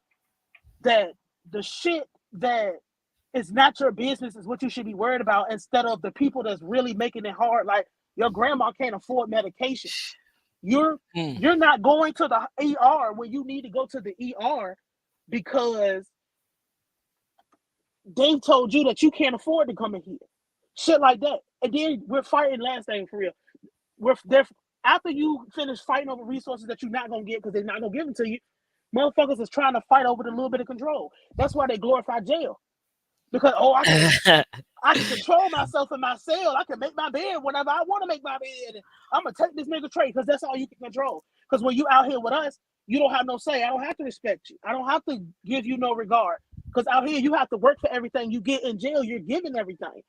that the shit that is not your business is what you should be worried about instead of the people that's really making it hard. Like your grandma can't afford medication. You're Mm. you're not going to the ER when you need to go to the ER because they told you that you can't afford to come in here. Shit like that. And then we're fighting last thing for real. We're there after you finish fighting over resources that you're not gonna get because they're not gonna give them to you. Motherfuckers is trying to fight over the little bit of control. That's why they glorify jail. Because I can control myself in my cell. I can make my bed whenever I want to make my bed. And I'm gonna take this nigga trait because that's all you can control. Because when you out here with us, you don't have no say. I don't have to respect you. I don't have to give you no regard. Because out here you have to work for everything you get. In jail, you're giving everything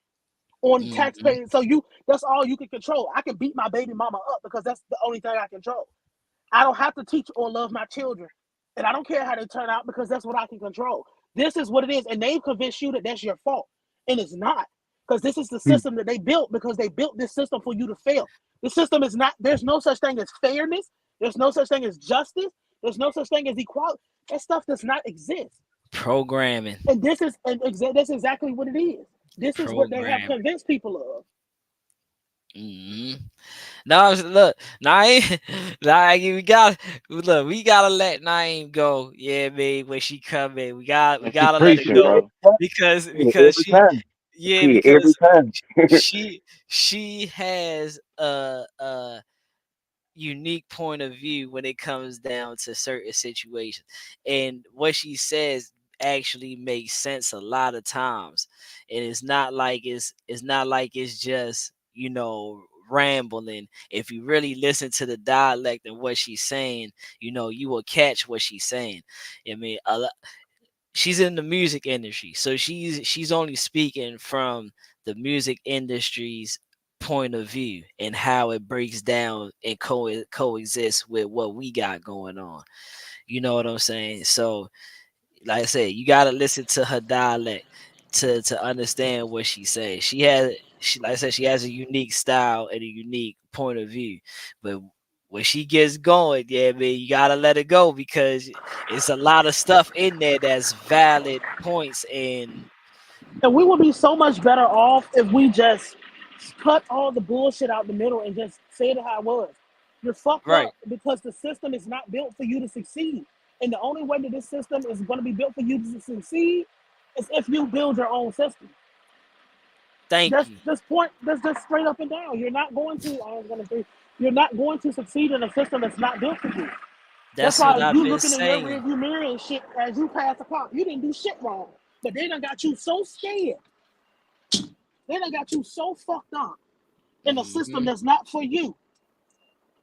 on Mhm. taxpayers. So that's all you can control. I can beat my baby mama up because that's the only thing I control. I don't have to teach or love my children. And I don't care how they turn out because that's what I can control. This is what it is. And they've convinced you that that's your fault. And it's not. Because this is the hmm, system that they built because they built this system for you to fail. The system is not, there's no such thing as fairness. There's no such thing as justice. There's no such thing as equality. That stuff does not exist. Programming. And that's exactly what it is. This is what they have Programming. convinced people of. Hmm. No, look, Naeem, Naeem, we gotta let Naeem go. Yeah, man, when she come in, we and she gotta let her preaching, go bro. Yeah, because every time. yeah, Yeah, every because time. she has a unique point of view when it comes down to certain situations, and what she says actually makes sense a lot of times, and it's not like it's just rambling. If you really listen to the dialect and what she's saying, you will catch what she's saying. I mean, she's in the music industry, so she's only speaking from the music industry's point of view and how it breaks down and coexists with what we got going on. You know what I'm saying? So, like I said, you gotta listen to her dialect to understand what she says. Like I said, she has a unique style and a unique point of view. But when she gets going, yeah, man, you gotta let it go because it's a lot of stuff in there that's valid points and And we would be so much better off if we just cut all the bullshit out the middle and just say it how it was. You're fucked right. up because the system is not built for you to succeed. And the only way that this system is going to be built for you to succeed is if you build your own system. Thank That's you. this point. That's just straight up and down. You're not going to. I was going to say you're not going to succeed in a system that's not built for you. That's That's what why I've you been looking in your saying. rearview mirror and shit as you pass the clock. You didn't do shit wrong, but they done got you so scared. They done got you so fucked up in a system Hmm. that's not for you.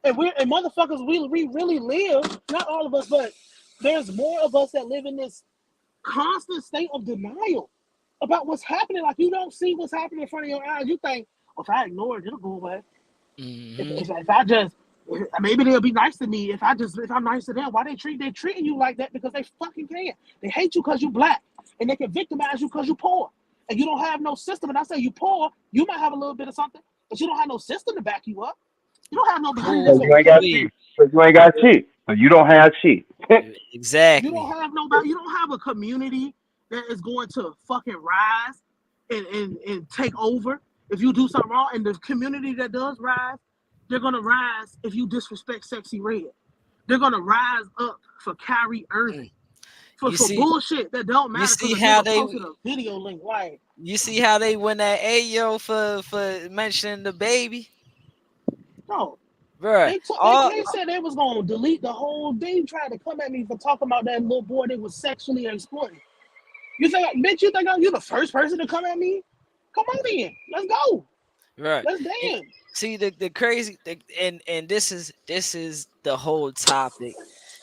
And motherfuckers, we really live. Not all of us, but there's more of us that live in this constant state of denial about what's happening. Like you don't see what's happening in front of your eyes. You think, well, if I ignore it, it'll go away. If, Hmm. if, if I just maybe they'll be nice to me if I'm nice to them. Why they treating you like that? Because they fucking can. They hate you because you black, and they can victimize you because you poor, and you don't have no system. And I say you poor, you might have a little bit of something, but you don't have no system to back you up. You don't have nobody Because that's Ooh, you gonna ain't got push shit. you. wait. Because you ain't got shit. So you don't have shit. You don't Exactly. have nobody. You don't have a community that is going to fucking rise and take over if you do something wrong. And the community that does rise, they're gonna rise if you disrespect Sexy Red. They're gonna rise up for Kyrie Irving Mm. You for see, bullshit that don't you matter because see a how nigga they posted a video link. Like, You see how they went at Ayo for mentioning the baby, no, bruh. they said they was gonna delete the whole thing. Tried to come at me for talking about that little boy that was sexually exploited. You think, bitch? You think you the first person to come at me? Come on in. Let's go. Right. Let's And dance. see the crazy and this is the whole topic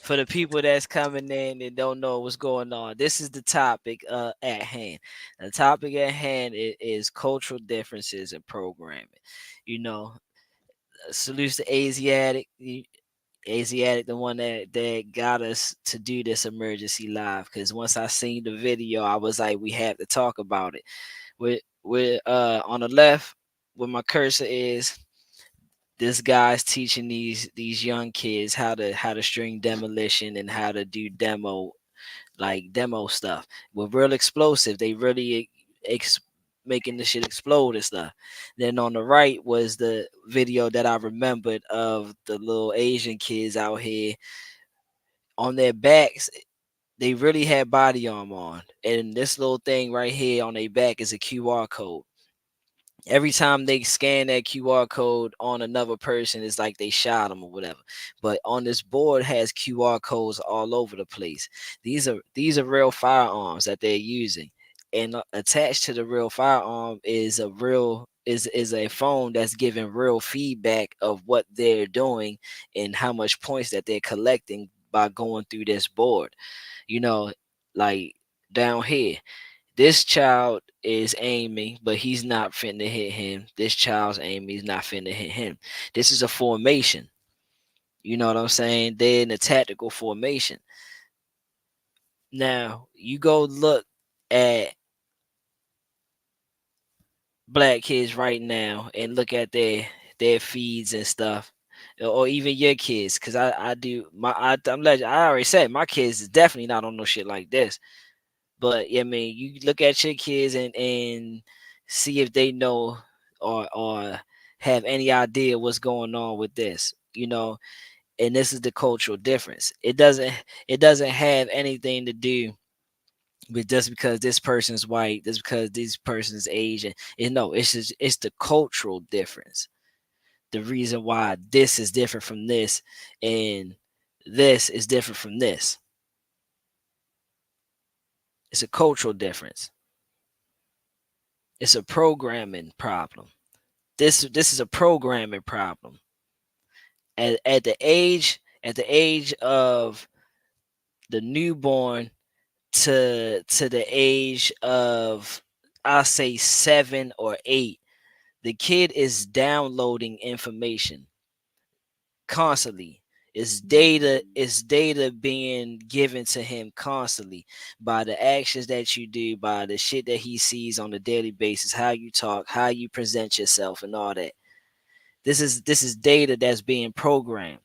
for the people that's coming in and don't know what's going on. This is the topic at hand. The topic at hand is cultural differences in programming. You know, salutes to Asiatic, the one that got us to do this emergency live. Because once I seen the video, I was like, we have to talk about it. With on the left, where my cursor is, this guy's teaching these young kids how to string demolition and how to do demo stuff with real explosive. They really making the shit explode and stuff. Then on the right was the video that I remembered of the little Asian kids out here on their backs. They really had body armor on, and this little thing right here on their back is a QR code. Every time they scan that QR code on another person, it's like they shot them or whatever. But on this board has QR codes all over the place. These are real firearms that they're using, and attached to the real firearm is a phone that's giving real feedback of what they're doing and how much points that they're collecting by going through this board. You know, like down here, this child is aiming, but he's not finna hit him. This child's aiming, he's not finna hit him. This is a formation. You know what I'm saying? They're in a tactical formation. Now, you go look at black kids right now and look at their feeds and stuff. Or even your kids, cause I do I'm legend. I already said my kids is definitely not on no shit like this. But yeah, I mean, you look at your kids and see if they know or have any idea what's going on with this. And this is the cultural difference. It doesn't have anything to do with just because this person's white, just because this person's Asian. No, it's the cultural difference. The reason why this is different from this and this is different from this. It's a cultural difference. It's a programming problem. This is a programming problem. At the age of the newborn to the age of, I'll say 7 or 8, The kid is downloading information constantly. It's data being given to him constantly by the actions that you do, by the shit that he sees on a daily basis, how you talk, how you present yourself, and all that. This is data that's being programmed.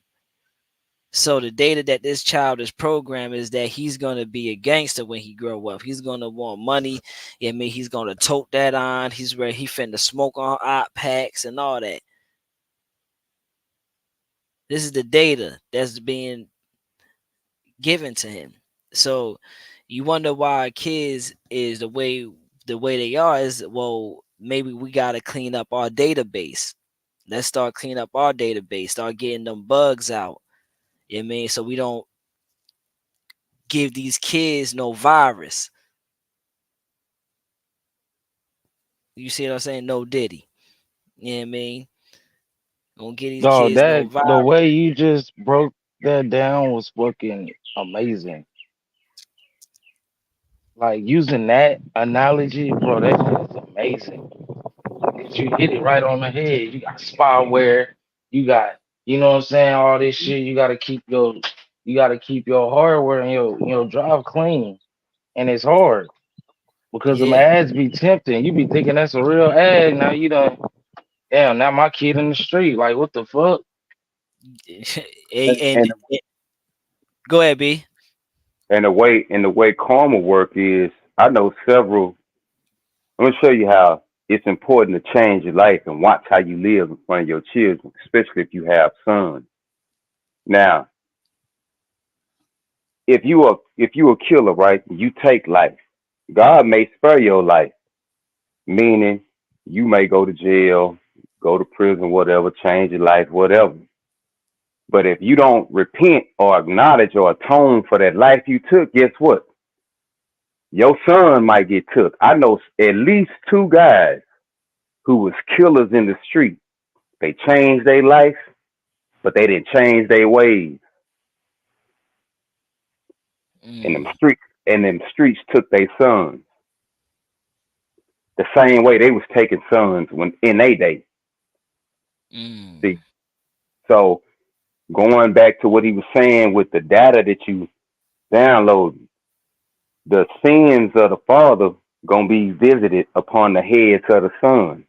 So the data that this child is programmed is that he's gonna be a gangster when he grow up. He's gonna want money. I mean, he's gonna tote that on. He's where he finna smoke on op packs and all that. This is the data that's being given to him. So you wonder why kids is the way they are is, well, maybe we gotta clean up our database. Let's start cleaning up our database, start getting them bugs out. You know what I mean? So we don't give these kids no virus. You see what I'm saying? No diddy. You know what I mean? Don't give these Dog, kids no that virus. the way you just broke that down was fucking amazing. Like using that analogy, bro, that shit is amazing. 'Cause you hit it right on the head. You got spyware, you got, you know what I'm saying, all this shit. You gotta keep your hardware and your drive clean. And it's hard because them Yeah. ads be tempting. You be thinking that's a real ad. Now you done, damn, now my kid in the street. Like, what the fuck? and And go ahead, B. and the way karma work is, I know several. I'm gonna show you how it's important to change your life and watch how you live in front of your children, especially if you have sons. Now, if you a killer, right? You take life. God may spare your life, meaning you may go to jail, go to prison, whatever, change your life, whatever. But if you don't repent or acknowledge or atone for that life you took, guess what? Your son might get took. I know at least two guys who was killers in the street. They changed their life, but they didn't change their ways. And them Mm, streets took their sons the same way they was taking sons when in their day. mm, See, so going back to what he was saying with the data that you download, the sins of the father gonna be visited upon the heads of the son.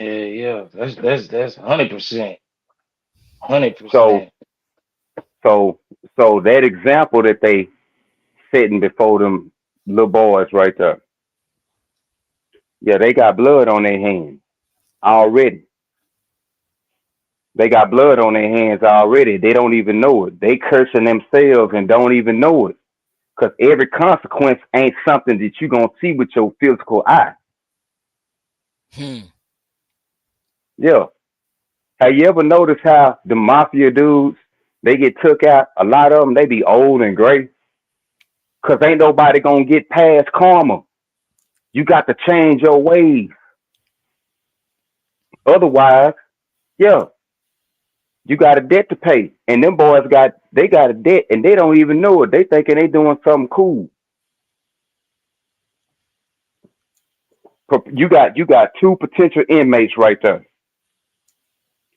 Yeah, yeah. That's 100%. 100%. So so so that example that they setting before them little boys right there, yeah, they got blood on their hands already. They got blood on their hands already. They don't even know it. They cursing themselves and don't even know it. Because every consequence ain't something that you gonna see with your physical eye. hmm, Yeah. Have you ever noticed how the mafia dudes they get took out? A lot of them they be old and gray. Cause ain't nobody gonna get past karma. You got to change your ways. Otherwise, yeah, you got a debt to pay. And them boys got a debt and they don't even know it. They thinking they doing something cool. You got two potential inmates right there.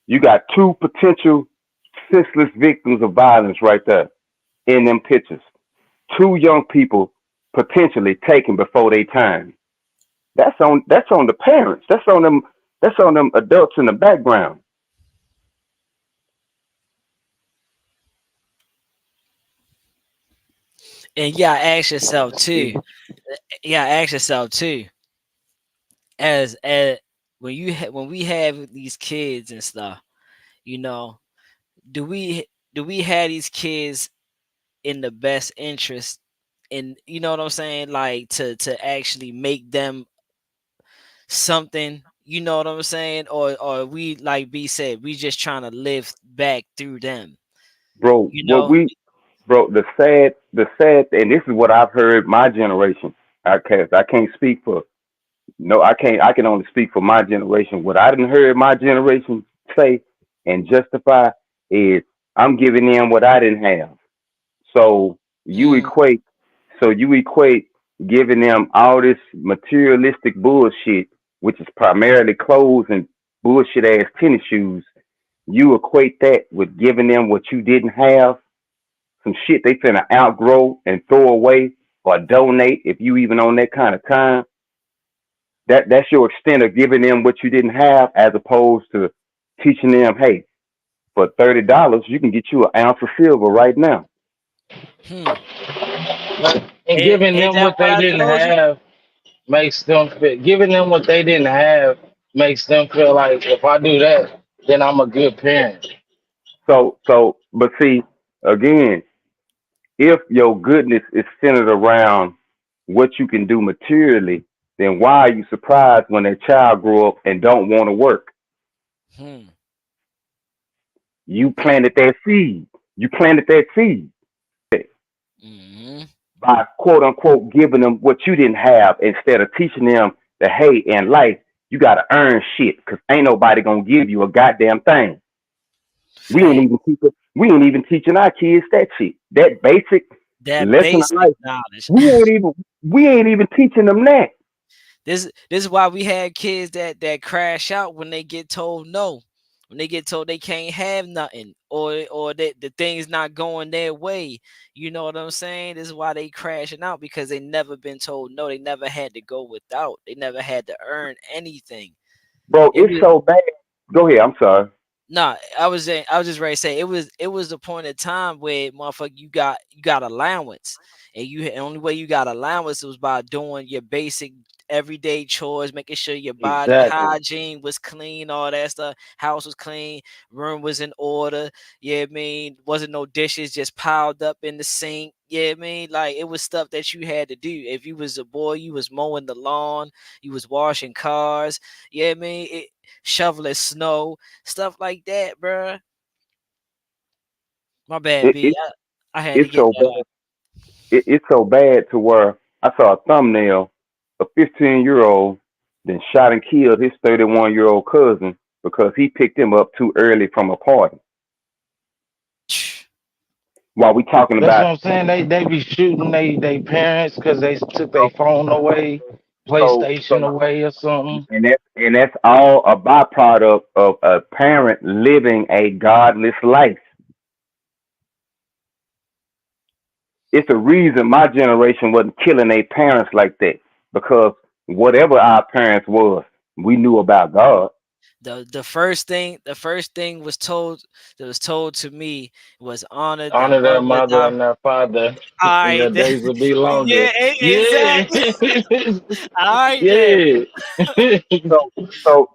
You got two potential senseless victims of violence right there in them pictures. Two young people potentially taken before their time. That's on the parents. That's on them adults in the background. and you gotta ask yourself too. You gotta ask yourself too. As when we have these kids and stuff, you know, do we have these kids in the best interest? And you know what I'm saying, like to actually make them something, you know what I'm saying, or we, like B said, we just trying to live back through them, Bro, you what know. we bro, the sad and this is what I've heard my generation. I can't speak for no, I can only speak for my generation. What I didn't heard my generation say and justify is I'm giving them what I didn't have. So you Mm, equate so you equate giving them all this materialistic bullshit which is primarily clothes and bullshit ass tennis shoes, you equate that with giving them what you didn't have, some shit they finna outgrow and throw away or donate if you even on that kind of time. That's your extent of giving them what you didn't have, as opposed to teaching them, hey, for $30 you can get you an ounce of silver right now. Hmm. But And giving ain't them that what what they I didn't told you? have makes them feel. Giving them what they didn't have makes them feel like if I do that, then I'm a good parent. But see, again, if your goodness is centered around what you can do materially, then why are you surprised when that child grow up and don't want to work? Hmm. You planted that seed. You planted that seed Hmm. by quote unquote giving them what you didn't have instead of teaching them that hey, in life you gotta earn shit because ain't nobody gonna give you a goddamn thing. We ain't Fact. even teaching. We ain't even teaching our kids that shit. That basic That lesson of basic life. knowledge. We ain't even. We ain't even teaching them that. This is why we had kids that crash out when they get told no, when they get told they can't have nothing, or that the thing's not going their way. You know what I'm saying? This is why they crashing out because they never been told no. They never had to go without. They never had to earn anything. Bro, It it's was so bad. Go ahead. I'm sorry. Nah, I was just ready to say it was the point of time where motherfucker you got allowance, and you the only way you got allowance was by doing your basic everyday chores, making sure your body Exactly. hygiene was clean, all that stuff, house was clean, room was in order. Yeah, I mean, wasn't no dishes just piled up in the sink. Yeah, I mean, like it was stuff that you had to do. If you was a boy, you was mowing the lawn, you was washing cars. Yeah, I mean, shoveling snow, stuff like that, bruh. My bad, It, B. it I had to it's get so that bad. out. It's so bad to where I saw a thumbnail. A 15-year-old then shot and killed his 31-year-old cousin because he picked him up too early from a party. While we talking That's what about I'm saying. They be shooting they parents because they took their phone away, so PlayStation away or something. and that's all a byproduct of a parent living a godless life. It's a reason my generation wasn't killing their parents like that because whatever our parents was, we knew about God. The first thing was told that was told to me was honor their Honor their mother. mother and their father, All and right, their days will be longer. yeah, Yeah, exactly. All right, then. yeah. So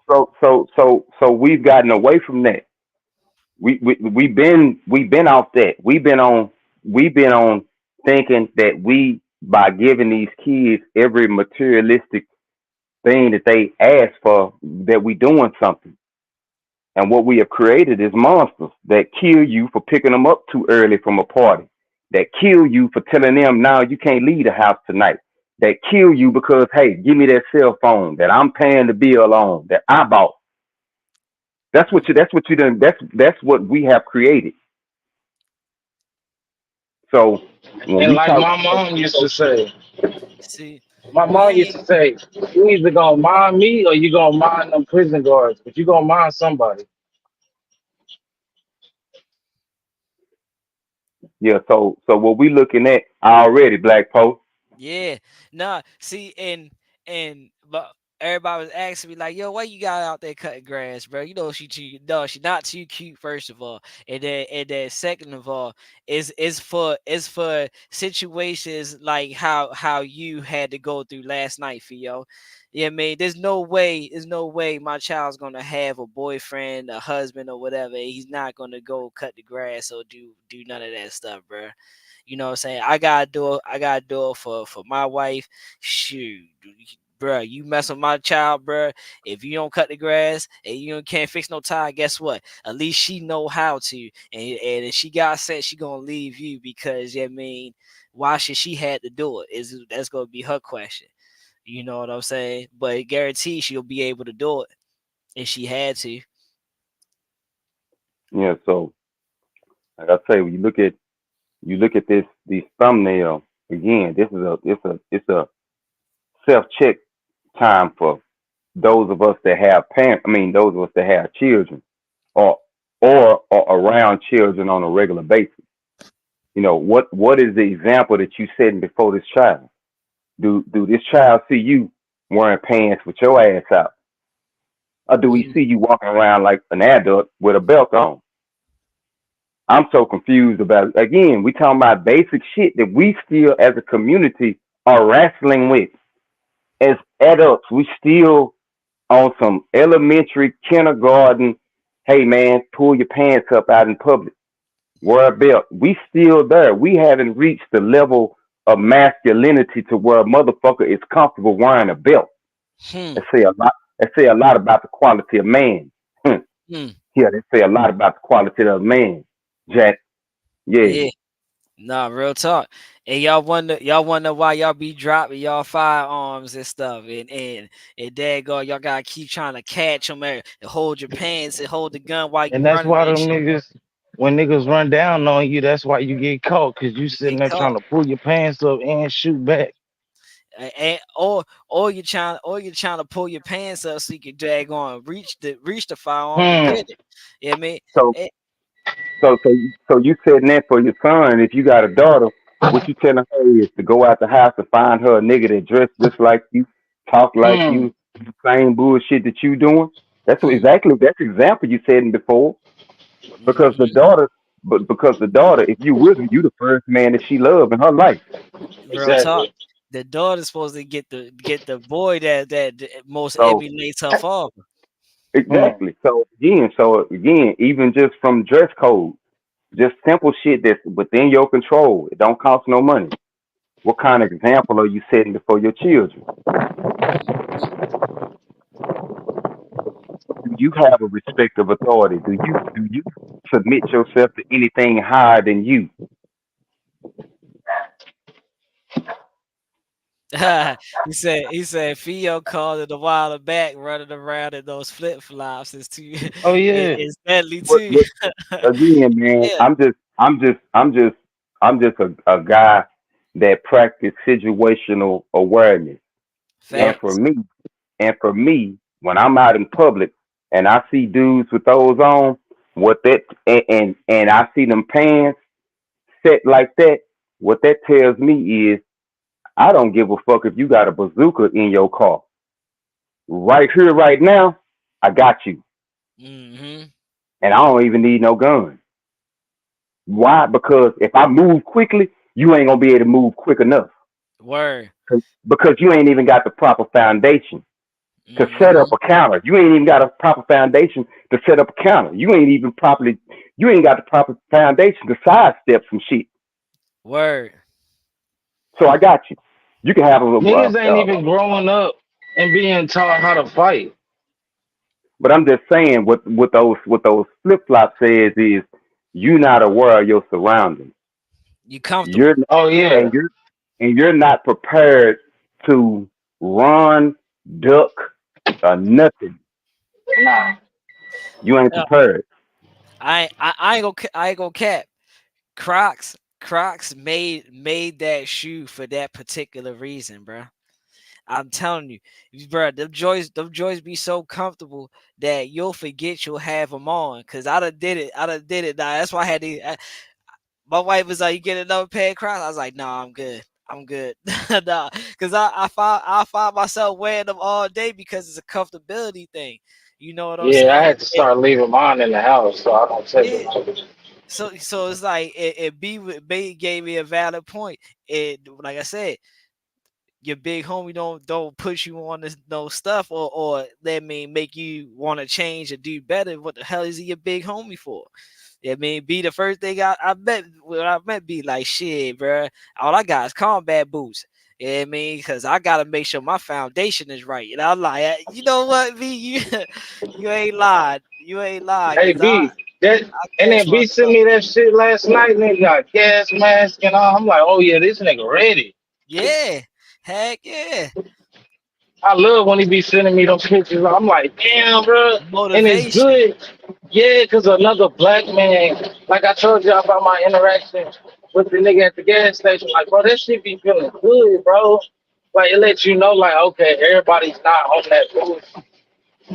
so we've gotten away from that. We've been off that. We've been on thinking that we by giving these kids every materialistic thing that they ask for that we doing something. And what we have created is monsters that kill you for picking them up too early from a party, that kill you for telling them now you can't leave the house tonight, that kill you because hey, give me that cell phone that I'm paying the bill on that I bought. That's what you done. That's what we have created. So when And we like talk, my mom used to say, See, my we mom used ain't to say, you either gonna mind me or you gonna mind them prison guards, but you gonna mind somebody. yeah. So what we looking at already, Black Post. Yeah, nah. See, and but everybody was asking me like, "Yo, why you got out there cutting grass, bro? You know she too, no, she not too cute. First of all, and then second of all, is for situations like how you had to go through last night, for yo. Yeah, I mean, there's no way my child's gonna have a boyfriend, a husband, or whatever. He's not gonna go cut the grass or do none of that stuff, bro. You know what I'm saying? I gotta do it for my wife. Shoot, bruh, you mess with my child, bruh. If you don't cut the grass and can't fix no tire, guess what? At least she know how to. And if she got set, she gonna leave you because yeah, I mean, why should she had to do it? Is that's gonna be her question. You know what I'm saying? But guarantee she'll be able to do it if she had to. Yeah. So like I say, when you look at this these thumbnail again. This is a it's a self check time for. those of us that have parents, I mean, those of us that have children, or or around children on a regular basis. What is the example that you setting before this child? Do this child see you wearing pants with your ass out, or do we Mm, see you walking around like an adult with a belt on? I'm so confused about it. Again, we talking about basic shit that we still as a community are wrestling with. As adults, we still on some elementary kindergarten, hey man, pull your pants up out in public, wear a belt. We still there. We haven't reached the level of masculinity to where a motherfucker is comfortable wearing a belt. hmm, That say a lot. That say a lot about the quality of man. Hmm. hmm. Yeah, they say a lot about the quality of man. Jack. Yeah. Yeah. Nah, real talk. And y'all wonder why y'all be dropping y'all firearms and stuff, and daggone, y'all gotta keep trying to catch them and hold your pants and hold the gun while you And that's running why and them shit. niggas, when niggas run down on you, that's why you get caught, cause you You sitting get there trying caught, to pull your pants up and shoot back. and or you trying to pull your pants up so you can daggone reach the firearm to Hmm. get it. You know what I mean? So Eh, so you setting that for your son. If you got a daughter, what you telling her is to go out the house and find her a nigga that dressed just like you, talk like Hmm. you, same bullshit that you doing. hmm, That's example you said before. Because the hmm. daughter, because the daughter, if you with her, you the first man that she loved in her life. Real talk. Exactly. The daughter's supposed to get the boy that most So emulates her father. Hmm. exactly. So again, even just from dress code, just simple shit that's within your control. It don't cost no money. What kind of example are you setting before your children? Mhm. Do you have a respect of authority? Do you submit yourself to anything higher than you? he said Theo called it a while back running around in those flip flops is too Oh yeah. is deadly What too. what again, man? Yeah, I'm just a guy that practice situational awareness. And for facts. me, when I'm out in public and I see dudes with those on, what that and I see them pants set like that, what that tells me is I don't give a fuck if you got a bazooka in your car. Right here, right now, I got you. Hmm. And I don't even need no gun. Why? Because if I move quickly, you ain't gonna be able to move quick enough. Word. Because you ain't even got the proper foundation to set up Hmm. a counter. You ain't even got a proper foundation to set up a counter. You ain't got the proper foundation to sidestep some shit. Word. So I got you. You can have Niggas ain't even growing up and being taught how to fight. but I'm just saying what those flip flops says is you're not aware of your surroundings. You You're comfortable. Oh yeah. and you're and you're not prepared to run, duck, or nothing. Nah. You ain't Uh, prepared. I ain't gonna cap. Crocs made that shoe for that particular reason, bro. I'm telling you, bro, them joys be so comfortable that you'll forget you'll have them on. Cause I done did it. I done did it. Now that's why I had to. My wife was like, "You get another pair of Crocs?" I was like, "No, I'm good. I'm good." Nah, cause I find myself wearing them all day because it's a comfortability thing. You know what I'm Yeah, I saying? had to start leaving mine in the house so I don't take Yeah. them. So it's like B gave me a valid point. It like I said, your big homie don't push you on this no stuff or let me make you want to change or do better. What the hell is he your big homie for? Yeah, I mean, be the first thing I met when I met be like shit, bro. All I got is combat boots. Yeah, I mean, because I gotta make sure my foundation is right. And I'm like, you know what, B, you you ain't lied. You ain't lied, Hey cause I B, that I and catch then B sent myself. me that shit last night. Nigga got gas mask and all. I'm like, oh yeah, this nigga ready. Yeah, heck yeah, I love when he be sending me those pictures. I'm like, damn, bro. And it's motivation. good. Yeah, because another black man, like I told you about my interaction with the nigga at the gas station, like, bro, that shit be feeling good, bro. Like it lets you know, like, okay, everybody's not on that bullshit.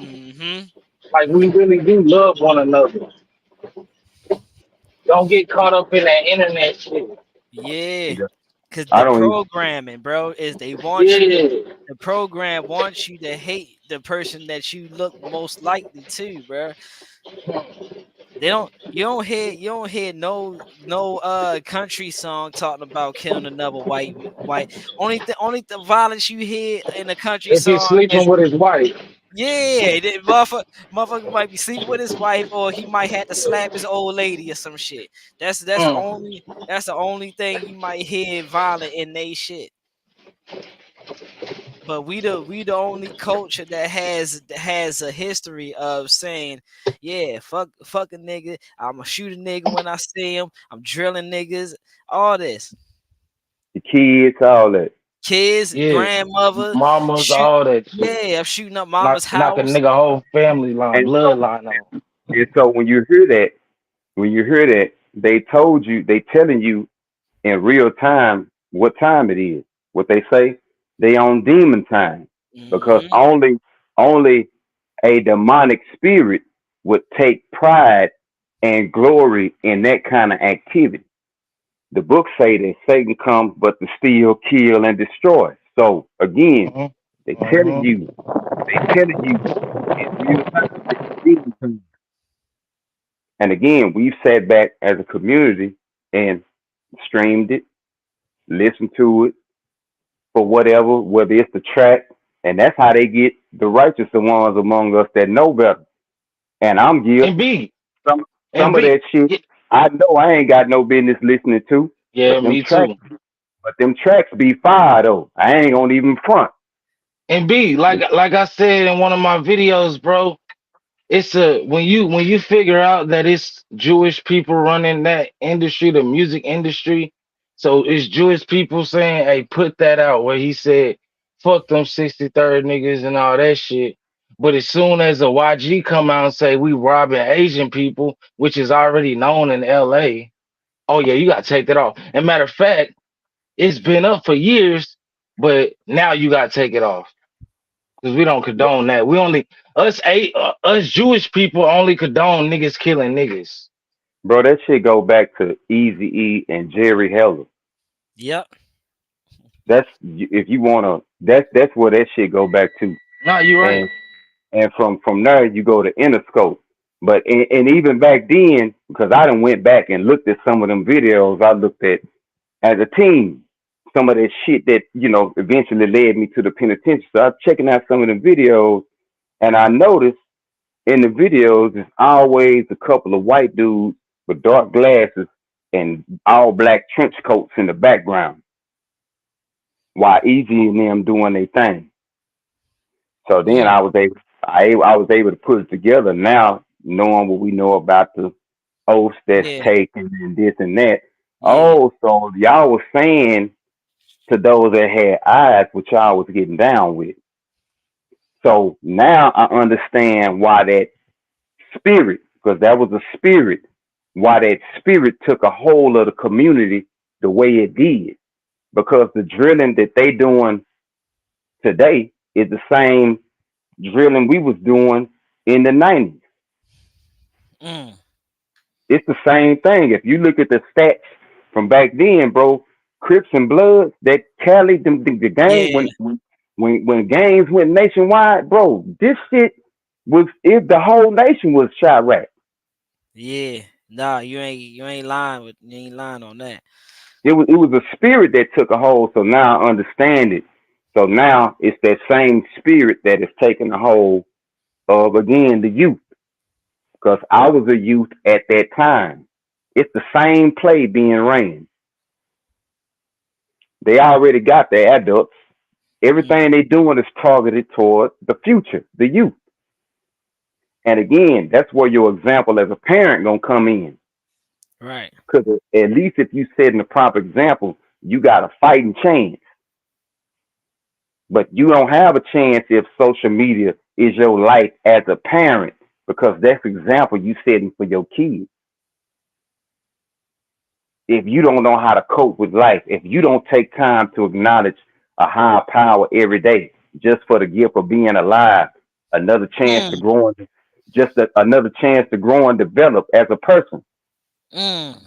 Mm-hmm. Like we really do love one another. Don't get caught up in that internet shit. Yeah. Yeah. Cause I the don't even. programming, bro, is they want you to Yeah. the program wants you to hate the person that you look most likely to, bro. They don't you don't hear no country song talking about killing another white. Only the violence you hear in a country If he's song sleeping is with his wife. yeah, motherfucker might be sleeping with his wife or he might have to slap his old lady or some shit. Mm. That's the only thing you might hear violent in they shit. But we the only culture that has a history of saying, yeah, fuck a nigga. I'ma shoot a nigga when I see him. I'm drilling niggas. All this. The kids, all that. Kids, Yeah. grandmother, Mamas, shoot. all that shit. Yeah, I'm shooting up mama's Knock a house. nigga whole family line, And so, bloodline on. when you hear that, they told you, they telling you in real time what time it is. What they say, they on demon time because Hmm. only a demonic spirit would take pride and glory in that kind of activity. The books say that Satan comes but to steal, kill, and destroy. So again, Mm-hmm. they telling Mm-hmm. you, they telling you in real time that it's demon time. And again, we've sat back as a community and streamed it, listened to it for whatever, whether it's the track, and that's how they get the righteous ones among us that know better. And I'm And guilty. B. Some And some of B. that shit Yeah, I know I ain't got no business listening to, yeah, but them me tracks, too. be fire though. I ain't gonna even front. And B, like I said in one of my videos, bro, it's a when you figure out that it's Jewish people running that industry, the music industry. So it's Jewish people saying, "Hey, put that out." Where he said, "Fuck them 63rd niggas and all that shit." But as soon as a YG come out and say we robbing Asian people, which is already known in LA, oh yeah, you gotta take that off. And matter of fact, it's been up for years, but now you gotta take it off because we don't condone that. We only us Jewish people only condone niggas killing niggas. Bro, that shit go back to Easy E and Jerry Heller. Yep. That's if you wanna. That's where that shit go back to. No, you're right. And from there you go to Interscope. But and even back then, because I done went back and looked at some of them videos I looked at as a teen, some of that shit that eventually led me to the penitentiary. So I'm checking out some of the videos, and I noticed in the videos there's always a couple of white dudes with dark glasses and all black trench coats in the background, while Easy and them doing their thing. So then Mm, I was able to put it together now, knowing what we know about the oaths that's yeah. taken and this and that. Yeah. Oh, so y'all was saying to those that had eyes what y'all was getting down with. So now I understand why that spirit, because that was a spirit, why that spirit took a hold of the community the way it did. Because the drilling that they doing today is the same drilling we was doing in the 90s. Mm, It's the same thing. If you look at the stats from back then, bro, Crips and Bloods, that Cali, the gang, yeah. when gangs went nationwide, bro, this shit was if the whole nation was Chirac. Yeah. Nah, you ain't lying on that. It was a spirit that took a hold. So now I understand it. So now it's that same spirit that is taking a hold of again the youth. Because I was a youth at that time. It's the same play being ran. They already got their adults. Mm, Everything they doing is targeted toward the future, the youth. And again, that's where your example as a parent gonna come in. right. Because at least if you set in the proper example, you got a fighting chance. But you don't have a chance if social media is your life as a parent, because that's the example you setting for your kids. If you don't know how to cope with life, if you don't take time to acknowledge a higher power every day just for the gift of being alive, another chance to Mm, grow and another chance to grow and develop as a person. mm.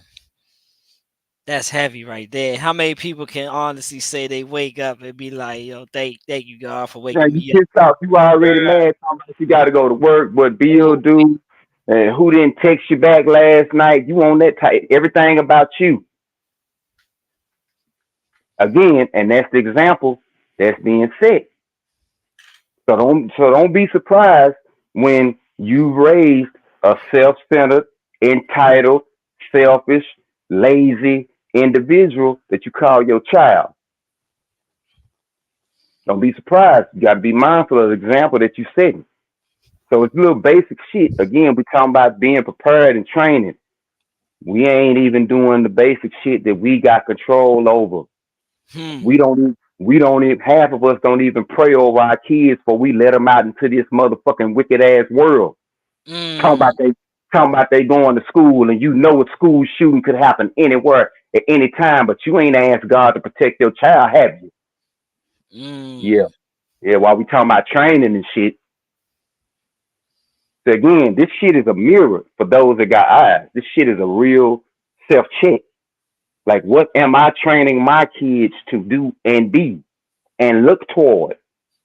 That's heavy right there. How many people can honestly say they wake up and be like, "Yo, thank you God for Now waking you me up." pissed off, you already Yeah. mad, talking about you got to go to work, what Bill Ooh. do, and who didn't text you back last night. You on that type, everything about you again, and that's the example that's being set. So don't be surprised when you raised a self-centered, entitled, selfish, lazy individual that you call your child. Don't be surprised. You got to be mindful of the example that you set. So it's little basic shit. Again, we talking about being prepared and training. We ain't even doing the basic shit that we got control over. Hmm. We don't even half of us don't even pray over our kids before we let them out into this motherfucking wicked ass world. Talking Mm. about they talking about they going to school and you know a school shooting could happen anywhere at any time, but you ain't asked God to protect your child, have you? Mm. Yeah. Yeah, while we talking about training and shit. So again, this shit is a mirror for those that got eyes. This shit is a real self check. Like, what am I training my kids to do and be and look toward,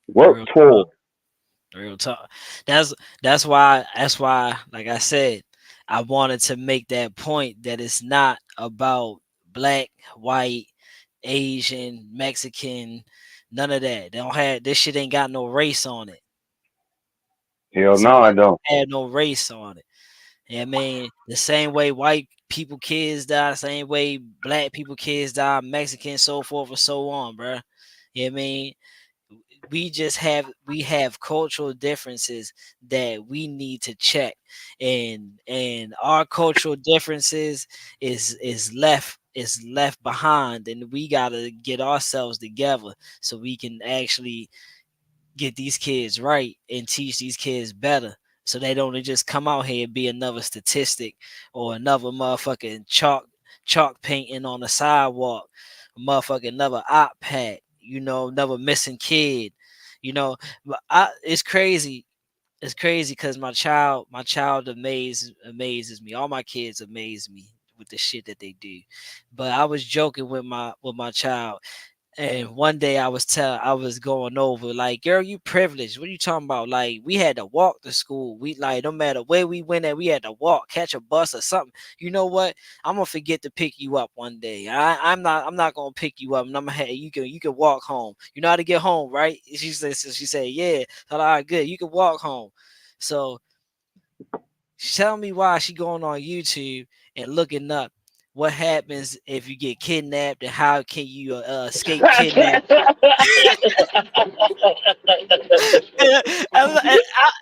work Real talk. toward? Real talk. That's that's why, like I said, I wanted to make that point that it's not about black, white, Asian, Mexican, none of that. They don't have this shit ain't got no race on it. Hell So no, I what don't. had no race on it. Yeah, I mean, the same way white people kids die, the same way black people kids die, Mexican, so forth and so on, bruh. Yeah, I mean, we have cultural differences that we need to check, and our cultural differences is left behind, and we gotta get ourselves together so we can actually get these kids right and teach these kids better so they don't just come out here and be another statistic or another motherfucking chalk painting on the sidewalk, motherfucking another op pack, another missing kid, but it's crazy. It's crazy because my child amazes me. All my kids amaze me with the shit that they do. But I was joking with my child, and one day I was going over like, girl, you privileged. What are you talking about? Like, we had to walk to school. We like no matter where we went at, we had to walk, catch a bus or something. You know what? I'm gonna forget to pick you up one day. I'm not gonna pick you up, and I'm gonna hey, you can walk home. You know how to get home, right? She said, yeah. So, all right, good. You can walk home. So tell me why she going on YouTube and looking up what happens if you get kidnapped and how can you escape kidnapping.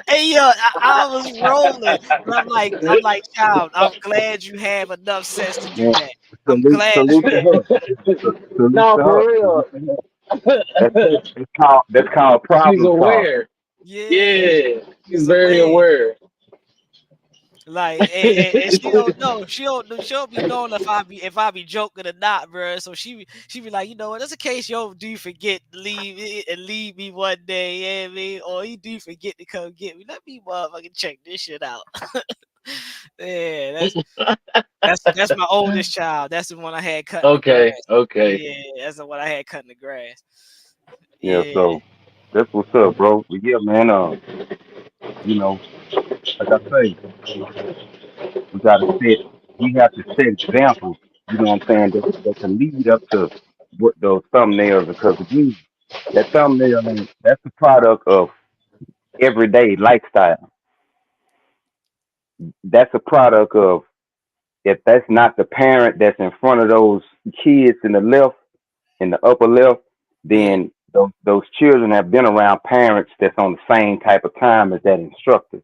Hey, yo, I was rolling, but I'm like, child, I'm glad you have enough sense to do Man, that. I'm salute, glad you salute to have. her. Salute No, to for her. real. Salute to her. That's called She's problem solving. aware. Yeah, Yeah, she's she's very aware. aware. Like, and she don't know. She'll be knowing if I be joking or not, bro. So she be like, what? That's a case yo do forget to leave me one day, yeah, me, or you do forget to come get me. Let me motherfucking check this shit out. Yeah, that's my oldest child. That's the one I had cutting the Okay, grass. okay. Yeah, that's the one I had cutting the grass. Yeah, Yeah. so that's what's up, bro. But yeah, man, you know, like I say, we gotta set we have to set examples, you know what I'm saying, that can lead up to what those thumbnails, because again, that thumbnail ain't that's the product of everyday lifestyle. That's a product of, if that's not the parent that's in front of those kids in the left, in the upper left, Yeah. then those children have been around parents that's on the same type of time as that instructor.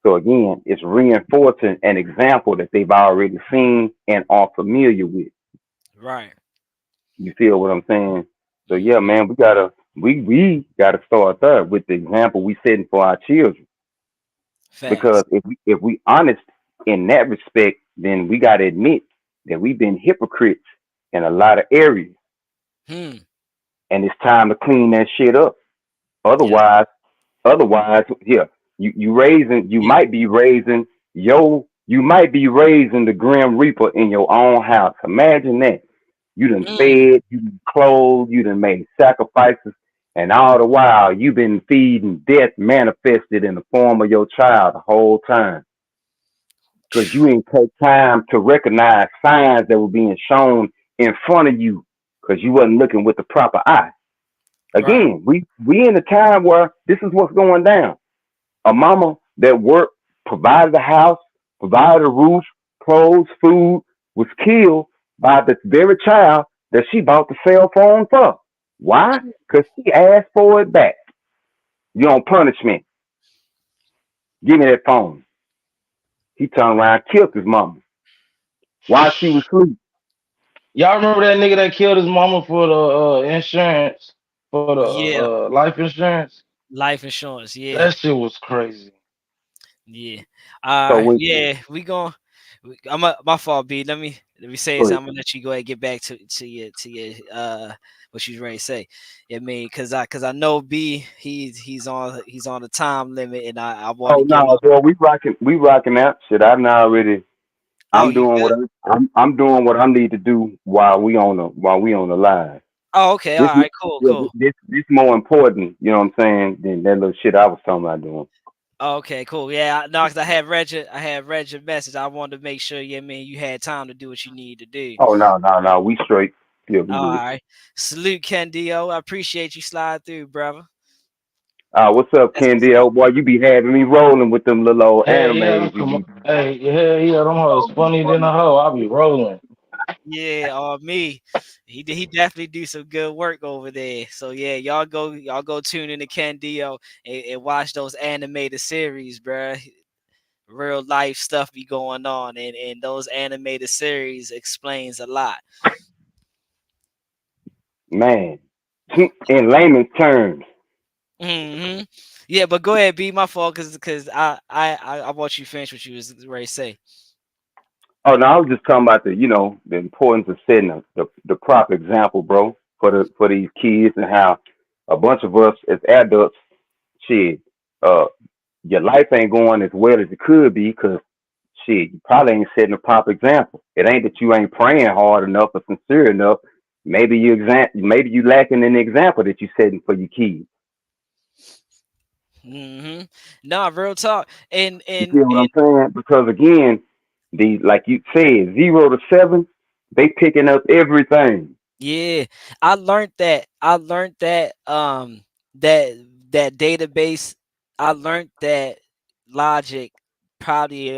So again, it's reinforcing an example that they've already seen and are familiar with. Right. You feel what I'm saying? So yeah, Hmm. man, we gotta start there with the example we setting for our children. Because Facts. if we honest in that respect, then we gotta admit that we've been hypocrites in a lot of areas. Hmm. and it's time to clean that shit up. Yeah. Otherwise, otherwise, yeah, you raising, you Yeah. might be raising you might be raising the Grim Reaper in your own house. Imagine that. You done Mm. fed, you done clothed, you done made sacrifices, and all the while you been feeding death manifested in the form of your child the whole time. Because you didn't take time to recognize signs that were being shown in front of you because you wasn't looking with the proper eye. Right. Again, we in a time where this is what's going down. A mama that worked, provided a house, provided a roof, clothes, food, was killed by the very child that she bought the cell phone for. Why? Because she asked for it back. You on punishment. Give me that phone. He turned around, killed his mama while she was asleep. Y'all remember that nigga that killed his mama for the insurance, for the Yeah. life insurance? Life insurance. Yeah. That shit was crazy. Yeah. So when Yeah. We going. My fault, B. Let me say this. but I'm gonna let you go ahead and get back to your what you was ready to say. I mean, cause I know B. He's on the time limit, and I want oh to get no, off. boy, we rocking out. Shit, I now already Oh, I'm you doing what good? I'm doing what I need to do while we on the line. Oh, okay. All This right. Cool. yeah, Cool. this more important, you know what I'm saying, than that little shit I was talking about doing. Oh, okay. Cool. Yeah. No, cause I had read your message. I wanted to make sure. Yeah, man, you had time to do what you need to do. Oh no, we straight. Yeah, we All good. right. Salute, Candio. I appreciate you slide through, brother. What's up, That's what's Kendi? up. Oh boy, you be having me rolling with them little old Hey, yeah, animes you come on. be. Hey, yeah, yeah, them hoes Oh, funny than a hoe. I be rolling. Yeah, me. He definitely do some good work over there. So yeah, y'all go tune into Candio and watch those animated series, bruh. Real life stuff be going on, and those animated series explains a lot. man, in layman's terms. Hmm. Yeah, but go ahead, be my fault, cause I want you to finish what you was ready to say. Oh no, I was just talking about the importance of setting the proper example, bro, for these kids and how a bunch of us as adults, shit, uh, your life ain't going as well as it could be because shit, you probably ain't setting a proper example. It ain't that you ain't praying hard enough or sincere enough. Maybe you lacking in the example that you setting for your kids. Hmm. Nah, real talk, and You and feel what and I'm saying? Because again, the like you said, 0 to 7, they picking up everything. yeah, I learned that that database. I learned that logic probably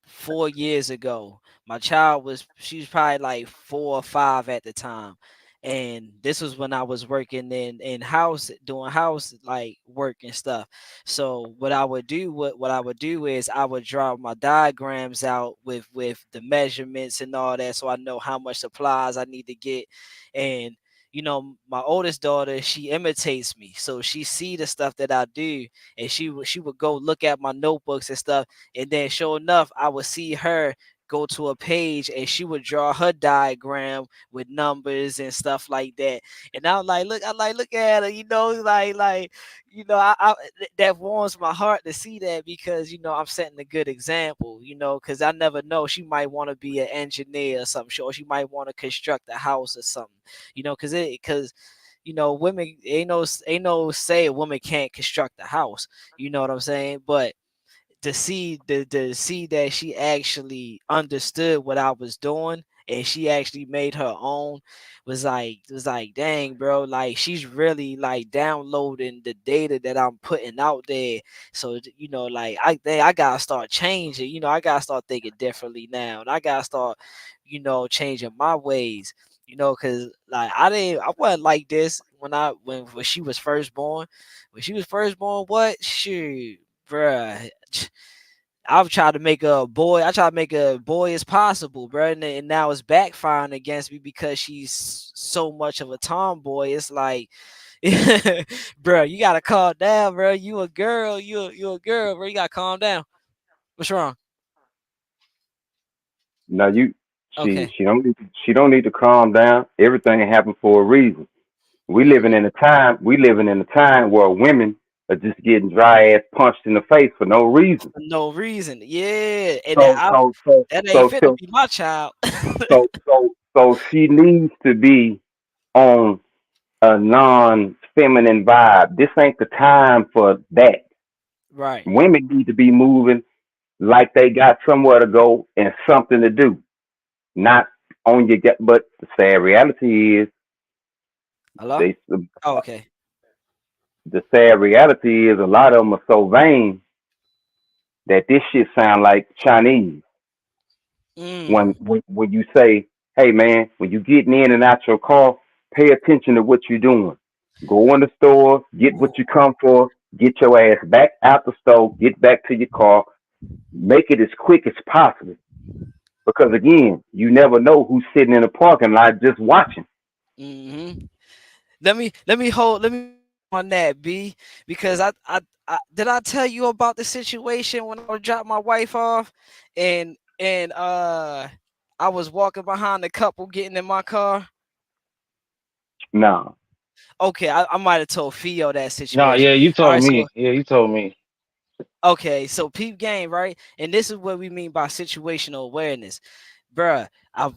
4 years ago. My child was she was probably like 4 or 5 at the time. And this was when I was working in house doing house like work and stuff. So what I would do is I would draw my diagrams out with the measurements and all that so I know how much supplies I need to get. And my oldest daughter, she imitates me. So she see the stuff that I do, and she would go look at my notebooks and stuff, and then sure enough, I would see her go to a page and she would draw her diagram with numbers and stuff like that. And I like, look at her, that warms my heart to see that because I'm setting a good example, because I never know, she might want to be an engineer or something, or she might want to construct a house or something, because women ain't no say a woman can't construct a house. You know what I'm saying? But to see that she actually understood what I was doing and she actually made her own was like dang, bro, like she's really like downloading the data that I'm putting out there. So like I gotta start changing. I gotta start thinking differently now, and I gotta start changing my ways. Because like I wasn't like this when she was first born. When she was first born, what shoot, bruh. I've tried to make a boy. I tried to make a boy as possible, bro, and now it's backfiring against me because she's so much of a tomboy. It's like, bro, you gotta calm down, bro. You a girl. You a girl, bro. You gotta calm down. What's wrong? Now Okay. she don't need to calm down. Everything happened for a reason. Mm-hmm. We living in a time where women are just getting dry ass punched in the face for no reason. For no reason. Yeah. And So so so that ain't so fit to so be my child. so she needs to be on a non-feminine vibe. This ain't the time for that. Right. Women need to be moving like they got somewhere to go and something to do, not on your gut. But the sad reality is, Hello? they Oh, okay. the sad reality is a lot of them are so vain that this shit sound like Chinese. Mm. When you say, "Hey man, when you getting in and out your car, pay attention to what you're doing. Go in the store, get what you come for, get your ass back out the store, get back to your car, make it as quick as possible." Because again, you never know who's sitting in the parking lot just watching. Mm-hmm. Let me on that, B, because I did I tell you about the situation when I would drop my wife off, and I was walking behind the couple getting in my car. Nah, Okay, I might have told Theo that Nah, situation. yeah, you All told right, so me. Yeah, you told me. okay, so peep game, right? And this is what we mean by situational awareness, bruh.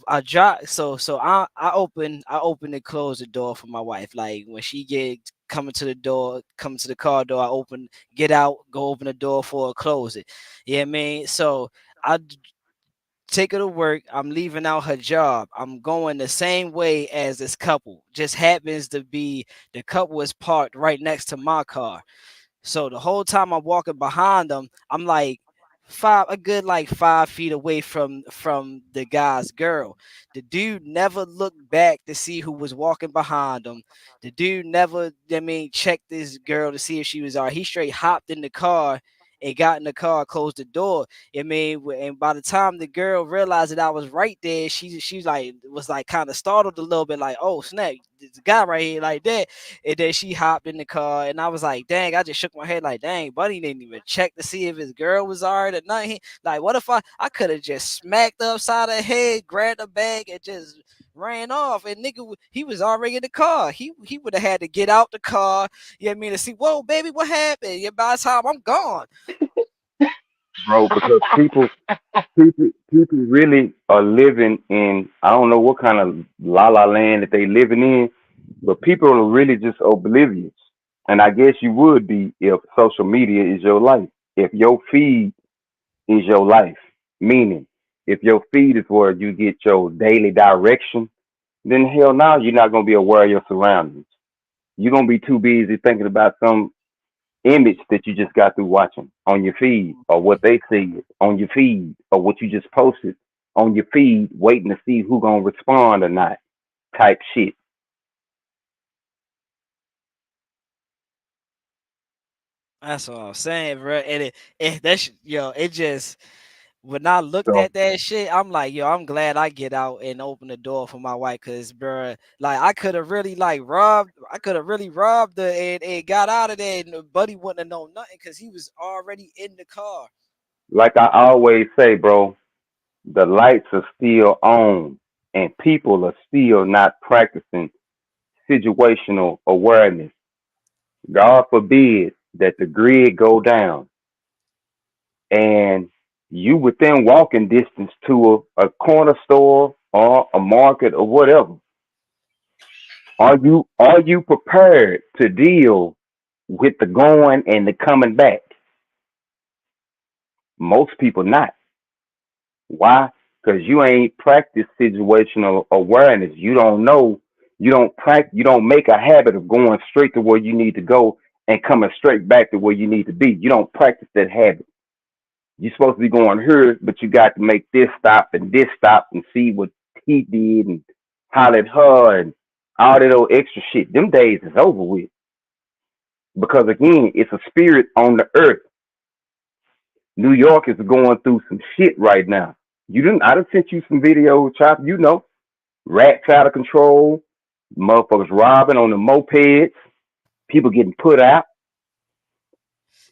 I dropped I open and close the door for my wife. Like when she get coming to the car door, I open, get out, go open the door for her, close it. Yeah, I mean, so I take her to work. I'm leaving out her job. I'm going the same way as this couple. Just happens to be the couple is parked right next to my car. So the whole time I'm walking behind them, I'm like a good like 5 feet away from the guy's girl. The dude never looked back to see who was walking behind him. The dude never, I mean, checked this girl to see if she was all right. He straight hopped in the car and got in the car, closed the door. I mean, and by the time the girl realized that I was right there, she's like was like kind of startled a little bit, like, oh snap, there's a guy right here like that. And then she hopped in the car, and I was like, dang, I just shook my head like, dang, buddy didn't even check to see if his girl was all right or nothing. Like, what if I could have just smacked her upside her head, grabbed a bag, and just ran off, and nigga he was already in the car. He would have had to get out the car, you know what I mean, to see, whoa baby, what happened? Yeah, by the time I'm gone. bro, because people really are living in, I don't know what kind of la la land that they living in, but people are really just oblivious. And I guess you would be if social media is your life. If your feed is your life, meaning if your feed is where you get your daily direction, then hell no, you're not gonna be aware of your surroundings. You're gonna be too busy thinking about some image that you just got through watching on your feed, or what they see on your feed, or what you just posted on your feed, waiting to see who gonna respond or not, type shit. That's what I'm saying, bro. And it just, when I looked So at that shit, I'm like, yo, I'm glad I get out and open the door for my wife, cause, bro, like I could have really robbed her and got out of there, and the buddy wouldn't have known nothing, cause he was already in the car. like I always say, bro, the lights are still on and people are still not practicing situational awareness. God forbid that the grid go down and you within walking distance to a corner store or a market or whatever. Are you prepared to deal with the going and the coming back? Most people not. Why? Because you ain't practiced situational awareness. You don't know. You don't practice. You don't make a habit of going straight to where you need to go and coming straight back to where you need to be. You don't practice that habit. You're supposed to be going here, but you got to make this stop and see what he did and holler at her and all that old extra shit. Them days is over with. Because again, it's a spirit on the earth. New York is going through some shit right now. You didn't I done sent you some videos, Chop, rats out of control, motherfuckers robbing on the mopeds, people getting put out.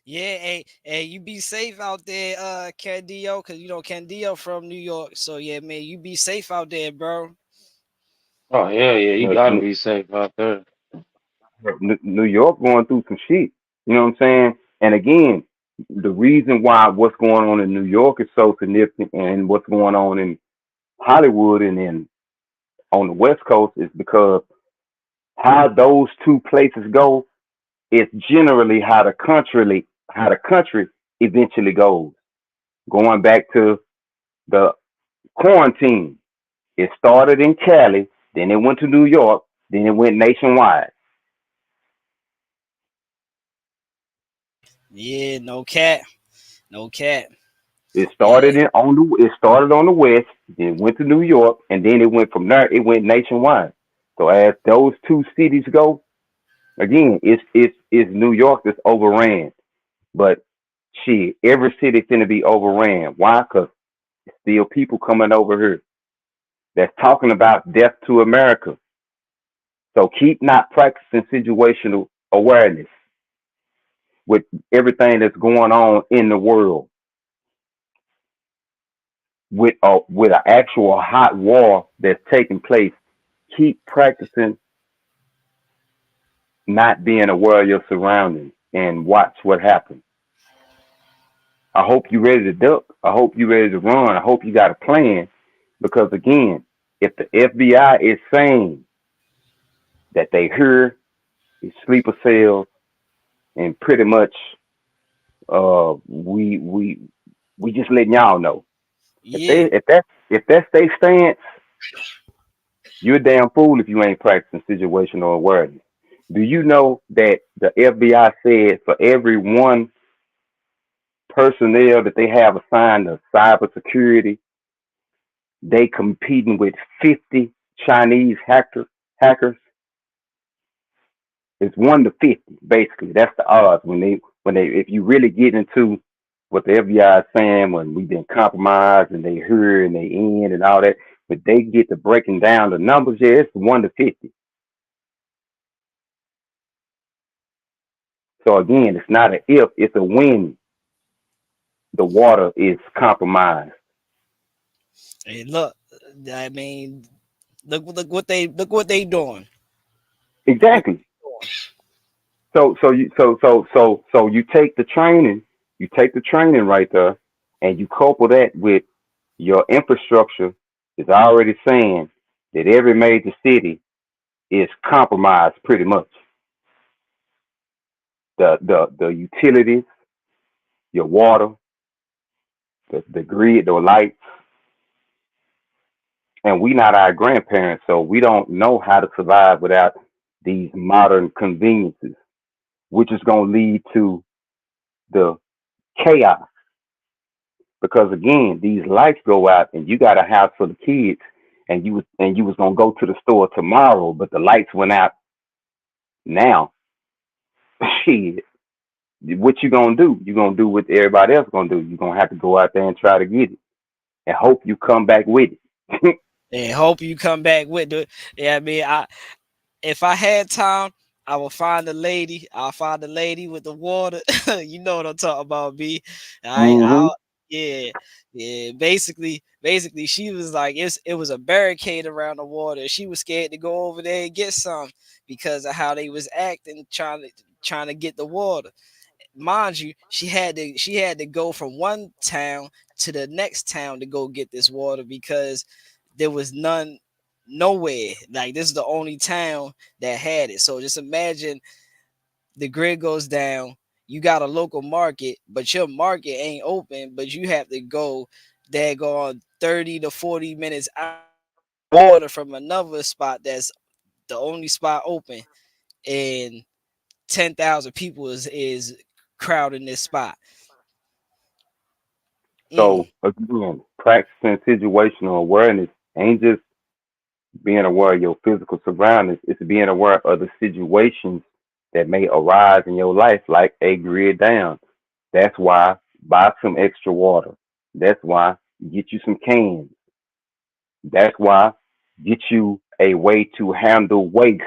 Yeah, hey, you be safe out there, Candio, cause you know Candio from New York. So yeah, man, you be safe out there, bro. Oh yeah, yeah, you gotta N- be safe out there. New York going through some shit. You know what I'm saying? And again, the reason why what's going on in New York is so significant, and what's going on in Hollywood and in on the West Coast is because how those two places go is generally how the country eventually goes. Going back to the quarantine, it started in Cali, then it went to New York, then it went nationwide. Yeah, no cat, no cat. It Yeah, started it started on the west, then went to New York, and then it went from there. It went nationwide. So as those two cities go, again, it's New York that's overran, but shit, every city's gonna be overran. Why? Cause still people coming over here that's talking about death to America. So keep not practicing situational awareness with everything that's going on in the world, with an actual hot war that's taking place. Keep practicing not being aware of your surroundings and watch what happens. I hope you're ready to duck. I hope you're ready to run. I hope you got a plan because again, if the FBI is saying that they hear these sleeper cells and pretty much we just letting y'all know if they yeah, if that's they stance, you're a damn fool if you ain't practicing situational awareness. Do you know that the FBI said for every one personnel that they have assigned to cybersecurity, they competing with 50 Chinese hackers? It's 1 to 50, basically. That's the odds when they if you really get into what the FBI is saying when we've been compromised and they hear and they end and all that, but they get to breaking down the numbers. Yeah, it's 1 to 50. So again, it's not an if, it's a when the water is compromised. hey, look, I mean, look what they doing. Look Exactly. what So you you take the training right there, and you couple that with your infrastructure is already saying that every major city is compromised pretty much. The utilities, your water, the grid, the lights, and we not our grandparents, so we don't know how to survive without these modern conveniences, which is going to lead to the chaos. Because again, these lights go out, and you got a house full of kids, and you was gonna go to the store tomorrow, but the lights went out now. Shit, what you gonna do? You gonna do what everybody else gonna do? You gonna have to go out there and try to get it, and hope you come back with it. and hope you come back with it. Yeah, I mean, I if I had time, I will find a lady. I'll find a lady with the water. You know what I'm talking about, B. Hmm. I'll yeah, yeah. Basically, she was like, it was a barricade around the water. She was scared to go over there and get some because of how they was acting, trying to get the water. Mind you, she had to go from one town to the next town to go get this water because there was none nowhere. Like this is the only town that had it. So just imagine the grid goes down. You got a local market, but your market ain't open. But you have to go there, go on 30 to 40 minutes out to get water from another spot that's the only spot open, and 10,000 people is crowding this spot. Mm. So again, practicing situational awareness ain't just being aware of your physical surroundings. It's being aware of the situations that may arise in your life, like a grid down. That's why buy some extra water. That's why get you some cans. That's why get you a way to handle waste.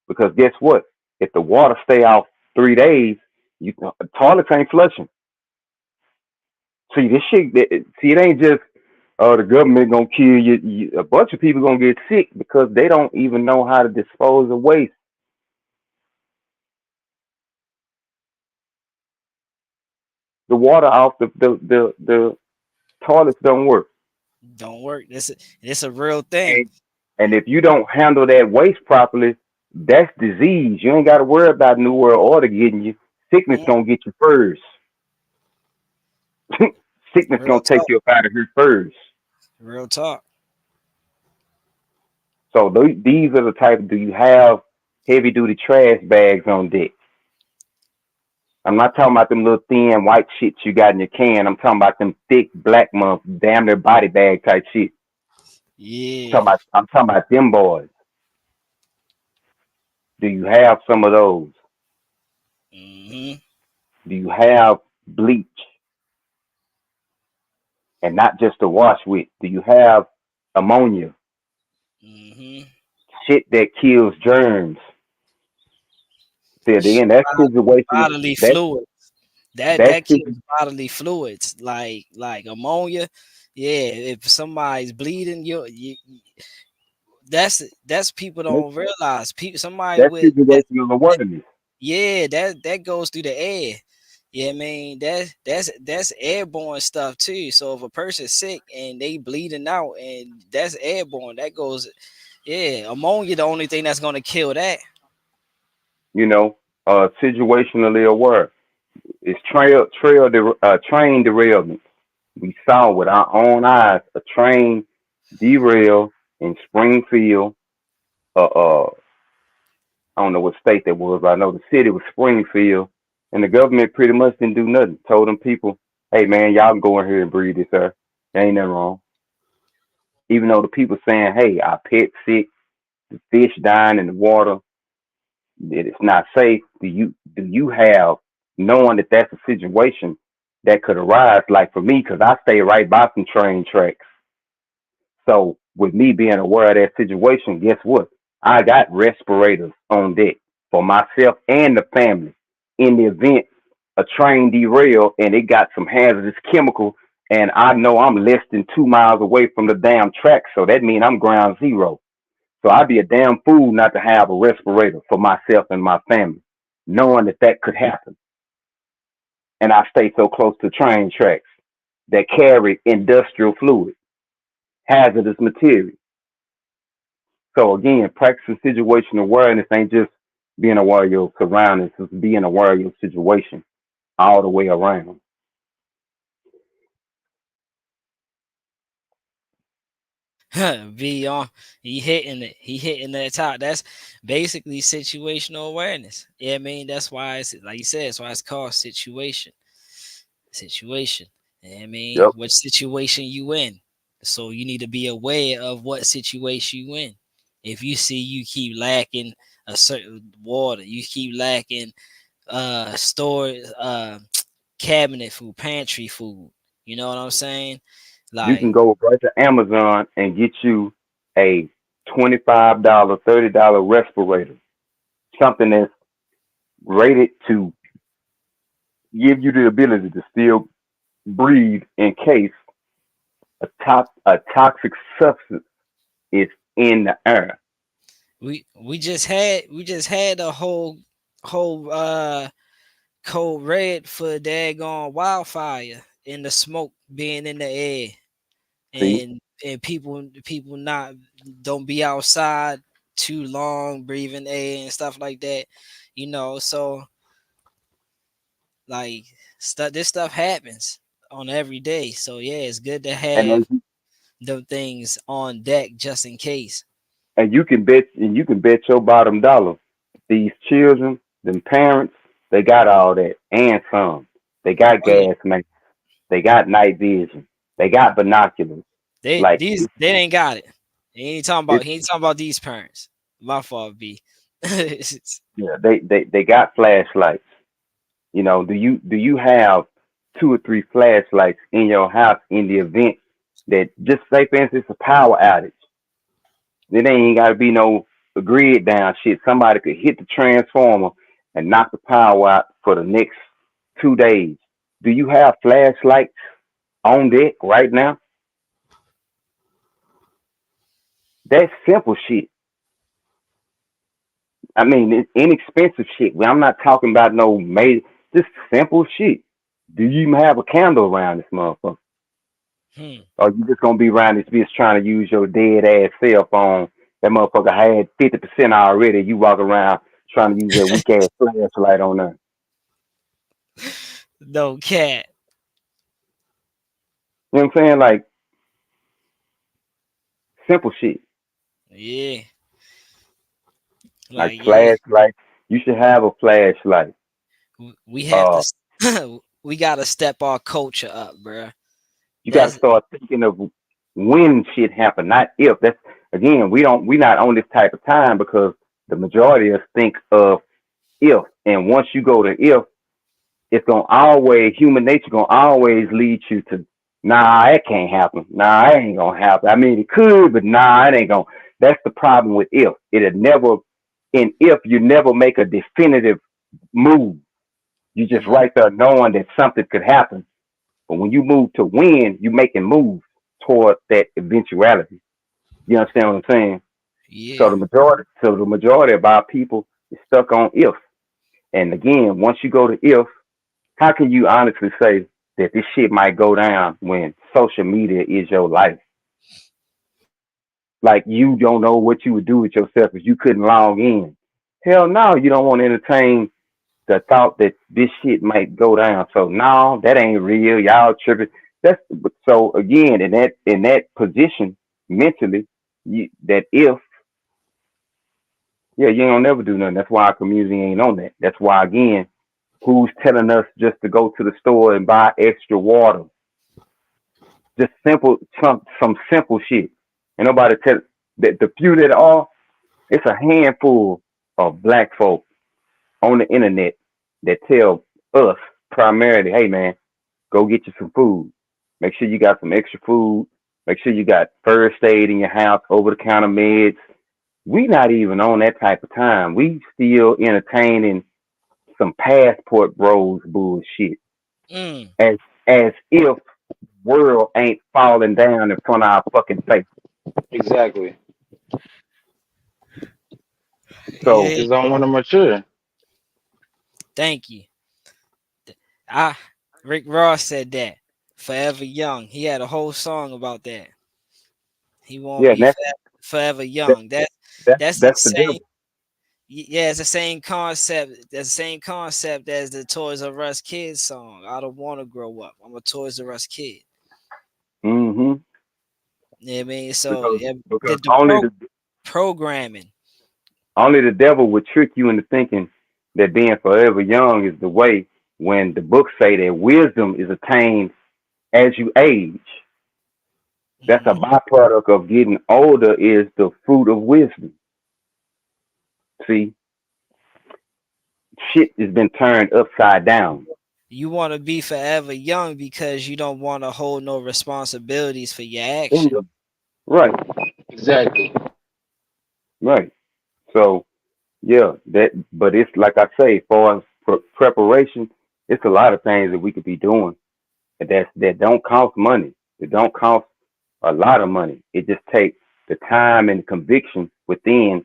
Because guess what? If the water stay out 3 days, you toilets ain't flushing. See this shit. See, it ain't just the government gonna kill you. A bunch of people gonna get sick because they don't even know how to dispose of waste. the water off the toilets don't work. Don't work. This a real thing. And and if you don't handle that waste properly, that's disease. You ain't got to worry about New World Order getting you. Sickness Mm, gonna get you first. Sickness real gonna take talk. you up out of here first. Real talk. So these are the type. Do you have heavy duty trash bags on deck? I'm not talking about them little thin white shits you got in your can. I'm talking about them thick black month, damn near body bag type shit. Yeah. I'm talking about them boys. Do you have some of those? Hmm. Do you have bleach and not just to wash with? Do you have ammonia, Hmm. shit that kills germs? See, then that situation, Bodily that fluids. That that that kills bodily fluids like ammonia. Yeah, if somebody's bleeding, that's people don't realize. People, somebody that with that, situational that awareness. yeah, that goes through the air. Yeah, I mean that's airborne stuff too. So if a person's sick and they bleeding out and that's airborne, that goes. Yeah, ammonia the only thing that's gonna kill that. You know, situationally aware. It's train derailment. We saw with our own eyes a train derail in Springfield. I don't know what state that was, but I know the city was Springfield, and the government pretty much didn't do nothing. Told them people, "Hey man, y'all can go in here and breathe this air. There ain't nothing wrong." Even though the people saying, "Hey, our pet sick, the fish dying in the water, that it's not safe." Do you have knowing that that's a situation that could arise? Like for me, because I stay right by some train tracks. So with me being aware of that situation, guess what? I got respirators on deck for myself and the family in the event a train derail and it got some hazardous chemical and I know I'm less than 2 miles away from the damn track. So that means I'm ground zero. So I'd be a damn fool not to have a respirator for myself and my family, knowing that that could happen. And I stay so close to train tracks that carry industrial fluid, hazardous material. So again, practicing situational awareness ain't just being aware of your surroundings, it's being aware of your situation all the way around. Be on. He hitting it. He hitting that top. That's basically situational awareness. Yeah, I mean that's why it's like you said. That's why it's called situation. I mean, Yep. what situation you in? So you need to be aware of what situation you in. If you see you keep lacking a certain water, you keep lacking store cabinet food, pantry food. You know what I'm saying? You can Like go right to Amazon and get you a $25, $30 respirator, something that's rated to give you the ability to still breathe in case a toxic substance is in the air. we just had a whole code red for daggone wildfire and the smoke being in the air See, and people not don't be outside too long breathing air and stuff like that, so like this stuff happens on every day. So yeah, it's good to and have them things on deck just in case. you can bet your bottom dollar these children, them parents, they got all that and some. They got Oh yeah, gas masks. They got night vision. They got binoculars. Like they ain't got it. it's He ain't talking about these parents. My fault, B. yeah, they got flashlights. You know, do you have two or three flashlights in your house in the event that just say for instance a power outage? It ain't gotta be no grid down shit. Somebody could hit the transformer and knock the power out for the next 2 days. Do you have flashlights on deck right now? That's simple shit. I mean, it's inexpensive shit. I'm not talking about no major, just simple shit. Do you even have a candle around this motherfucker? Hmm. Or you just gonna be around this bitch trying to use your dead ass cell phone? That motherfucker had 50% already. You walk around trying to use that weak ass flashlight on there. No cat. You know what I'm saying? Like simple shit. Yeah. Like Like yeah. flashlight. You should have a flashlight. We have Uh, to. We gotta step our culture up, bruh. you got to That's start thinking of when shit happen, not if. That's again, we not on this type of time because the majority of us think of if, and once you go to if, it's gonna always human nature gonna always lead you to nah, it can't happen. Nah, it ain't gonna happen. I mean, it could, but nah, it ain't gonna. That's the problem with if. It'll never. In if you never make a definitive move, you just mm, right there knowing that something could happen. But when you move to win, you making moves toward that eventuality. You understand what I'm saying? yeah. So the majority of our people is stuck on if. And again, once you go to if, how can you honestly say that this shit might go down when social media is your life? Like you don't know what you would do with yourself if you couldn't log in. Hell no, you don't want to entertain the thought that this shit might go down. So no, that ain't real. Y'all tripping. That's so again in that position mentally, that if yeah, you don't never do nothing. That's why our community ain't on that. That's why again, who's telling us just to go to the store and buy extra water? Just simple some simple shit. And nobody tell that the few that are, it's a handful of black folk on the internet that tell us primarily, hey man, go get you some food. Make sure you got some extra food. Make sure you got first aid in your house, over the counter meds. We not even on that type of time. We still entertaining some passport bros bullshit. Mm, As as if world ain't falling down in front of our fucking face. Exactly. So yeah. Niggas don't want to mature. Thank you. I Rick Ross said that. Forever young. He had a whole song about that. He won't yeah, be forever that, young. That's the that's the same. devil. Yeah, it's the same concept. That's the same concept as the Toys R Us kids song. I don't want to grow up. I'm a Toys R Us kid. Hmm. You know what I mean? So Because yeah, because the programming. only the devil would trick you into thinking that being forever young is the way when the books say that wisdom is attained as you age. That's a Hmm. byproduct of getting older is the fruit of wisdom. See, shit has been turned upside down. You want to be forever young because you don't want to hold no responsibilities for your In action. the- Right, Exactly. right. So yeah, that. But it's like I say, as far as preparation, it's a lot of things that we could be doing that don't cost money. It don't cost a lot of money. It just takes the time and conviction within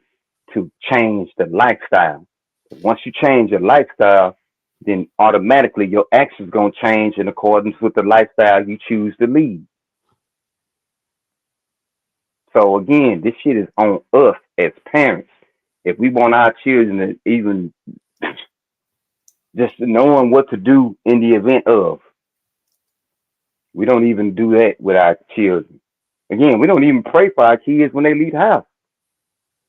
to change the lifestyle. Once you change your lifestyle, then automatically your actions gonna change in accordance with the lifestyle you choose to lead. So again, this shit is on us as parents. If we want our children to even just knowing what to do in the event of, we don't even do that with our children. Again, we don't even pray for our kids when they leave the house.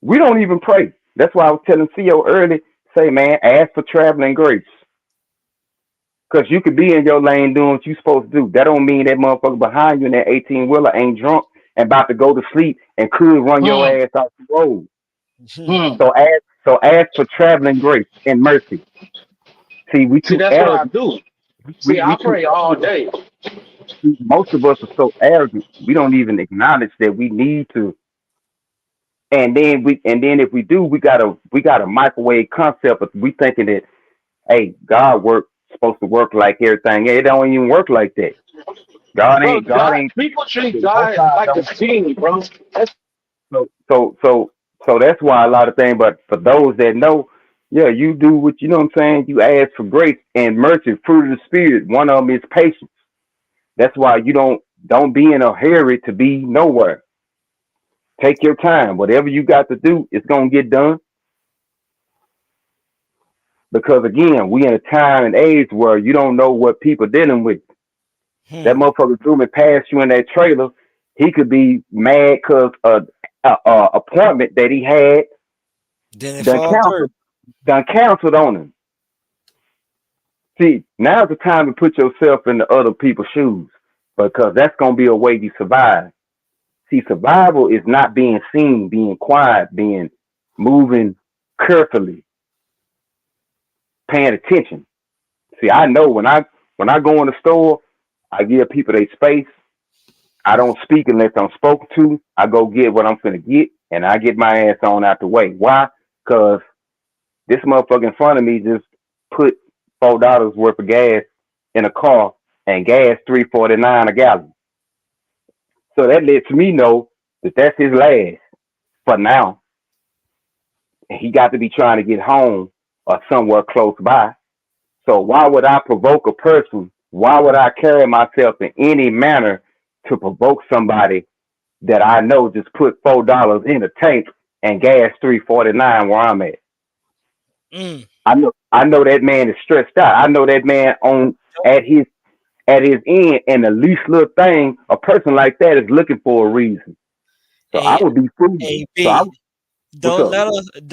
We don't even pray. That's why I was telling Theo early, say, man, ask for traveling grace. Because you could be in your lane doing what you supposed to do. That don't mean that motherfucker behind you in that 18 wheeler ain't drunk and about to go to sleep and could run your Hmm. ass off the road. Hmm. So ask for traveling grace and mercy. See, we See, too that's what I arrogant. do. See, We I too pray all day. most of us are so arrogant. We don't even acknowledge that we need to. And then if we do, we got a microwave concept of we thinking that hey, God work supposed to work like everything. Yeah, it don't even work like that. God Bro, ain't God God, ain't people treat the most God high like a don't genie, bro. That's so so so so that's why a lot of things, but for those that know, Yeah, you do what you know what I'm saying. You ask for grace and mercy, fruit of the spirit. One of them is patience. That's why you don't be in a hurry to be nowhere. Take your time. Whatever you got to do, it's gonna get done. Because again, we in a time and age where you don't know what people dealing with. That Hmm. motherfucker zooming past you in that trailer, he could be mad because a appointment that he had Then it done fall through. canceled done canceled on him. See, now's the time to put yourself in the other people's shoes because that's gonna be a way you survive. See, survival is not being seen, being quiet, being moving carefully, paying attention. See, I know when I go in the store, I give people their space. I don't speak unless I'm spoken to. I go get what I'm finna get, and I get my ass on out the way. Why? Because this motherfucker in front of me just put $4 worth of gas in a car, and gas $3.49 a gallon. So that lets me know that that's his last for now. And he got to be trying to get home or somewhere close by. So why would I provoke a person? Why would I carry myself in any manner to provoke somebody that I know just put $4 in the tank and gas $3.49 where I'm at? Mm. I know that man is stressed out. I know that man on at his at his end, and the least little thing, a person like that is looking for a reason. So I Hey, would be foolish. hey, So I B. what's Don't up? let him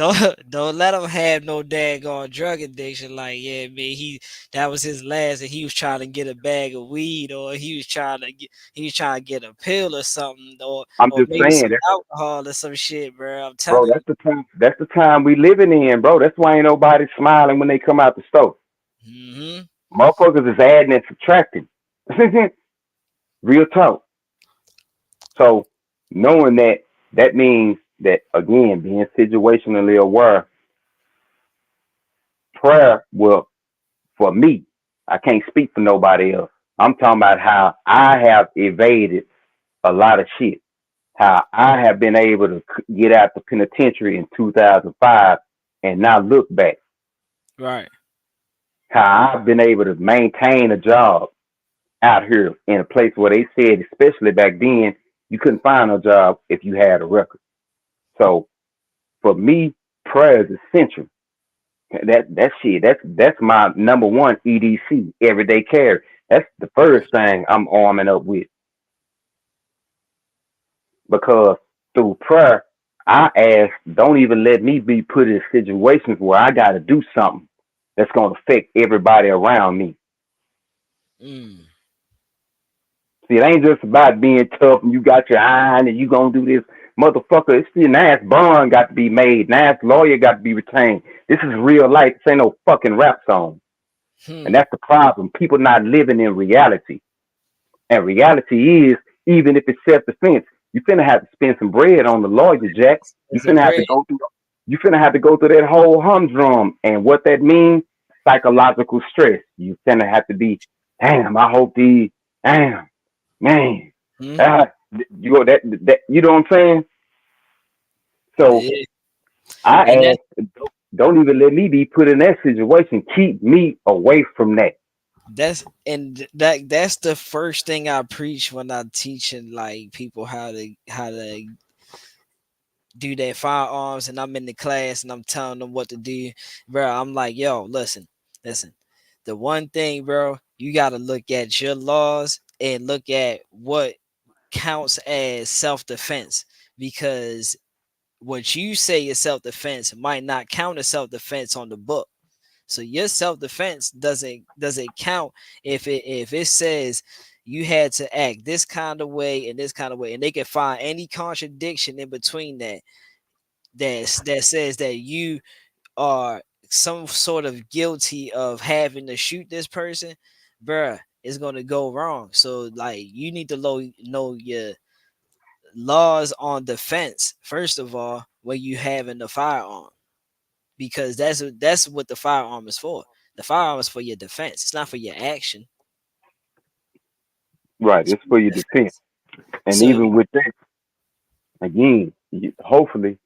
don't let him have no daggone drug addiction. Like, yeah, man, that was his last, and he was trying to get a bag of weed, or he was trying to get a pill or something, I'm or just maybe saying some that, alcohol or some shit, bro. I'm bro. telling you. That's the time we living in, bro. That's why ain't nobody smiling when they come out the store. Hmm. Motherfuckers is adding and subtracting. Real talk. So knowing that, that means that again, being situationally aware, prayer will, for me, I can't speak for nobody else. I'm talking about how I have evaded a lot of shit. How I have been able to get out the penitentiary in 2005 and now look back. Right. How I've been able to maintain a job out here in a place where they said, especially back then, you couldn't find a job if you had a record. So for me, prayer is essential. That shit. That's my number one EDC, everyday care. That's the first thing I'm arming up with because through prayer, I ask, don't even let me be put in situations where I got to do something that's gonna affect everybody around me. Mm. See, it ain't just about being tough and you got your iron and you gonna do this, motherfucker. It's still nice bond got to be made, nice lawyer got to be retained. This is real life. This ain't no fucking rap song. And Hmm. that's the problem. People not living in reality. And reality is, even if it's self defense, you finna have to spend some bread on the lawyer, Jack. You It's a finna have to bread. go through. You finna have to go through that whole humdrum, and what that means, psychological stress. You finna have to be, damn. I hope these, damn, man, Hmm. ah, you go that. You know what I'm saying? So Yeah. I And that ask, don't even let me be put in that situation. Keep me away from that. that's the first thing I preach when I'm teaching like people how to do their firearms, and I'm in the class and I'm telling them what to do, bro. I'm like, yo, listen. The one thing, bro, you got to look at your laws and look at what counts as self defense, because what you say is self defense might not count as self defense on the book. So your self defense doesn't count if it says you had to act this kind of way and this kind of way, and they can find any contradiction in between that says that you are some sort of guilty of having to shoot this person, bruh, it's gonna go wrong. So like you need to know your laws on defense first of all when you having the firearm, because that's what the firearm is for. The firearm is for your defense. It's not for your action. Right, It's it's for for your your defense. defense. And So even with that, again, hopefully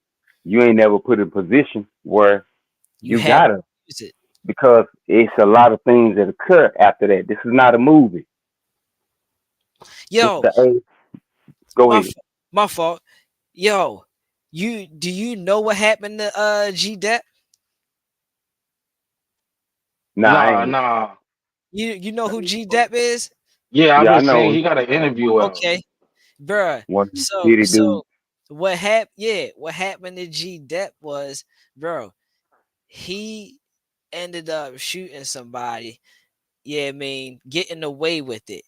you ain't never put in a position where You You have to gotta, use it. because it's a lot of things that occur after that. This is not a movie. It's Yo, the A. Go my ahead. fa- my fault. Yo, you do you know what happened to G Dep? Nah, I Nah, ain't. nah. You know who G Dep is? Yeah, I've Yeah, I been seeing know. he got an interview out. Okay, bruh. One of the So city dudes. so what happened? Yeah, what happened to G Dep was, bro. He ended up shooting somebody. Yeah, I mean, getting away with it.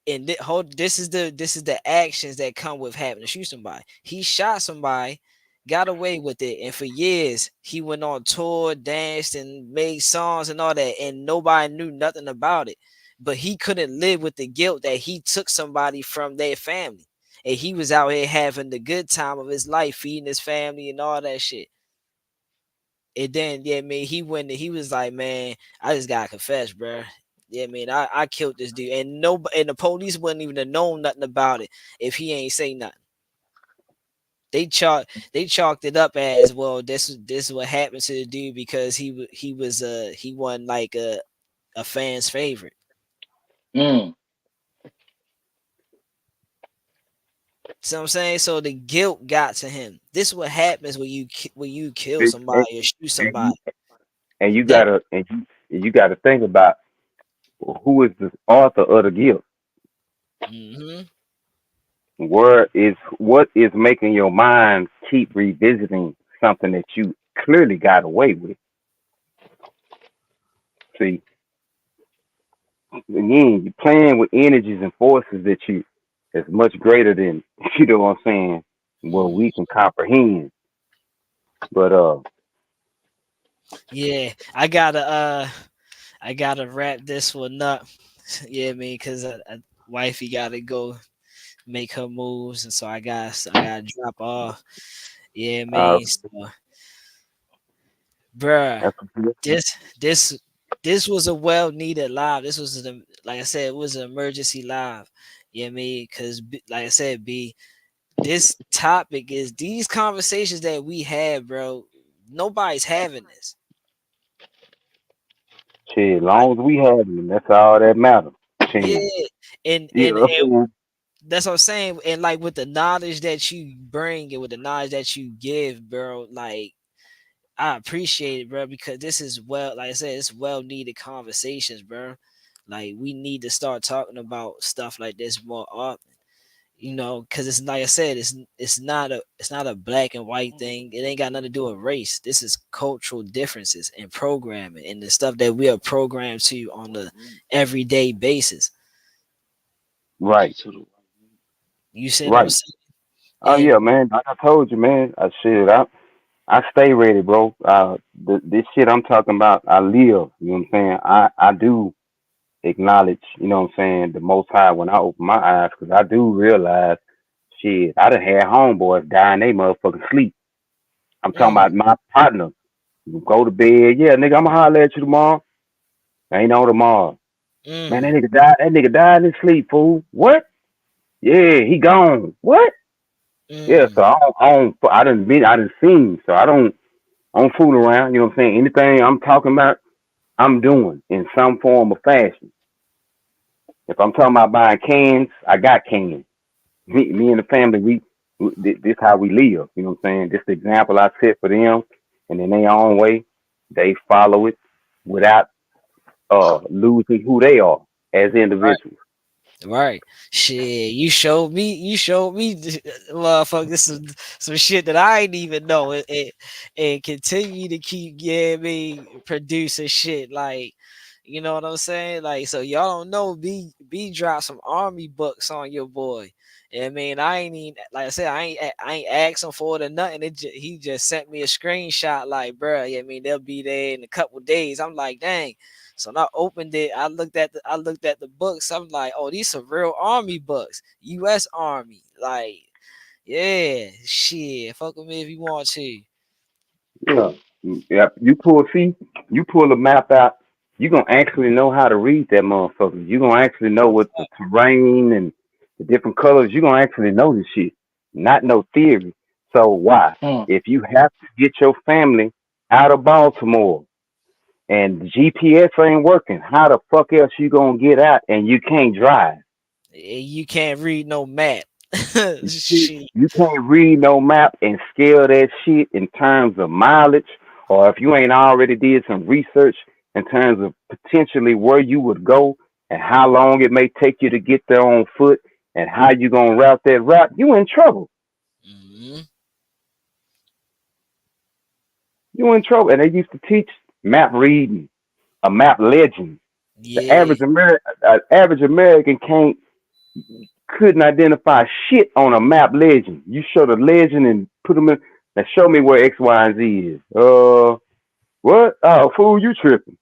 And this is the actions that come with having to shoot somebody. He shot somebody, got away with it, and for years he went on tour, danced, and made songs and all that, and nobody knew nothing about it. But he couldn't live with the guilt that he took somebody from their family, and he was out here having the good time of his life, feeding his family and all that shit. And then, yeah, I mean, he went. He was like, "Man, I just gotta confess, bro. Yeah, I mean, I killed this dude, and and the police wouldn't even have known nothing about it if he ain't say nothing. They chalked it up as, well. This is what happened to the dude because he wasn't like a fan's favorite. Mm. See what I'm saying? So the guilt got to him. This is what happens when when you kill And, and, somebody or shoot and you somebody. and you That gotta and you gotta think about who is the author of the guilt. hmm Where is what is making your mind keep revisiting something that you clearly got away with? See, again, you're playing with energies and forces that you is much greater than you know what I'm saying. What we can comprehend, but yeah, I gotta wrap this one up. Yeah, I mean, cause wifey gotta go make her moves, and so I gotta drop off. Yeah, I uh, mean, so, bruh, that's a this this this was a well needed live. This was like I said, it was an emergency live. Yeah, I mean, cause like I said, B, this topic is these conversations that we have, bro. Nobody's having this. shit. As Like, long as we have it, that's all that matters. yeah, Shit. and You know what I'm saying? that's what I'm saying. And like with the knowledge that you bring and with the knowledge that you give, bro, like I appreciate it, bro, because this is like I said, it's well needed conversations, bro. Like we need to start talking about stuff like this more often. Because it's like I said, it's not a black and white thing. It ain't got nothing to do with race. This is cultural differences and programming and the stuff that we are programmed to on the everyday basis. Right, You see what I'm right. saying? Oh yeah, And man. Like I told you, man. I stay ready, bro. This shit I'm talking about, I live. You know what I'm saying? I do acknowledge, you know what I'm saying, the Most High when I open my eyes, because I do realize, shit, I done had homeboys die in they motherfucking sleep. I'm talking mm, about my partner. You go to bed, yeah, nigga, I'ma holler at you tomorrow. Ain't on tomorrow. Man, mm, that nigga died in his sleep, fool. What? Yeah, he gone. What? Yeah, mm, so I done seen, so I don't fool around, you know what I'm saying? Anything I'm talking about, I'm doing in some form or fashion. If I'm talking about buying cans, I got cans. Me and the family, this how we live. You know what I'm saying? This the example I set for them, and in their own way, they follow it without losing who they are as right. individuals. Right. Shit, you showed me, motherfucker, this is some shit that I ain't even know. And continue to keep, yeah, me producing shit. Like, you know what I'm saying? Like, so y'all don't know, B dropped some army books on your boy. I mean, I ain't even, like I said, I ain't asking for it or nothing. He just sent me a screenshot, like, bruh, yeah, I mean, they'll be there in a couple days. I'm like, dang. So when I opened it, I looked at the books. I'm like, oh, these are real army books, U.S. Army. Like, yeah, shit, fuck with me if you want to. Yeah, yeah. You pull a map out. You gonna actually know how to read that motherfucker. You gonna actually know what the terrain and the different colors. You gonna actually know this shit, not no theory. So why? Mm. If you have to get your family out of Baltimore and the GPS ain't working, how the fuck else you gonna get out and you can't drive? You can't read no map. Shit. You can't read no map and scale that shit in terms of mileage, or if you ain't already did some research in terms of potentially where you would go and how long it may take you to get there on foot and how you gonna route that route, you in trouble. Hmm. You in trouble. And they used to teach map reading, a map legend. The Yeah. average American can't couldn't identify shit on a map legend. You show the legend and put them in. Now show me where X, Y, and Z is. What? Oh, fool, you tripping?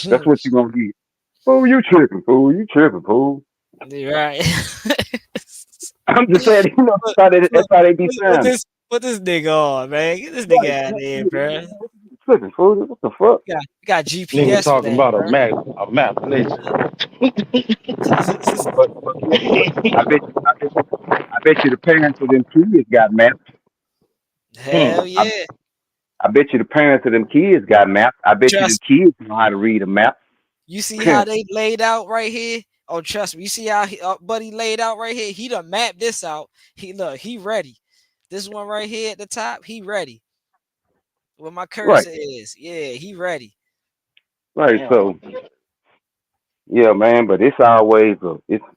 That's what you gonna get. Fool, you tripping? Fool, you tripping? Fool. Right. I'm just saying, Look, that's look, how they be put sounding. this put this nigga on, man. Get this nigga Right? out of here, bro. Tripping, fool. What the fuck? You got Nigga GPS for talking that, about bro. a map legend. But guess what? I bet you the parents of them kids got maps. Hmm. Hell I, yeah. I bet you the parents of them kids got maps. I bet you the Trust kids know how to read a map. you see how they laid out right here? Oh, trust me. You see how buddy laid out right here? He done mapped this out. He ready. This one right here at the top, he ready. Where my Right, cursor is. Yeah, he ready. right. Damn. So yeah, man. But it's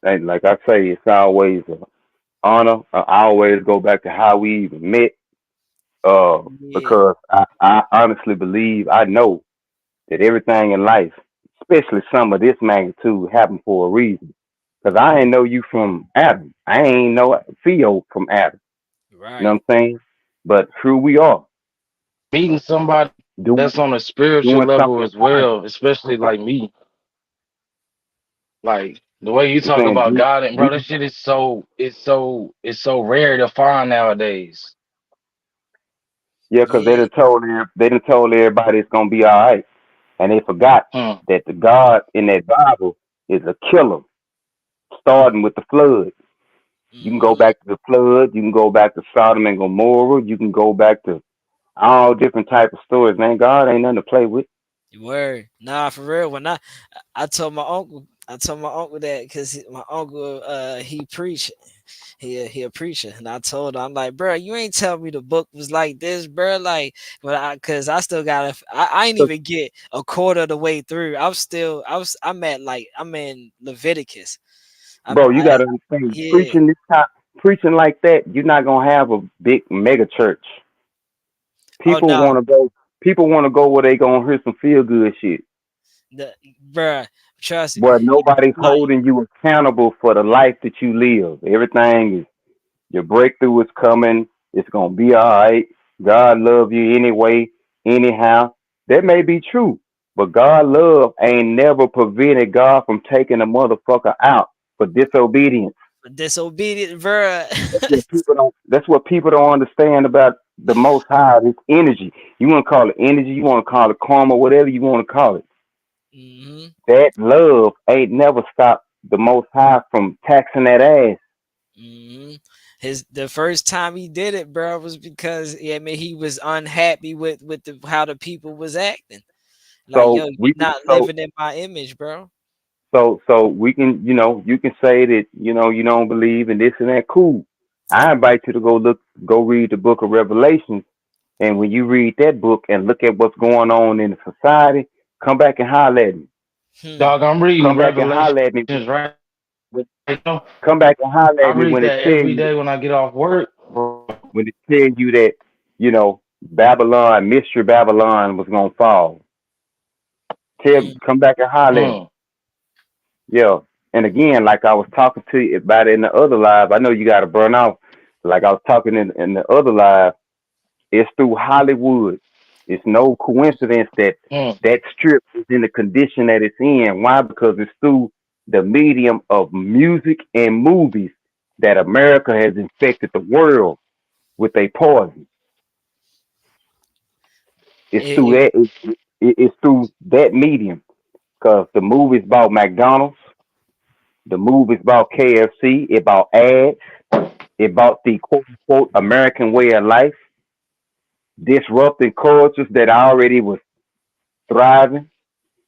and like I say, it's always a honor. I always go back to how we even met. Yeah. Because I honestly believe I know that everything in life, especially some of this magnitude, happened for a reason. Because I ain't know you from Adam. I ain't know Theo from Adam. You know Right. what I'm saying? But here we are Meeting somebody doing that's on a spiritual doing level something as positive. well, especially like me. Like the way you I'm talk saying about God and bro, that shit is so rare to find nowadays. yeah, because Yeah. they done told everybody it's gonna be all right, and they forgot Hmm. that the God in that Bible is a killer, starting with the flood. You can go Hmm. back to the flood. You can go back to Sodom and Gomorrah. You can go back to all different type of stories. Man, God ain't nothing to play with. Word. Nah, for real. I told my uncle, that because my uncle, he preach. He a preacher, and I told him, I'm like, bro, you ain't tell me the book was like this, bro. Like, cause I still got to I ain't So, even get a quarter of the way through. I'm at like I'm in Leviticus. bro, you I gotta understand, yeah. preaching like that, you're not gonna have a big mega church. Oh People no, wanna go. People wanna go where they gonna hear some feel good shit. the bruh, trust me. Where nobody's Like holding you accountable for the life that you live. Everything is your breakthrough is coming. It's gonna be all right. God love you anyway, anyhow. That may be true, but God love ain't never prevented God from taking a motherfucker out for disobedience. disobedient, bruh. That's what people don't understand about the Most High. This energy. You want to call it energy. You want to call it karma. Whatever you want to call it. Hmm. That love ain't never stopped the Most High from taxing that ass. Hmm. The first time he did it, bro, was because I mean he was unhappy with how the people was acting. Like, yo, So you're we not so living in my image, bro. so we can, you can say that, you don't believe in this and that. Cool. I invite you to go read the book of Revelations, and when you read that book and look at what's going on in the society, come back and holler at me. Hmm. Dog, I'm reading Come back and Revelations holler at me. right When, now. come back and holler I at me read when it that tells every you day when I get off work. when it tells you that Babylon, mystery Babylon was gonna fall. Hmm. Come back and holler at me. Hmm. Yeah. And again, like I was talking to you about it in the other live, I know you got to burn off. Like I was talking in the other live, it's through Hollywood. It's no coincidence that Hmm. that strip is in the condition that it's in. Why? Because it's through the medium of music and movies that America has infected the world with a poison. It's through It, that. It's through that medium. Because the movies about McDonald's, the movies about KFC, about ads, about the quote unquote American way of life. disrupting cultures that already was thriving.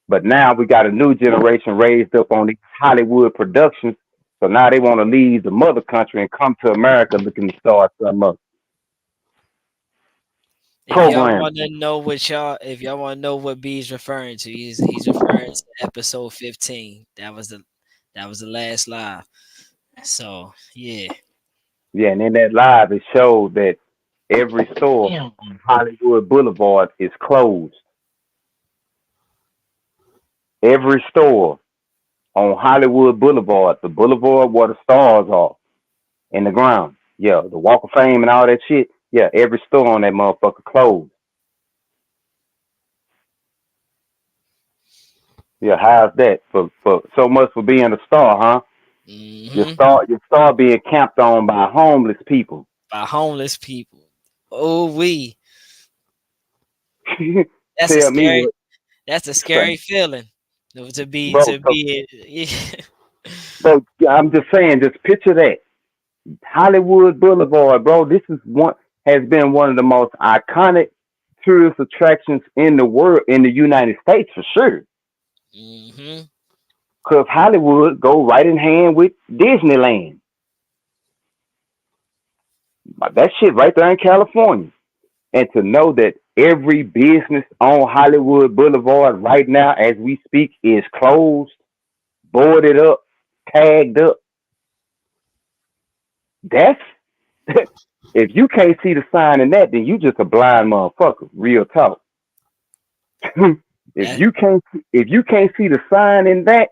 But now we got a new generation raised up on these Hollywood productions. So now they want to leave the mother country and come to America looking to start something up. If y'all Program. want to know what if y'all want to know what B's referring to, he's referring to episode 15. That was the last live. So yeah. Yeah, and in that live, it showed that every store Damn. on Hollywood Boulevard is closed. Every store on Hollywood Boulevard, the boulevard where the stars are in the ground. Yeah, the Walk of Fame and all that shit. Yeah, every store on that motherfucker closed. Yeah, how's that for so much for being a star, huh? Hmm. Your star being camped on by homeless people. By homeless people. Oh we. That's a Tell me scary. what, That's a say, scary feeling. To be bro. to be. Yeah. So I'm just saying, just picture that Hollywood Boulevard, bro. This is one has been one of the most iconic tourist attractions in the world, in the United States for sure. Hmm. Cause Hollywood go right in hand with Disneyland. That shit right there in California. And to know that every business on Hollywood Boulevard right now, as we speak, is closed, boarded up, tagged up. That's if you can't see the sign in that, then you just a blind motherfucker. Real talk. if That, you can't if you can't see the sign in that,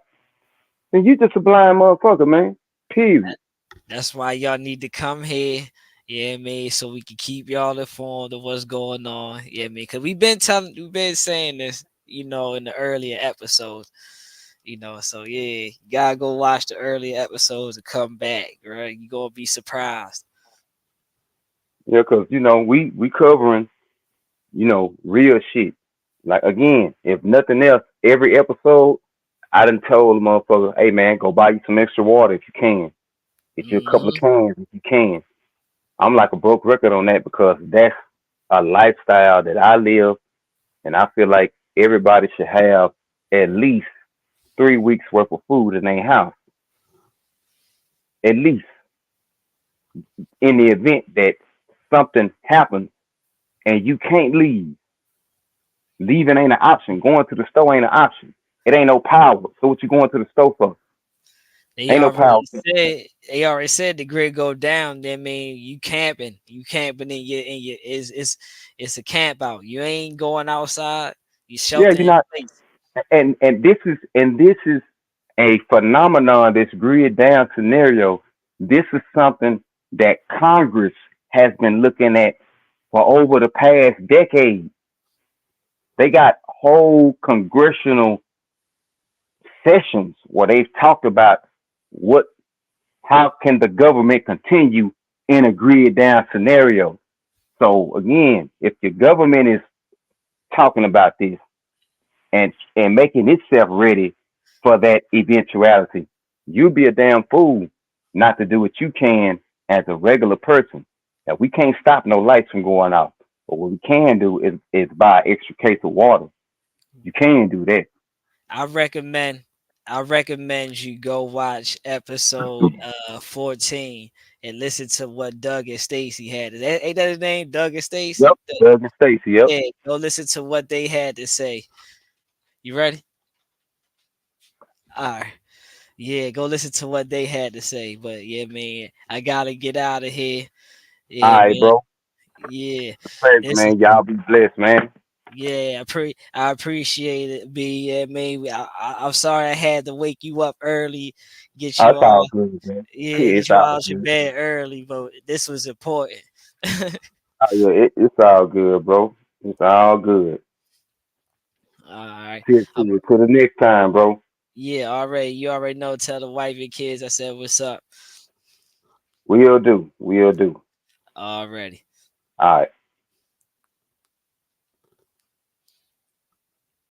then you just a blind motherfucker, man. Period. that's why y'all need to come here. Yeah, man, so we can keep y'all informed of what's going on. Yeah, man, because we've been saying this, in the earlier episodes. So yeah, you gotta go watch the earlier episodes and come back, right? You gonna be surprised. Yeah, cause we covering real shit. Like again, if nothing else, every episode I done told the motherfucker, hey man, go buy you some extra water if you can. Get you a couple of Hmm. cans if you can. I'm like a broke record on that because that's a lifestyle that I live, and I feel like everybody should have at least 3 weeks worth of food in their house. At least in the event that something happens and you can't leave. Leaving ain't an option. Going to the store ain't an option. It ain't no power. So what you going to the store for? They Ain't no power. already said they already said the grid go down. That mean you camping. You camping in your it's a camp out. You ain't going outside. You Yeah, shelter you're in not. place. And this is a phenomenon. This grid down scenario. This is something that Congress has been looking at for over the past decade. They got whole congressional sessions where they've talked about what how can the government continue in a grid down scenario. So again, if your government is talking about this and making itself ready for that eventuality, you'll be a damn fool not to do what you can as a regular person. Now we can't stop no lights from going off, but what we can do is buy an extra case of water. You can do that. I recommend I recommend you go watch episode 14 and listen to what Doug and Stacy had. Ain't that his name? Doug and Yep, Stacy? Doug and Stacy. Yep. Yeah, go listen to what they had to say. You ready? All right. Yeah, go listen to what they had to say. But yeah, man, I gotta get out of here. All Yeah, right, man. bro. Yeah, Pleasure, this is man. Y'all be blessed, man. yeah. I appreciate it, B. Yeah, man. I'm sorry I had to wake you up early, get you That's all all good, man. get It's you all out your good. bed early, but this was important. All Yeah, it's all good, bro. It's all good. right. See Um, you to the next time, bro. yeah, already. You already know. Tell the wife and kids I said what's up We'll do. We'll do. already. All right.